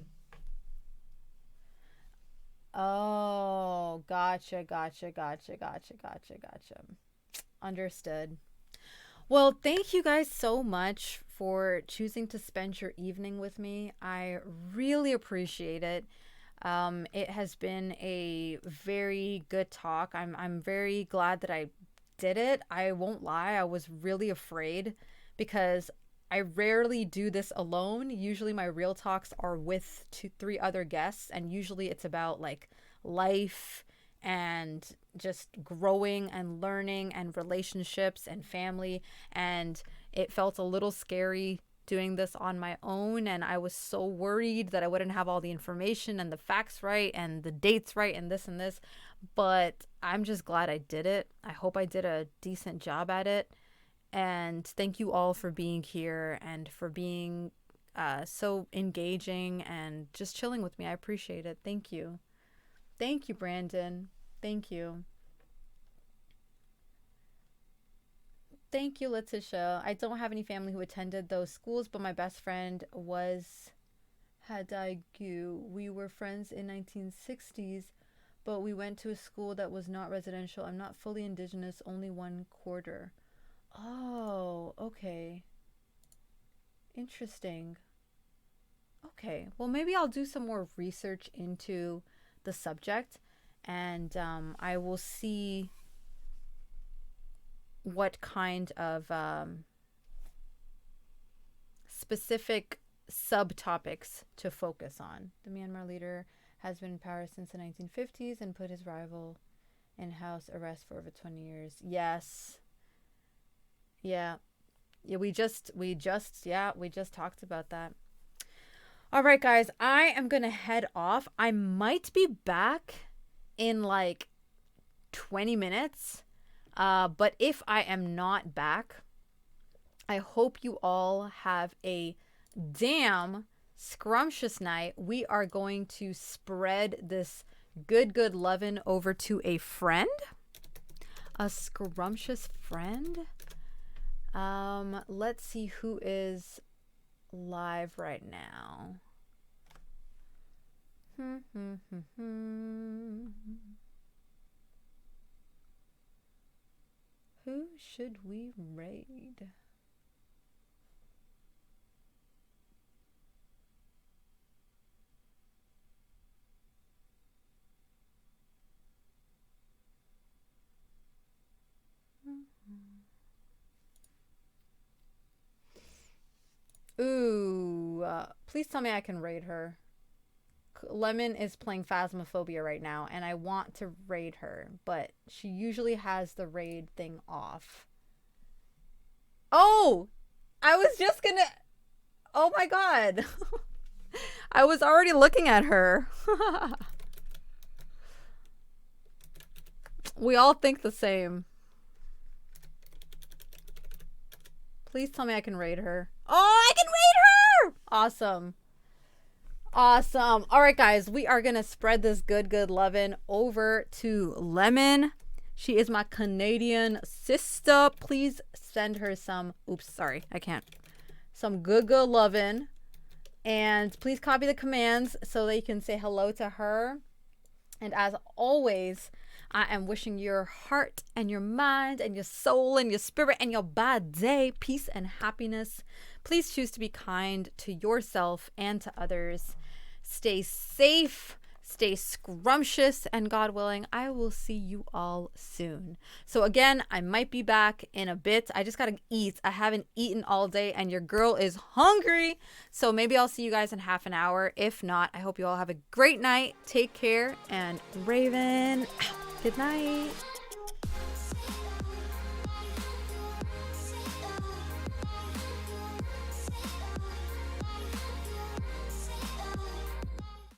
Oh, gotcha. Understood. Well, thank you guys so much for choosing to spend your evening with me. I really appreciate it. It has been a very good talk. I'm very glad that I did it. I won't lie, I was really afraid because I rarely do this alone. Usually my real talks are with 2-3 other guests, and usually it's about like life and just growing and learning and relationships and family. And it felt a little scary doing this on my own, and I was so worried that I wouldn't have all the information and the facts right and the dates right and this, but I'm just glad I did it. I hope I did a decent job at it, and thank you all for being here and for being so engaging and just chilling with me. I appreciate it. Thank you, Brandon. Thank you. Thank you, Letitia. I don't have any family who attended those schools, but my best friend was Hadaigu. We were friends in 1960s, but we went to a school that was not residential. I'm not fully indigenous, only 1/4. Oh, okay. Interesting. Okay, well, maybe I'll do some more research into the subject, and I will see what kind of specific subtopics to focus on. The Myanmar leader has been in power since the 1950s and put his rival in house arrest for over 20 years. Yes. Yeah, we just talked about that. All right, guys, I am going to head off. I might be back in like 20 minutes. But if I am not back, I hope you all have a damn scrumptious night. We are going to spread this good lovin' over to a friend, a scrumptious friend. Let's see who is live right now. Who should we raid? Ooh, please tell me I can raid her. Lemon is playing Phasmophobia right now, and I want to raid her, but she usually has the raid thing off. Oh! I was just gonna... Oh my god! I was already looking at her. We all think the same. Please tell me I can raid her. Oh, I can raid her! Awesome. Awesome. All right, guys, we are going to spread this good lovin' over to Lemon. She is my Canadian sister. Please send her some... Oops, sorry. I can't some good loving. And please copy the commands so that you can say hello to her. And as always, I am wishing your heart and your mind and your soul and your spirit and your body peace and happiness. Please choose to be kind to yourself and to others. Stay safe, stay scrumptious, and God willing, I will see you all soon. So again, I might be back in a bit. I just gotta eat. I haven't eaten all day and your girl is hungry. So maybe I'll see you guys in half an hour. If not, I hope you all have a great night. Take care, and Raven, good night.